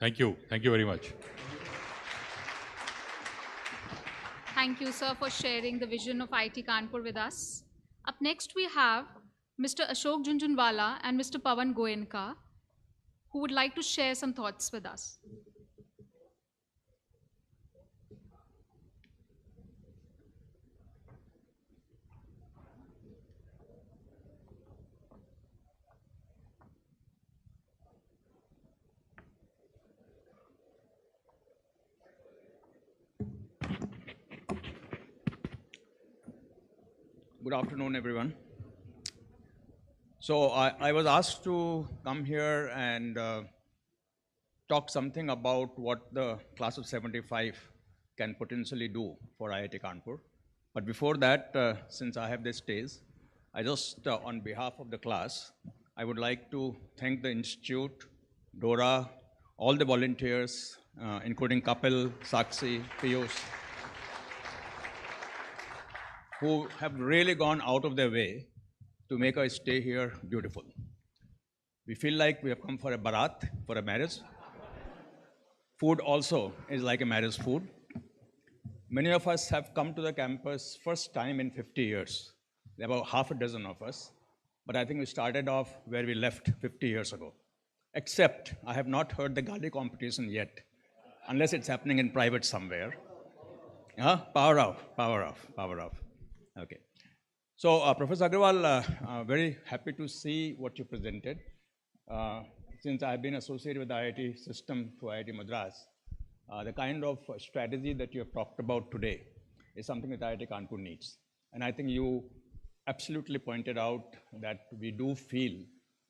Thank you. Thank you very much. Thank you, sir, for sharing the vision of IIT Kanpur with us. Up next, we have Mr. Ashok Junjunwala and Mr. Pawan Goenka, who would like to share some thoughts with us. Good afternoon, everyone. So I was asked to come here and talk something about what the class of 75 can potentially do for IIT Kanpur. But before that, since I have this stage, I just, on behalf of the class, I would like to thank the Institute, Dora, all the volunteers, including Kapil, Sakshi, Piyush, who have really gone out of their way to make our stay here beautiful. We feel like we have come for a barat, for a marriage. Food also is like a marriage food. Many of us have come to the campus first time in 50 years. There are about half a dozen of us. But I think we started off where we left 50 years ago. Except I have not heard the Gali competition yet, unless it's happening in private somewhere. Power off, power off, power off. Okay. So, Professor Agrawal, very happy to see what you presented. Since I've been associated with the IIT system through IIT Madras, the kind of strategy that you have talked about today is something that IIT Kanpur needs. And I think you absolutely pointed out that we do feel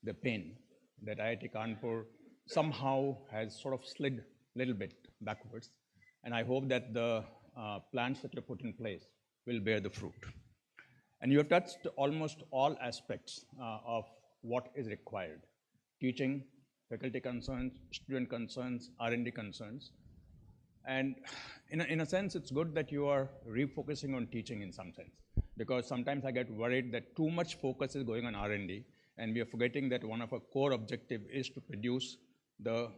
the pain that IIT Kanpur somehow has sort of slid a little bit backwards. And I hope that the plans that you put in place will bear the fruit. And you have touched almost all aspects of what is required: teaching, faculty concerns, student concerns, R&D concerns. And in a sense, it's good that you are refocusing on teaching in some sense, because sometimes I get worried that too much focus is going on R&D, and we are forgetting that one of our core objectives is to produce the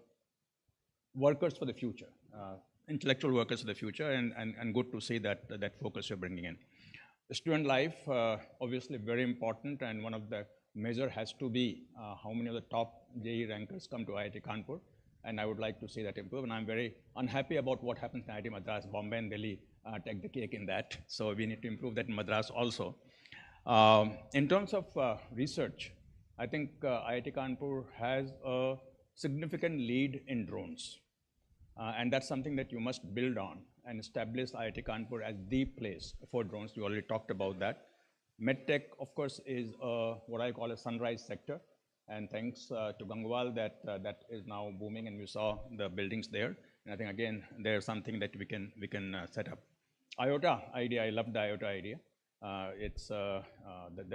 workers for the future, intellectual workers for the future, and good to see that focus you're bringing in. The student life, obviously very important, and one of the measure has to be how many of the top JEE rankers come to IIT Kanpur, and I would like to see that improve. And I'm very unhappy about what happens in IIT Madras. Bombay and Delhi take the cake in that, so we need to improve that in Madras also. In terms of research, I think IIT Kanpur has a significant lead in drones, and that's something that you must build on and establish IIT Kanpur as the place for drones. You already talked about that. MedTech, of course, is what I call a sunrise sector, and thanks to Gangwal that is now booming, and we saw the buildings there. And I think again there's something that we can set up. IOTA idea, I love the IOTA idea. It's the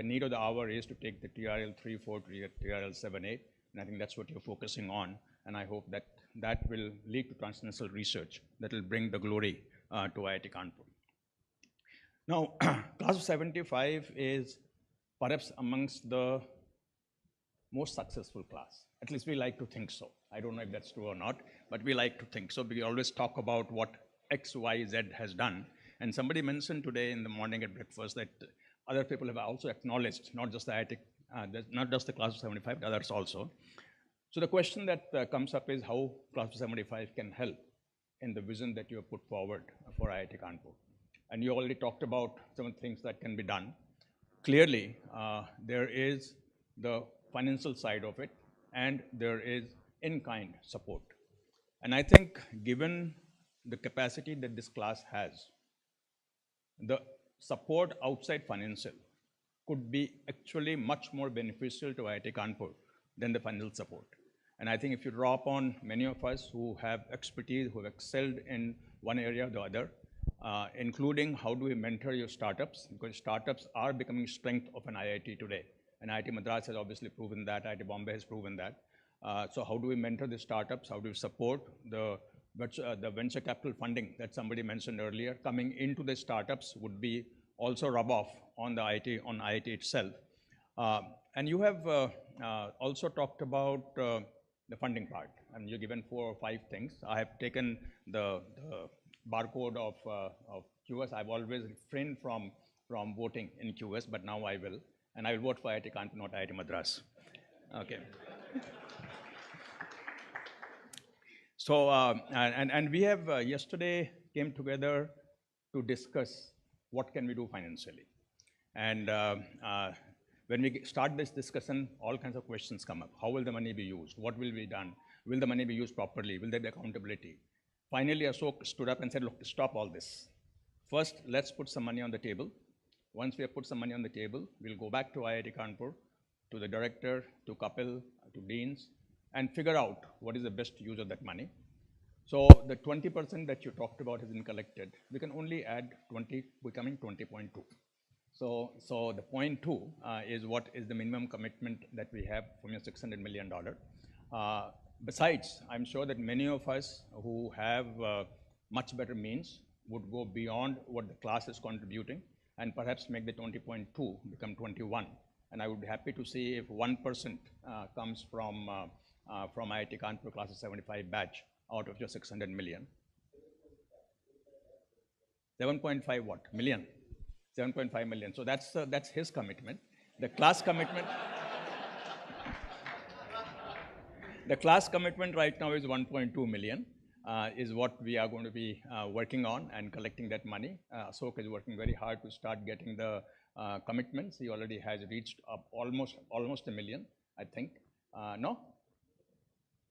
need of the hour is to take the TRL 3.4 to TRL 7.8, and I think that's what you're focusing on. And I hope that will lead to transnational research that will bring the glory to IIT Kanpur. Now, class of 75 is perhaps amongst the most successful class. At least we like to think so. I don't know if that's true or not, but we like to think so. We always talk about what X, Y, Z has done. And somebody mentioned today in the morning at breakfast that other people have also acknowledged, not just the IIT, not just the class of 75, but others also. So the question that comes up is how class of 75 can help in the vision that you have put forward for IIT Kanpur. And you already talked about some of the things that can be done. Clearly, there is the financial side of it, and there is in-kind support. And I think given the capacity that this class has, the support outside financial could be actually much more beneficial to IIT Kanpur than the financial support. And I think if you draw upon many of us who have expertise, who have excelled in one area or the other, including how do we mentor your startups, because startups are becoming strength of an IIT today. And IIT Madras has obviously proven that, IIT Bombay has proven that. So how do we mentor the startups? How do we support the venture capital funding that somebody mentioned earlier? Coming into the startups would be also rub off on the IIT itself. And you have also talked about the funding part, and you've given 4 or 5 things. I have taken the barcode of QS. I've always refrained from voting in QS, but now I will. And I will vote for IIT Kanpur, not IIT Madras. Okay. So, and we have yesterday came together to discuss what can we do financially. And when we start this discussion, all kinds of questions come up. How will the money be used? What will be done? Will the money be used properly? Will there be accountability? Finally, Ashok stood up and said, look, stop all this. First, let's put some money on the table. Once we have put some money on the table, we'll go back to IIT Kanpur, to the director, to Kapil, to deans, and figure out what is the best use of that money. So the 20% that you talked about has been collected. We can only add 20, becoming 20.2. So the 0.2 is what is the minimum commitment that we have from your $600 million. Besides, I'm sure that many of us who have much better means would go beyond what the class is contributing and perhaps make the 20.2 become 21. And I would be happy to see if 1% comes from IIT Kanpur class of 75 batch out of your 600 million. 7.5 what? Million. 7.5 million. So that's his commitment. The class commitment. The class commitment right now is 1.2 million, is what we are going to be working on and collecting that money. Ashok is working very hard to start getting the commitments. He already has reached up almost a million, I think. No?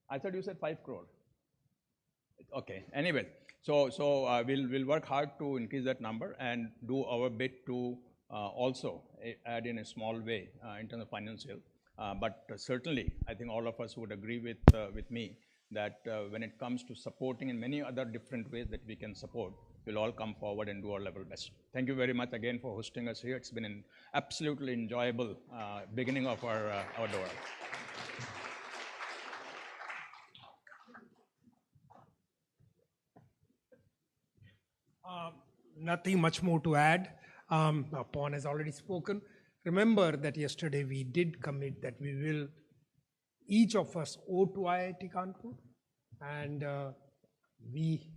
I thought you said 5 crore. Okay, anyway, so we'll work hard to increase that number and do our bit to also add in a small way in terms of financial. But certainly, I think all of us would agree with me that when it comes to supporting in many other different ways that we can support, we'll all come forward and do our level best. Thank you very much again for hosting us here. It's been an absolutely enjoyable beginning of our Dora. Nothing much more to add. Pawan has already spoken. Remember that yesterday we did commit that we will, each of us owe to IIT Kanpur, and we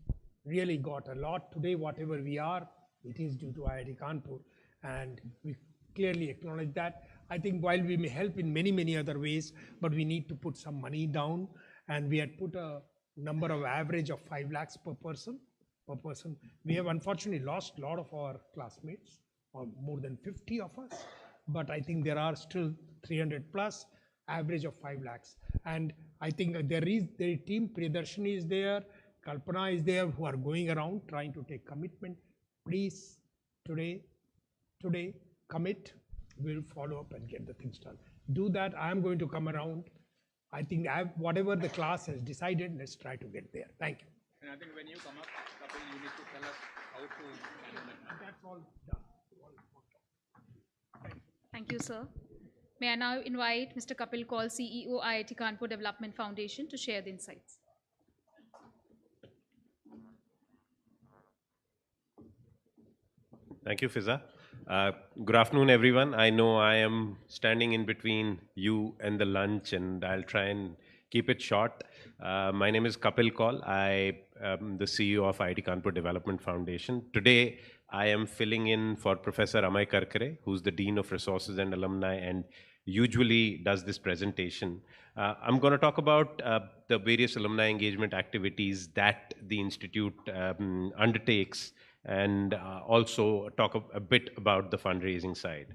really got a lot today. Whatever we are, it is due to IIT Kanpur, and we clearly acknowledge that. I think while we may help in many other ways, but we need to put some money down, and we had put a number of average of 5 lakhs per person. We have unfortunately lost a lot of our classmates, or more than 50 of us, but I think there are still 300 plus, average of 5 lakhs. And I think there is their team, Priyadarshini is there, Kalpana is there, who are going around trying to take commitment. Please, today, commit, we'll follow up and get the things done. Do that. I am going to come around. I think whatever the class has decided, let's try to get there. Thank you. And I think when you come up, Kapil, you need to tell us how to handle it. That's all done. Thank you, sir. May I now invite Mr. Kapil Kaul, CEO, IIT Kanpur Development Foundation, to share the insights. Thank you, Fiza. Good afternoon, everyone. I know I am standing in between you and the lunch, and I'll try and keep it short. My name is Kapil Kaul. I am the CEO of IIT Kanpur Development Foundation. Today, I am filling in for Professor Amay Karkare, who's the Dean of Resources and Alumni and usually does this presentation. I'm going to talk about the various alumni engagement activities that the Institute undertakes, and also talk a bit about the fundraising side.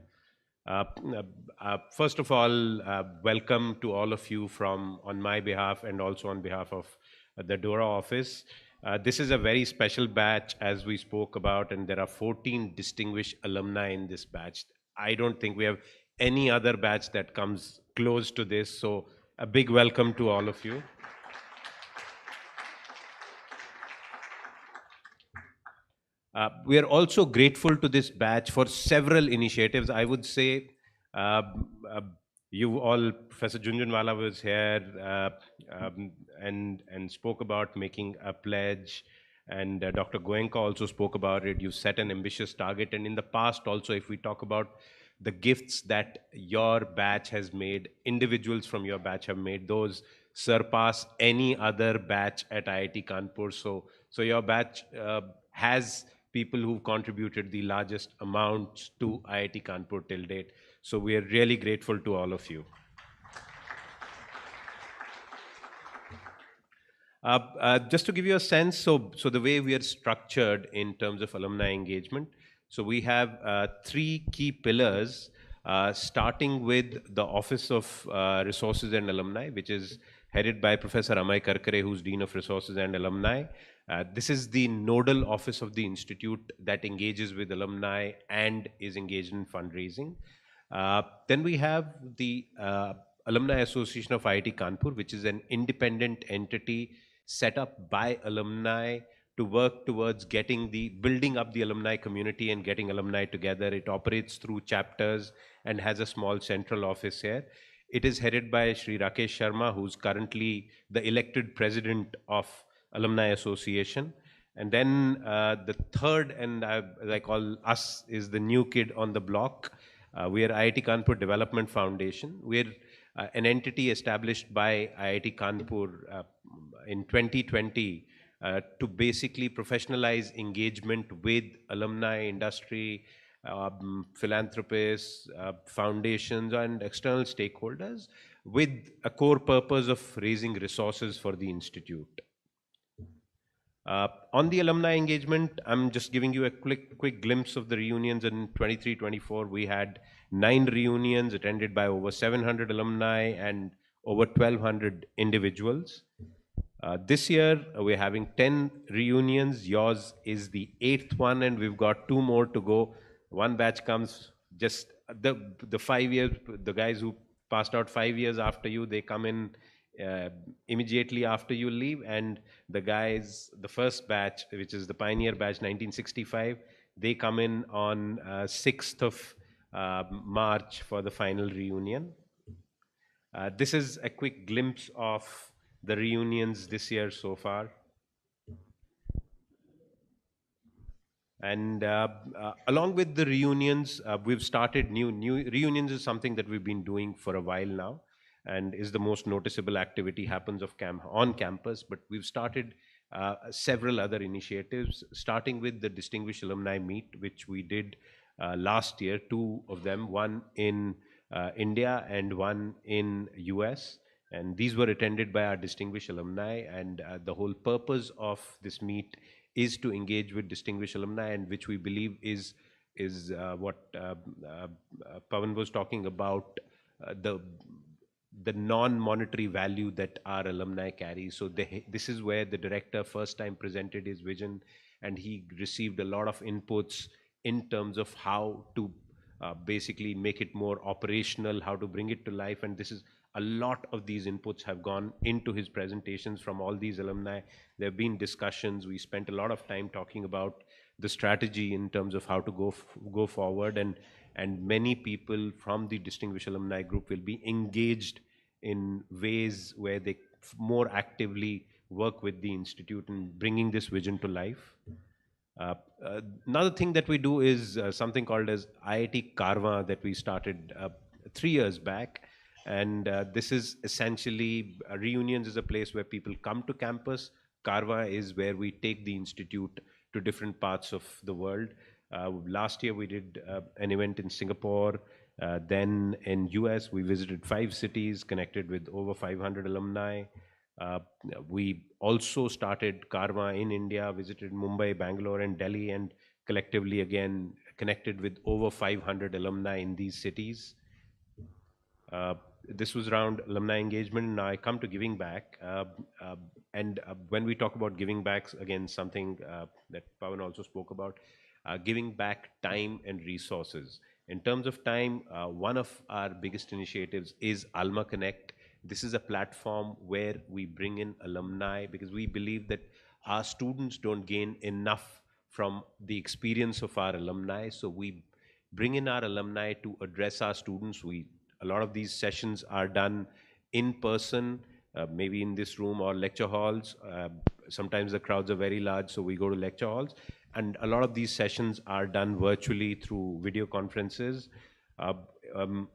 First of all, welcome to all of you on my behalf and also on behalf of the DORA office. This is a very special batch, as we spoke about, and there are 14 distinguished alumni in this batch. I don't think we have any other batch that comes close to this, so a big welcome to all of you. We are also grateful to this batch for several initiatives. I would say you all, Professor Junjunwala was here and spoke about making a pledge, and Dr. Goenka also spoke about it. You set an ambitious target, and in the past also, if we talk about the gifts that your batch has made, individuals from your batch have made, those surpass any other batch at IIT Kanpur. So your batch has people who've contributed the largest amounts to IIT Kanpur till date. So we are really grateful to all of you. Just to give you a sense, so the way we are structured in terms of alumni engagement, so we have 3 key pillars, starting with the Office of Resources and Alumni, which is headed by Professor Amay Karkare, who's Dean of Resources and Alumni. This is the nodal office of the institute that engages with alumni and is engaged in fundraising. Then we have the Alumni Association of IIT Kanpur, which is an independent entity set up by alumni to work towards building up the alumni community and getting alumni together. It operates through chapters and has a small central office here. It is headed by Sri Rakesh Sharma, who's currently the elected president of Alumni Association. And then the third, and as I call us, is the new kid on the block. We are IIT Kanpur Development Foundation. We're an entity established by IIT Kanpur in 2020 to basically professionalize engagement with alumni, industry, philanthropists, foundations, and external stakeholders with a core purpose of raising resources for the institute. On the alumni engagement, I'm just giving you a quick glimpse of the reunions in 23-24. We had 9 reunions attended by over 700 alumni and over 1,200 individuals. This year, we're having 10 reunions. Yours is the 8th one, and we've got 2 more to go. One batch comes just the 5 years, the guys who passed out 5 years after you, they come in immediately after you leave, and the guys, the first batch, which is the pioneer batch 1965, they come in on 6th of March for the final reunion. This is a quick glimpse of the reunions this year so far. And along with the reunions, we've started new reunions is something that we've been doing for a while now, and is the most noticeable activity happens on campus. But we've started several other initiatives, starting with the Distinguished Alumni Meet, which we did last year, 2 of them, one in India and one in US. And these were attended by our distinguished alumni, and the whole purpose of this meet is to engage with distinguished alumni, and which we believe is what Pawan was talking about, the non-monetary value that our alumni carry. So this is where the director first time presented his vision, and he received a lot of inputs in terms of how to basically make it more operational, how to bring it to life. And this is a lot of these inputs have gone into his presentations from all these alumni. There have been discussions. We spent a lot of time talking about the strategy in terms of how to go forward, and many people from the distinguished alumni group will be engaged in ways where they more actively work with the institute and bringing this vision to life. Another thing that we do is something called as IIT Karwa that we started 3 years back. And this is essentially, reunions is a place where people come to campus. Karwa is where we take the institute to different parts of the world. Last year we did an event in Singapore. Then in US we visited 5 cities, connected with over 500 alumni. We also started Karma in India, visited Mumbai, Bangalore and Delhi, and collectively again connected with over 500 alumni in these cities. This was around alumni engagement. Now I come to giving back. When we talk about giving back, again, something that Pawan also spoke about, giving back time and resources. In terms of time, one of our biggest initiatives is Alma Connect. This is a platform where we bring in alumni because we believe that our students don't gain enough from the experience of our alumni. So we bring in our alumni to address our students. A lot of these sessions are done in person, maybe in this room or lecture halls. Sometimes the crowds are very large, so we go to lecture halls. And a lot of these sessions are done virtually through video conferences.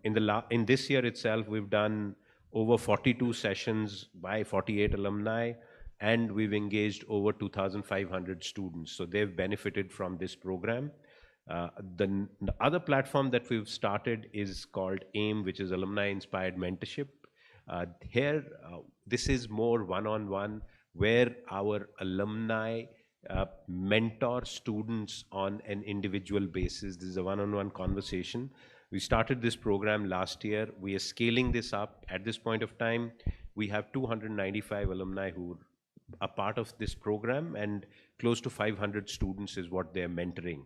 In this year itself, we've done over 42 sessions by 48 alumni, and we've engaged over 2,500 students. So they've benefited from this program. The other platform that we've started is called AIM, which is Alumni Inspired Mentorship. Here, this is more one-on-one, where our alumni mentor students on an individual basis. This is a one-on-one conversation. We started this program last year. We are scaling this up. At this point of time, we have 295 alumni who a part of this program, and close to 500 students is what they're mentoring.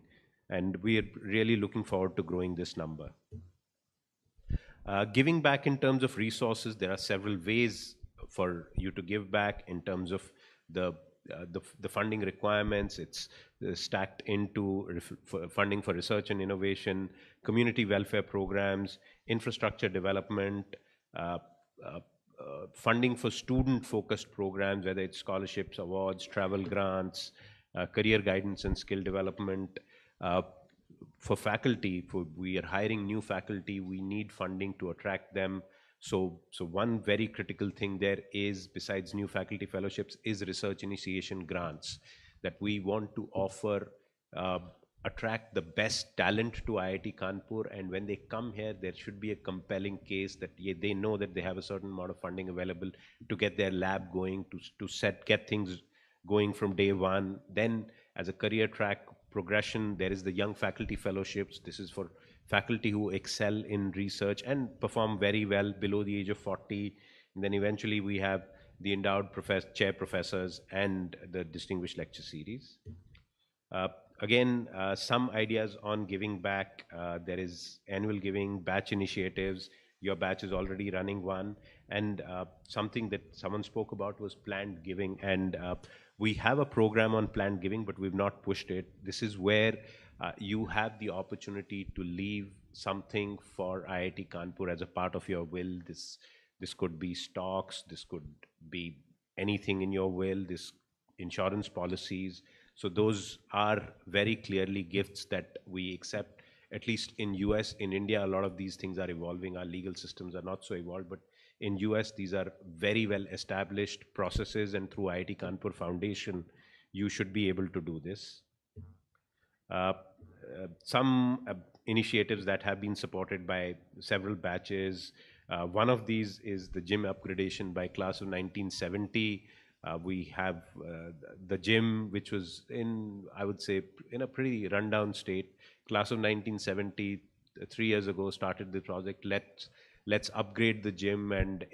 And we are really looking forward to growing this number. Giving back in terms of resources, there are several ways for you to give back in terms of the funding requirements. It's stacked into funding for research and innovation, community welfare programs, infrastructure development, funding for student-focused programs, whether it's scholarships, awards, travel grants, career guidance and skill development. For faculty, we are hiring new faculty, we need funding to attract them. So one very critical thing there is, besides new faculty fellowships, is research initiation grants that we want to offer, attract the best talent to IIT Kanpur. And when they come here, there should be a compelling case that they know that they have a certain amount of funding available to get their lab going, to get things going from day one. Then as a career track progression, there is the young faculty fellowships. This is for faculty who excel in research and perform very well below the age of 40. And then eventually we have the endowed chair professors and the distinguished lecture series. Again, some ideas on giving back. There is annual giving, batch initiatives. Your batch is already running one. And something that someone spoke about was planned giving. And we have a program on planned giving, but we've not pushed it. This is where you have the opportunity to leave something for IIT Kanpur as a part of your will. This could be stocks, this could be anything in your will, this insurance policies. So those are very clearly gifts that we accept, at least in US. In India, a lot of these things are evolving. Our legal systems are not so evolved, but in US, these are very well established processes, and through IIT Kanpur Foundation, you should be able to do this. Some initiatives that have been supported by several batches. One of these is the gym upgradation by class of 1970. We have the gym, which was in, I would say, in a pretty rundown state. Class of 1970, 3 years ago, started the project. Let's upgrade the gym, and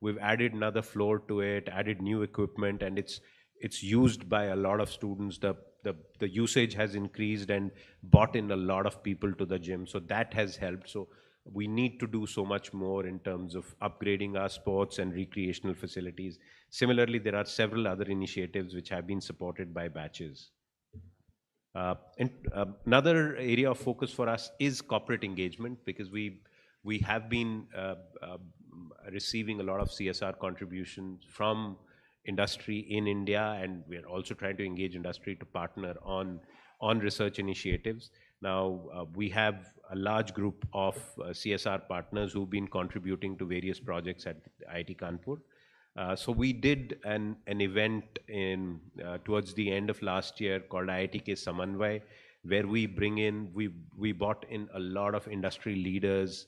we've added another floor to it, added new equipment, and it's used by a lot of students. The usage has increased and brought in a lot of people to the gym, so that has helped. So we need to do so much more in terms of upgrading our sports and recreational facilities. Similarly, there are several other initiatives which have been supported by batches. Another area of focus for us is corporate engagement, because we have been receiving a lot of CSR contributions from industry in India, and we're also trying to engage industry to partner on research initiatives. Now, we have a large group of CSR partners who've been contributing to various projects at IIT Kanpur. So we did an event towards the end of last year called IITK Samanvay, where we brought in a lot of industry leaders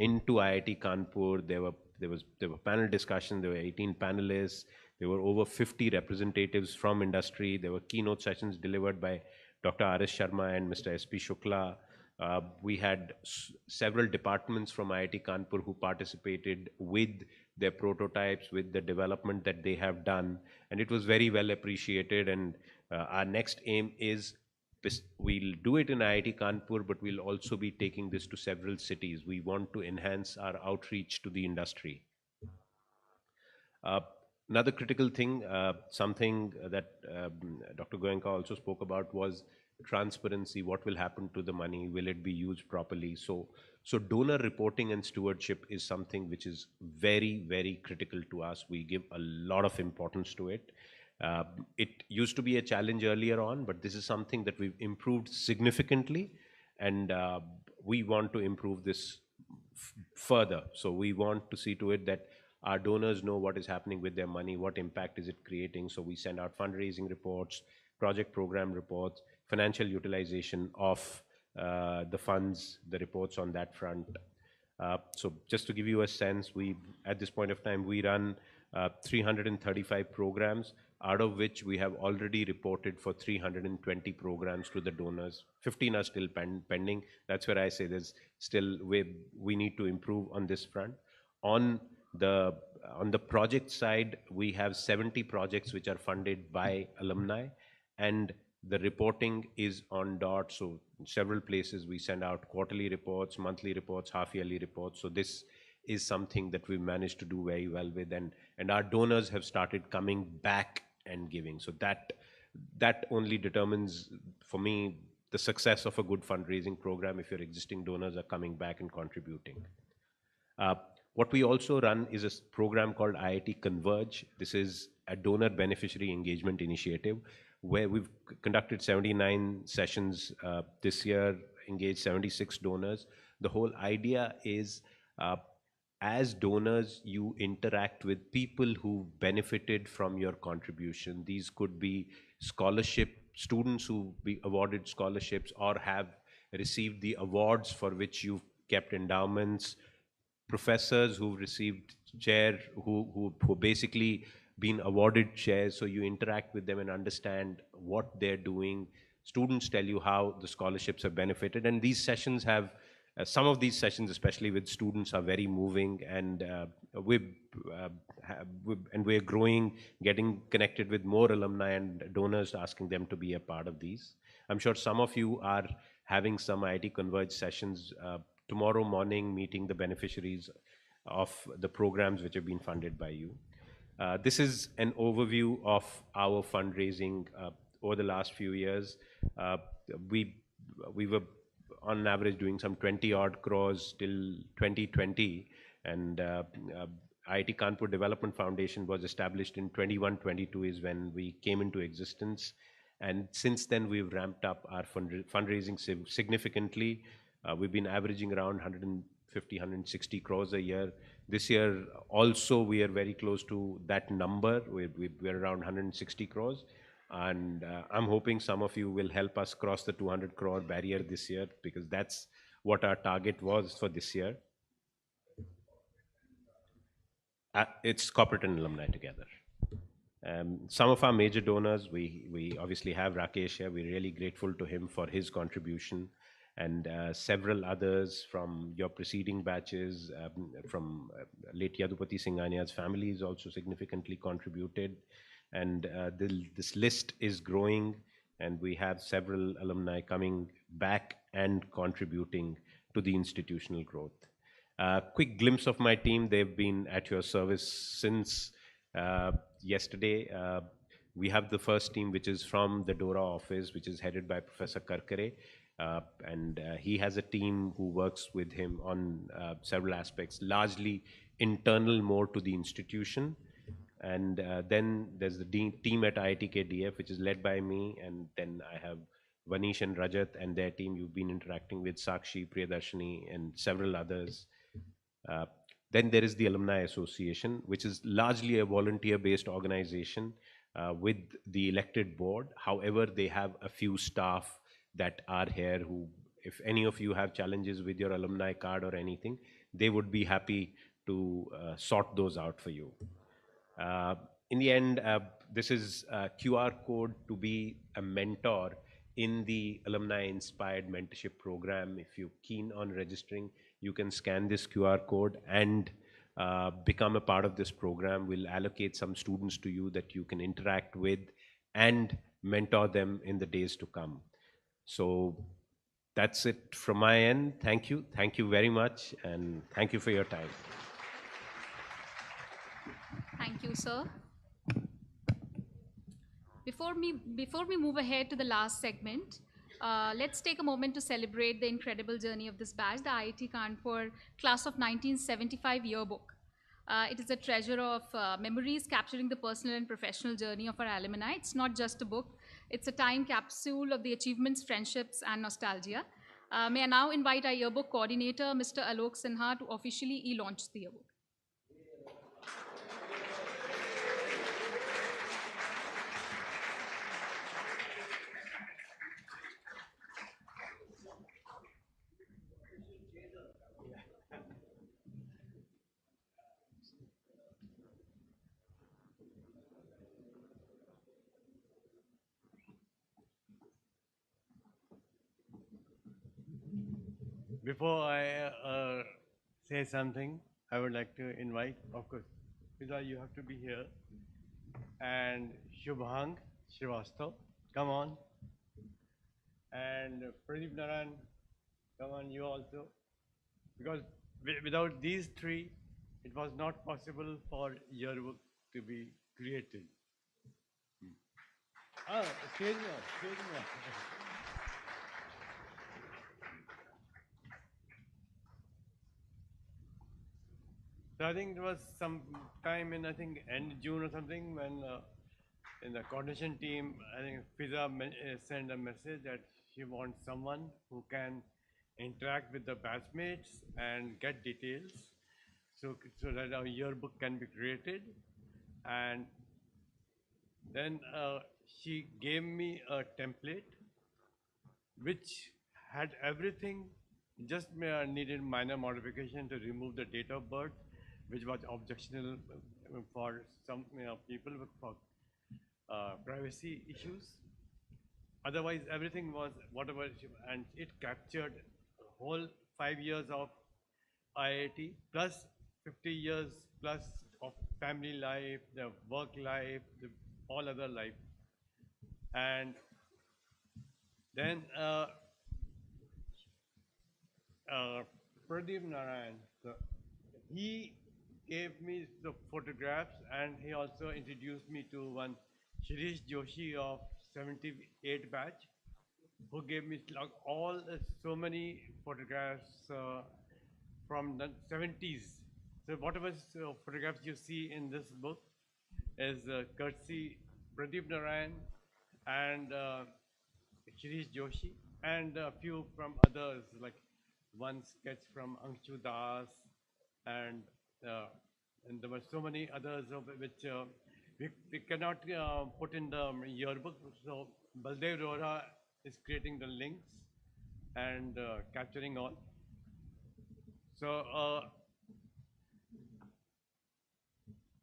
into IIT Kanpur. There were panel discussions, there were 18 panelists, there were over 50 representatives from industry. There were keynote sessions delivered by Dr. R.S. Sharma and Mr. S.P. Shukla. We had several departments from IIT Kanpur who participated with their prototypes, with the development that they have done, and it was very well appreciated. And our next aim is, we'll do it in IIT Kanpur, but we'll also be taking this to several cities. We want to enhance our outreach to the industry. Another critical thing, something that Dr. Goenka also spoke about, was transparency. What will happen to the money? Will it be used properly? So donor reporting and stewardship is something which is very, very critical to us. We give a lot of importance to it. It used to be a challenge earlier on, but this is something that we've improved significantly, and we want to improve this further. So we want to see to it that our donors know what is happening with their money, what impact is it creating. So we send out fundraising reports, project program reports, financial utilization of the funds, the reports on that front. So just to give you a sense, at this point of time, we run 335 programs, out of which we have already reported for 320 programs to the donors. 15 are still pending. That's where I say there's still we need to improve on this front. On the on the project side, we have 70 projects which are funded by alumni, and the reporting is on dot. So in several places we send out quarterly reports, monthly reports, half-yearly reports. So this is something that we managed to do very well with, and our donors have started coming back and giving. So that only determines, for me, the success of a good fundraising program if your existing donors are coming back and contributing. What we also run is a program called IIT Converge. This is a donor beneficiary engagement initiative where we've conducted 79 sessions this year, engaged 76 donors. The whole idea is, as donors, you interact with people who benefited from your contribution. These could be students who be awarded scholarships or have received the awards for which you've kept endowments, professors who've received chair, who basically been awarded chairs, so you interact with them and understand what they're doing. Students tell you how the scholarships have benefited, and these sessions have, some of these sessions, especially with students, are very moving, and we're growing, getting connected with more alumni and donors, asking them to be a part of these. I'm sure some of you are having some IIT Converge sessions tomorrow morning, meeting the beneficiaries of the programs which have been funded by you. This is an overview of our fundraising over the last few years. We were on average doing some 20 odd crores till 2020, and IIT Kanpur Development Foundation was established in 21-22 is when we came into existence, and since then we've ramped up our fundraising significantly. We've been averaging around 150, 160 crores a year. This year also we are very close to that number. We're around 160 crores. And I'm hoping some of you will help us cross the 200 crore barrier this year, because that's what our target was for this year. It's corporate and alumni together. Some of our major donors, we obviously have Rakesh here. We're really grateful to him for his contribution, and several others from your preceding batches, from late Yadupati Singhania's family is also significantly contributed. And this list is growing, and we have several alumni coming back and contributing to the institutional growth. Quick glimpse of my team. They've been at your service since yesterday. We have the first team, which is from the DORA office, which is headed by Professor Karkare. And he has a team who works with him on several aspects, largely internal more to the institution. And then there's the team at IITK DF, which is led by me. And then I have Vanish and Rajat and their team. You've been interacting with Sakshi, Priyadarshini, and several others. Then there is the Alumni Association, which is largely a volunteer-based organization with the elected board. However, they have a few staff that are here who, if any of you have challenges with your alumni card or anything, they would be happy to sort those out for you. In the end, this is a QR code to be a mentor in the Alumni Inspired Mentorship Program. If you're keen on registering, you can scan this QR code and become a part of this program. We'll allocate some students to you that you can interact with and mentor them in the days to come. So that's it from my end. Thank you. Thank you very much. And thank you for your time. Thank you, sir. Before we move ahead to the last segment, let's take a moment to celebrate the incredible journey of this batch, the IIT Kanpur Class of 1975 Yearbook. It is a treasure of memories capturing the personal and professional journey of our alumni. It's not just a book, it's a time capsule of the achievements, friendships, and nostalgia. May I now invite our yearbook coordinator, Mr. Alok Sinha, to officially e-launch the yearbook. Before I say something, I would like to invite, of course, Fiza, you have to be here. And Shubhang Srivastav, come on. And Pradeep Naran, come on, you also. Because without these three, it was not possible for Yearbook to be created. Ah, stage one, stage one. So I think it was some time in, I think, end June or something when in the coordination team, I think Fiza sent a message that she wants someone who can interact with the batchmates and get details so that our yearbook can be created. And then she gave me a template which had everything, just needed minor modification to remove the date of birth, which was objectionable for some people for privacy issues. Otherwise, everything was whatever, and it captured the whole 5 years of IIT plus 50 years plus of family life, the work life, the all other life. And then Pradeep Narayan, he gave me the photographs and he also introduced me to one Shirish Joshi of 78 batch, who gave me all so many photographs from the 70s. So whatever photographs you see in this book is courtesy Pradeep Narayan and Shirish Joshi and a few from others, like one sketch from Anshu Das, and there were so many others of which we cannot put in the yearbook. So Baldev Rohra is creating the links and capturing all. So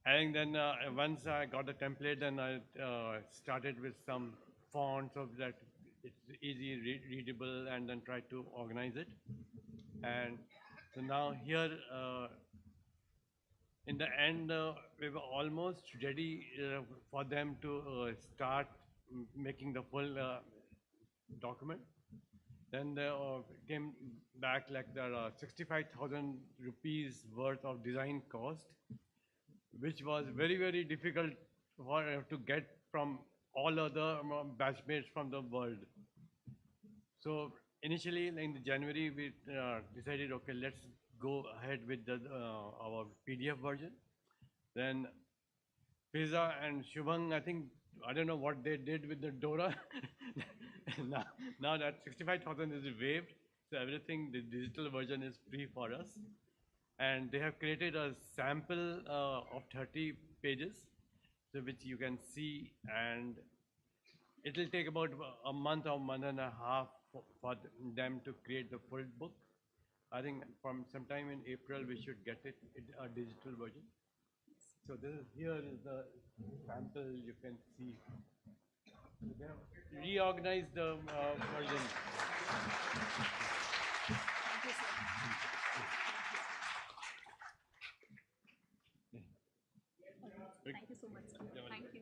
I think then once I got the template, then I started with some fonts so that it's easy readable, and then try to organize it. And so now here, in the end, we were almost ready for them to start making the full document. Then they came back like there are 65,000 rupees worth of design cost, which was very, very difficult for to get from all other batchmates from the world. So initially in January, we decided, okay, let's go ahead with the, our PDF version. Then Fiza and Shubhang, I don't know what they did with the Dora. now that 65,000 is waived, so everything, the digital version is free for us. And they have created a sample of 30 pages, so which you can see, and it will take about a month or month and a half for them to create the full book. I think from sometime in April we should get it a digital version. So here is the sample you can see. They have reorganized the version. Thank you so much, sir. Thank you.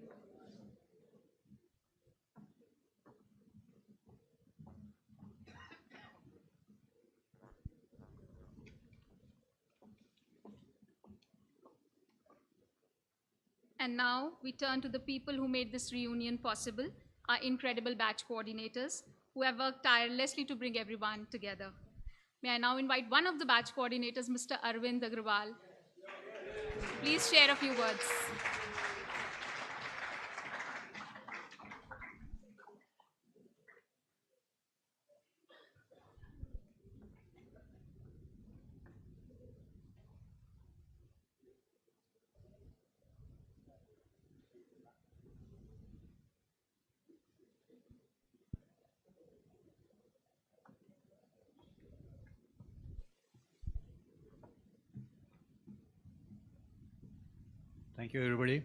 And now we turn to the people who made this reunion possible, our incredible batch coordinators, who have worked tirelessly to bring everyone together. May I now invite one of the batch coordinators, Mr. Arvind Agrawal. Please share a few words. Thank you, everybody.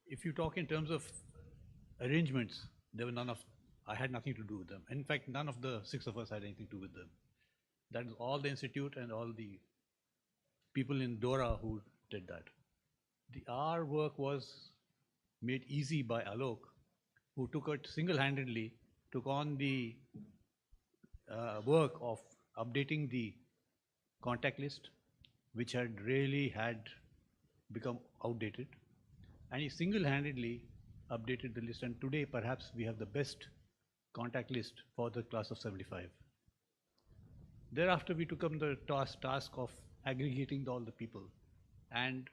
If you talk in terms of arrangements, there were I had nothing to do with them. In fact, none of the 6 of us had anything to do with them. That is all the institute and all the people in Dora who did that. Our work was made easy by Alok, who took it single-handedly, took on the work of updating the contact list, which had become outdated. And he single-handedly updated the list. And today, perhaps, we have the best contact list for the class of 75. Thereafter, we took up the task of aggregating all the people. And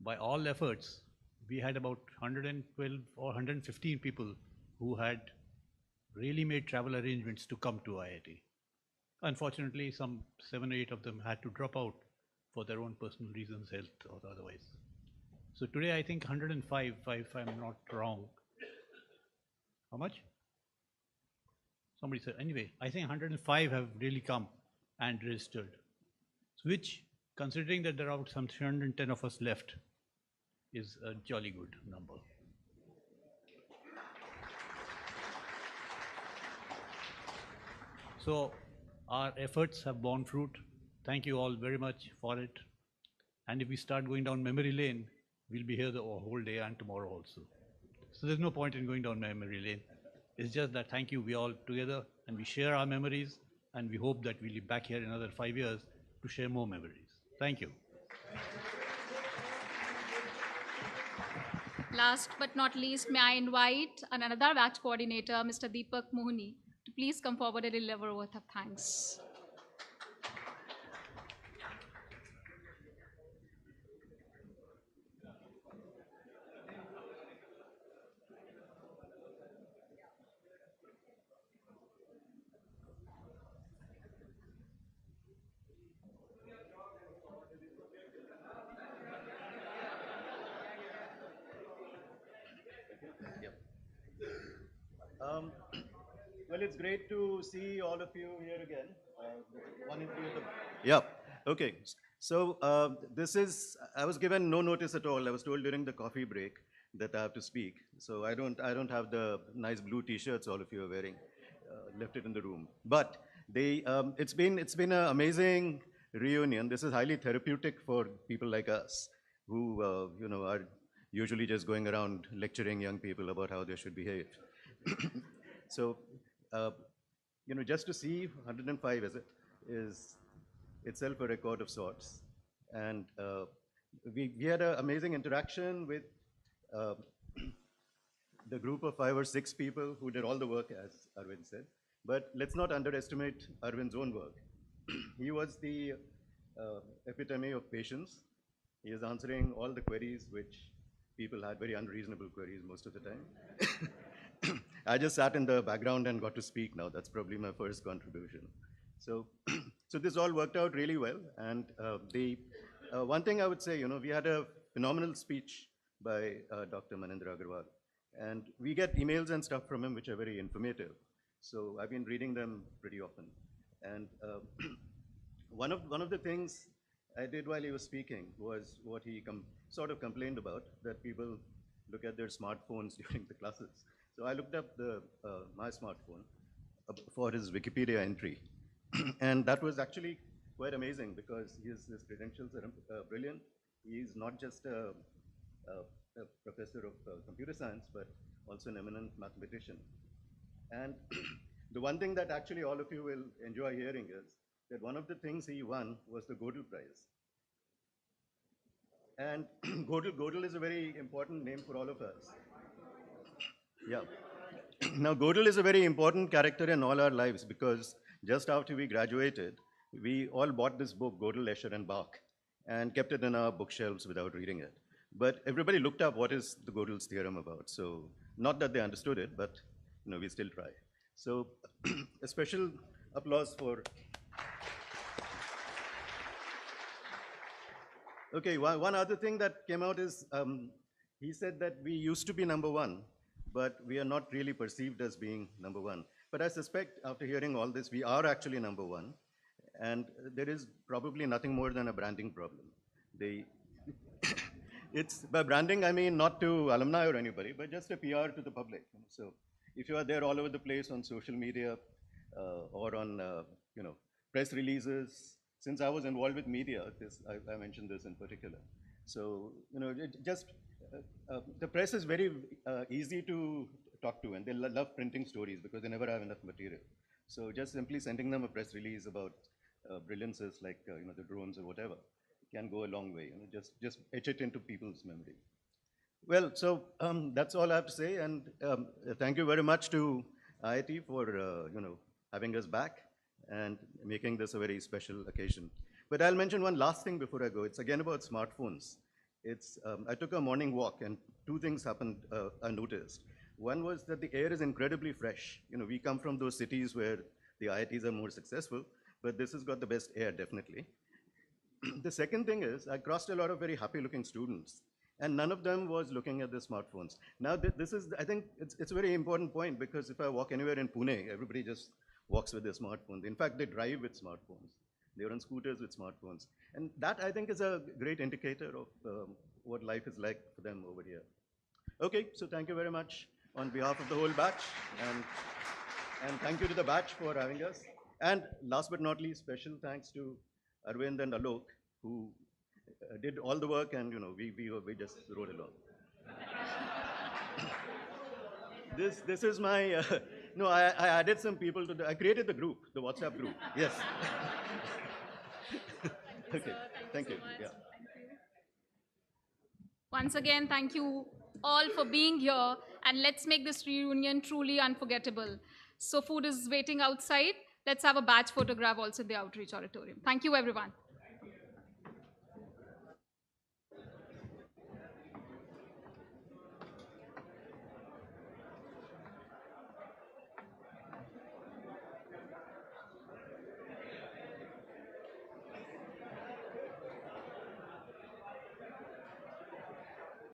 by all efforts, we had about 112 or 115 people who had really made travel arrangements to come to IIT. Unfortunately, some 7 or 8 of them had to drop out for their own personal reasons, health or otherwise. So today, I think 105, if I'm not wrong. How much? Somebody said, anyway, I think 105 have really come and registered, which, considering that there are some 310 of us left, is a jolly good number. So our efforts have borne fruit. Thank you all very much for it. And if we start going down memory lane, we'll be here the whole day and tomorrow also. So there's no point in going down memory lane. It's just that thank you, we all together, and we share our memories, and we hope that we'll be back here in another 5 years to share more memories. Thank you. Last but not least, may I invite another batch coordinator, Mr. Deepak Mohani, to please come forward and deliver a word of thanks. Well, it's great to see all of you here again. Yeah. Okay. So I was given no notice at all. I was told during the coffee break that I have to speak. So I don't have the nice blue T-shirts all of you are wearing. Left it in the room. But it's been an amazing reunion. This is highly therapeutic for people like us who are usually just going around lecturing young people about how they should behave. So, just to see 105 is itself a record of sorts. And we had an amazing interaction with the group of 5 or 6 people who did all the work, as Arvind said. But let's not underestimate Arvind's own work. He was the epitome of patience. He is answering all the queries which people had, very unreasonable queries most of the time. I just sat in the background and got to speak now. That's probably my first contribution. So, so this all worked out really well. And the one thing I would say, we had a phenomenal speech by Dr. Manindra Agarwal. And we get emails and stuff from him which are very informative. So I've been reading them pretty often. And one of the things I did while he was speaking was what he sort of complained about, that people look at their smartphones during the classes. So I looked up my smartphone for his Wikipedia entry. And that was actually quite amazing because his credentials are brilliant. He's not just a professor of computer science, but also an eminent mathematician. And the one thing that actually all of you will enjoy hearing is that one of the things he won was the Gödel Prize. And Gödel is a very important name for all of us. Yeah. Now, Gödel is a very important character in all our lives because just after we graduated, we all bought this book, Gödel, Escher, and Bach, and kept it in our bookshelves without reading it. But everybody looked up what is the Gödel's theorem about. So not that they understood it, but we still try. So a special applause for... Okay, one other thing that came out is he said that we used to be #1, but we are not really perceived as being #1. But I suspect after hearing all this, we are actually #1. And there is probably nothing more than a branding problem. It's by branding, I mean not to alumni or anybody, but just a PR to the public. So if you are there all over the place on social media or on press releases, since I was involved with media, I mentioned this in particular, So, the press is very easy to talk to, and they love printing stories because they never have enough material. So just simply sending them a press release about brilliances like the drones or whatever can go a long way. Just etch it into people's memory. Well, so that's all I have to say, and thank you very much to IIT for having us back and making this a very special occasion. But I'll mention one last thing before I go. It's again about smartphones. I took a morning walk, and two things happened I noticed. One was that the air is incredibly fresh. We come from those cities where the IITs are more successful, but this has got the best air, definitely. The second thing is, I crossed a lot of very happy-looking students, and none of them was looking at their smartphones. Now, I think it's a very important point, because if I walk anywhere in Pune, everybody just walks with their smartphones. In fact, they drive with smartphones. They're on scooters with smartphones. And that, I think, is a great indicator of what life is like for them over here. Okay, so thank you very much on behalf of the whole batch. And thank you to the batch for having us. And last but not least, special thanks to Arvind and Alok, who did all the work, and we just rode along. This is my, no, I added some people to I created the group, the WhatsApp group, yes. Okay, thank you. Yeah. Once again, thank you all for being here, and let's make this reunion truly unforgettable. So food is waiting outside. Let's have a batch photograph also in the outreach auditorium. Thank you, everyone.